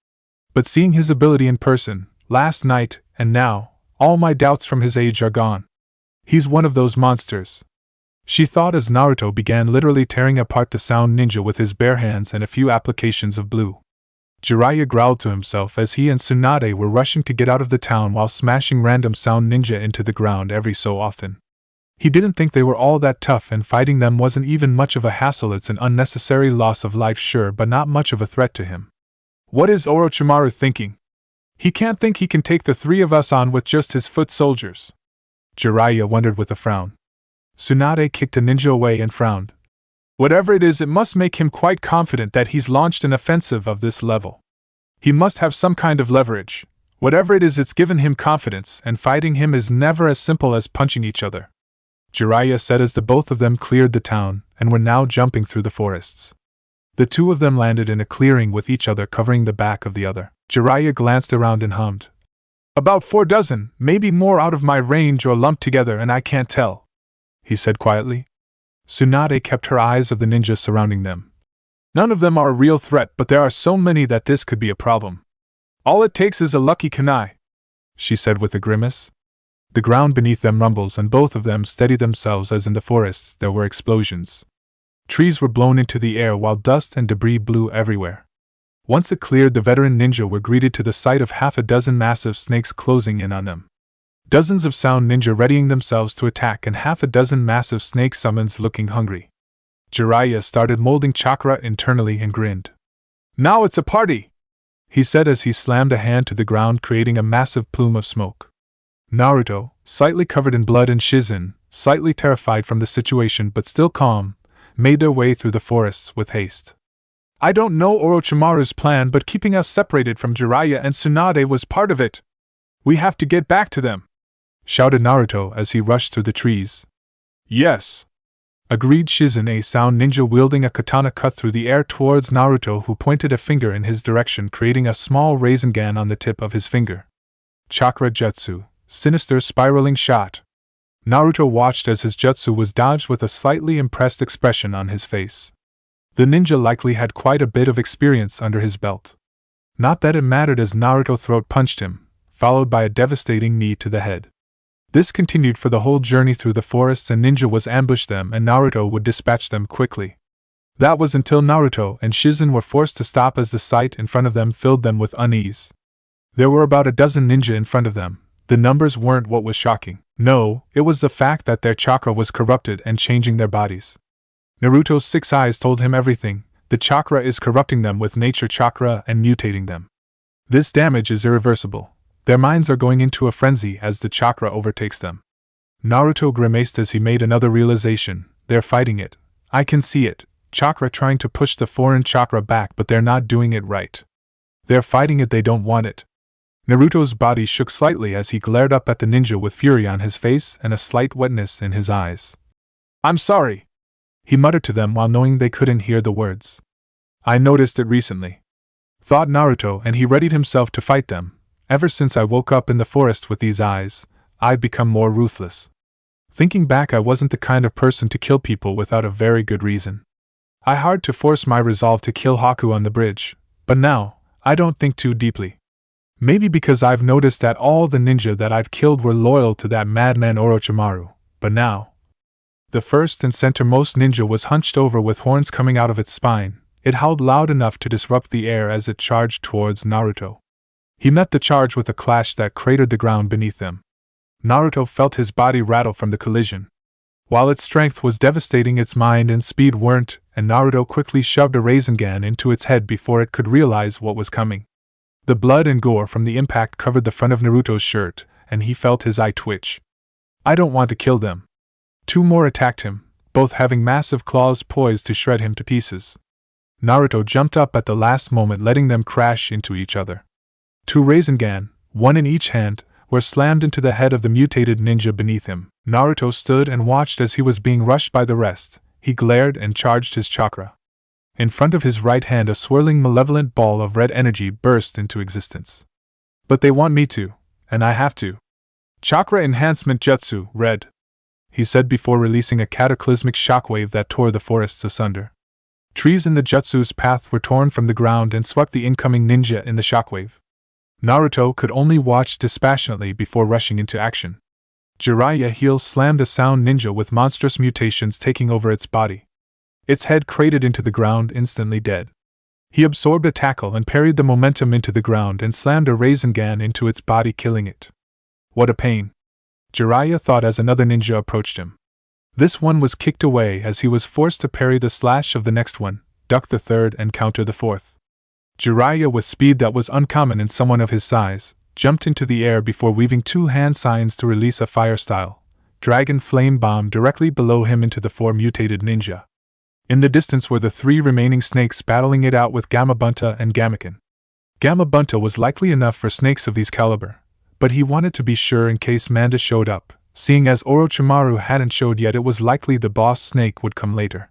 But seeing his ability in person, last night, and now, all my doubts from his age are gone. He's one of those monsters. She thought as Naruto began literally tearing apart the sound ninja with his bare hands and a few applications of blue. Jiraiya growled to himself as he and Tsunade were rushing to get out of the town while smashing random sound ninja into the ground every so often. He didn't think they were all that tough, and fighting them wasn't even much of a hassle. It's an unnecessary loss of life, sure, but not much of a threat to him. What is Orochimaru thinking? He can't think he can take the 3 of us on with just his foot soldiers. Jiraiya wondered with a frown. Tsunade kicked a ninja away and frowned. Whatever it is, it must make him quite confident that he's launched an offensive of this level. He must have some kind of leverage. Whatever it is, it's given him confidence, and fighting him is never as simple as punching each other. Jiraiya said as the both of them cleared the town and were now jumping through the forests. The 2 of them landed in a clearing with each other covering the back of the other. Jiraiya glanced around and hummed. About 4 dozen, maybe more out of my range or lumped together, and I can't tell, he said quietly. Tsunade kept her eyes of the ninjas surrounding them. None of them are a real threat, but there are so many that this could be a problem. All it takes is a lucky kunai, she said with a grimace. The ground beneath them rumbles and both of them steadied themselves as in the forests there were explosions. Trees were blown into the air while dust and debris blew everywhere. Once it cleared, the veteran ninja were greeted to the sight of half a dozen massive snakes closing in on them. Dozens of sound ninja readying themselves to attack and half a dozen massive snake summons looking hungry. Jiraiya started molding chakra internally and grinned. Now it's a party, he said as he slammed a hand to the ground creating a massive plume of smoke. Naruto, slightly covered in blood, and Shizen, slightly terrified from the situation but still calm, made their way through the forests with haste. I don't know Orochimaru's plan, but keeping us separated from Jiraiya and Tsunade was part of it. We have to get back to them, shouted Naruto as he rushed through the trees. Yes, agreed Shizen, a sound ninja wielding a katana cut through the air towards Naruto, who pointed a finger in his direction creating a small Rasengan on the tip of his finger. Chakra jutsu, sinister spiraling shot. Naruto watched as his jutsu was dodged with a slightly impressed expression on his face. The ninja likely had quite a bit of experience under his belt. Not that it mattered as Naruto throat punched him, followed by a devastating knee to the head. This continued for the whole journey through the forests, and ninja was ambushed them and Naruto would dispatch them quickly. That was until Naruto and Shizen were forced to stop as the sight in front of them filled them with unease. There were about a dozen ninja in front of them. The numbers weren't what was shocking. No, it was the fact that their chakra was corrupted and changing their bodies. Naruto's 6 eyes told him everything. The chakra is corrupting them with nature chakra and mutating them. This damage is irreversible. Their minds are going into a frenzy as the chakra overtakes them. Naruto grimaced as he made another realization. They're fighting it. I can see it. Chakra trying to push the foreign chakra back, but they're not doing it right. They're fighting it, they don't want it. Naruto's body shook slightly as he glared up at the ninja with fury on his face and a slight wetness in his eyes. I'm sorry, he muttered to them while knowing they couldn't hear the words. I noticed it recently, thought Naruto, and he readied himself to fight them. Ever since I woke up in the forest with these eyes, I've become more ruthless. Thinking back, I wasn't the kind of person to kill people without a very good reason. I had to force my resolve to kill Haku on the bridge, but now, I don't think too deeply. Maybe because I've noticed that all the ninja that I've killed were loyal to that madman Orochimaru, but now. The first and centermost ninja was hunched over with horns coming out of its spine. It howled loud enough to disrupt the air as it charged towards Naruto. He met the charge with a clash that cratered the ground beneath them. Naruto felt his body rattle from the collision. While its strength was devastating, its mind and speed weren't, and Naruto quickly shoved a Rasengan into its head before it could realize what was coming. The blood and gore from the impact covered the front of Naruto's shirt, and he felt his eye twitch. I don't want to kill them. Two more attacked him, both having massive claws poised to shred him to pieces. Naruto jumped up at the last moment, letting them crash into each other. Two Rasengan, one in each hand, were slammed into the head of the mutated ninja beneath him. Naruto stood and watched as he was being rushed by the rest. He glared and charged his chakra. In front of his right hand, a swirling malevolent ball of red energy burst into existence. But they want me to, and I have to. Chakra enhancement jutsu, red, he said before releasing a cataclysmic shockwave that tore the forests asunder. Trees in the jutsu's path were torn from the ground and swept the incoming ninja in the shockwave. Naruto could only watch dispassionately before rushing into action. Jiraiya heel slammed a sound ninja with monstrous mutations taking over its body. Its head cratered into the ground, instantly dead. He absorbed a tackle and parried the momentum into the ground and slammed a Rasengan into its body, killing it. What a pain, Jiraiya thought as another ninja approached him. This one was kicked away as he was forced to parry the slash of the next one, duck the third, and counter the fourth. Jiraiya, with speed that was uncommon in someone of his size, jumped into the air before weaving two hand signs to release a fire-style dragon flame bomb directly below him into the four mutated ninja. In the distance were the three remaining snakes battling it out with Gamabunta and Gamaken. Gamabunta was likely enough for snakes of these caliber, but he wanted to be sure in case Manda showed up. Seeing as Orochimaru hadn't showed yet, it was likely the boss snake would come later.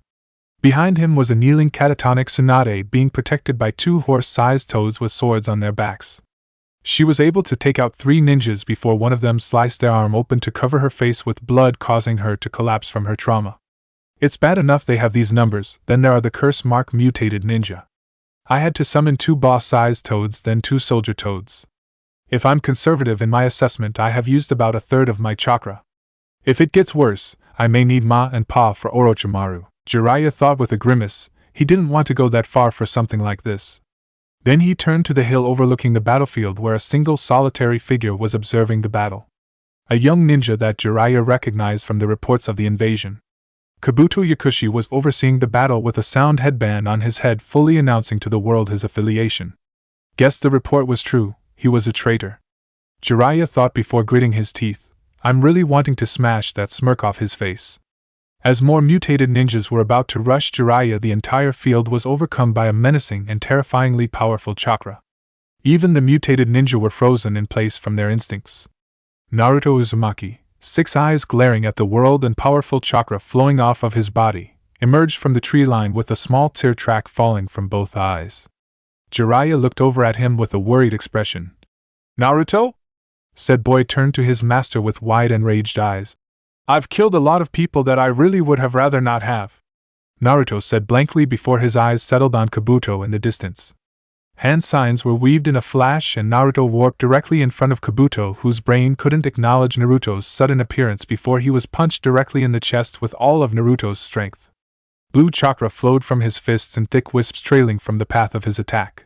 Behind him was a kneeling catatonic Tsunade being protected by two horse-sized toads with swords on their backs. She was able to take out three ninjas before one of them sliced their arm open to cover her face with blood, causing her to collapse from her trauma. It's bad enough they have these numbers, then there are the curse mark mutated ninja. I had to summon two boss-sized toads, then two soldier toads. If I'm conservative in my assessment, I have used about a third of my chakra. If it gets worse, I may need Ma and Pa for Orochimaru, Jiraiya thought with a grimace. He didn't want to go that far for something like this. Then he turned to the hill overlooking the battlefield where a single solitary figure was observing the battle. A young ninja that Jiraiya recognized from the reports of the invasion. Kabuto Yakushi was overseeing the battle with a sound headband on his head, fully announcing to the world his affiliation. Guess the report was true, he was a traitor. Jiraiya thought before gritting his teeth. I'm really wanting to smash that smirk off his face. As more mutated ninjas were about to rush Jiraiya, the entire field was overcome by a menacing and terrifyingly powerful chakra. Even the mutated ninja were frozen in place from their instincts. Naruto Uzumaki, 6 eyes glaring at the world and powerful chakra flowing off of his body, emerged from the tree line with a small tear track falling from both eyes. Jiraiya looked over at him with a worried expression. Naruto? Said boy turned to his master with wide enraged eyes. I've killed a lot of people that I really would have rather not have, Naruto said blankly before his eyes settled on Kabuto in the distance. Hand signs were weaved in a flash and Naruto warped directly in front of Kabuto, whose brain couldn't acknowledge Naruto's sudden appearance before he was punched directly in the chest with all of Naruto's strength. Blue chakra flowed from his fists in thick wisps trailing from the path of his attack.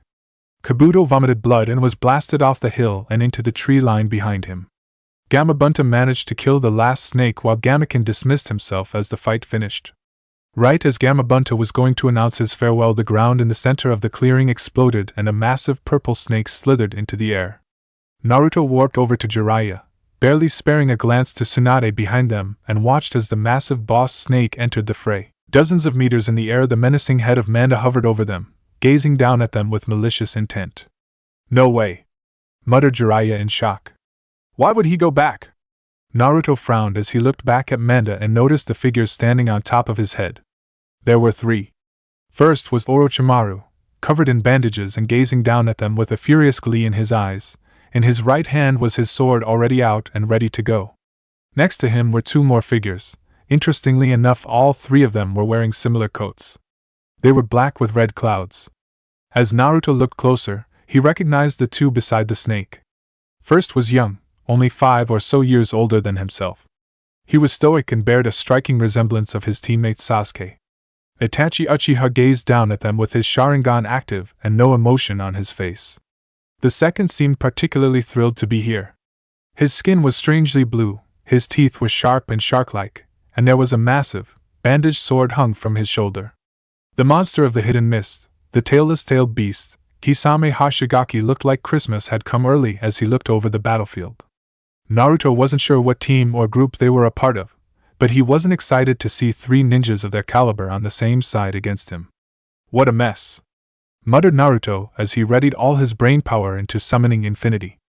Kabuto vomited blood and was blasted off the hill and into the tree line behind him. Gamabunta managed to kill the last snake while Gamaken dismissed himself as the fight finished. Right as Gamabunta was going to announce his farewell, the ground in the center of the clearing exploded and a massive purple snake slithered into the air. Naruto warped over to Jiraiya, barely sparing a glance to Tsunade behind them, and watched as the massive boss snake entered the fray. Dozens of meters in the air, the menacing head of Manda hovered over them, gazing down at them with malicious intent. No way, muttered Jiraiya in shock. Why would he go back? Naruto frowned as he looked back at Manda and noticed the figures standing on top of his head. There were 3. First was Orochimaru, covered in bandages and gazing down at them with a furious glee in his eyes. In his right hand was his sword already out and ready to go. Next to him were 2 more figures. Interestingly enough, all 3 of them were wearing similar coats. They were black with red clouds. As Naruto looked closer, He recognized the two beside the snake. First was young, only 5 or so years older than himself. He was stoic and bared a striking resemblance of his teammate Sasuke. Itachi Uchiha gazed down at them with his Sharingan active and no emotion on his face. The second seemed particularly thrilled to be here. His skin was strangely blue, his teeth were sharp and shark-like, and there was a massive, bandaged sword hung from his shoulder. The monster of the hidden mist, the tailless-tailed beast, Kisame Hashigaki, looked like Christmas had come early as he looked over the battlefield. Naruto wasn't sure what team or group they were a part of, but he wasn't excited to see 3 ninjas of their caliber on the same side against him. What a mess! Muttered Naruto as he readied all his brain power into summoning infinity.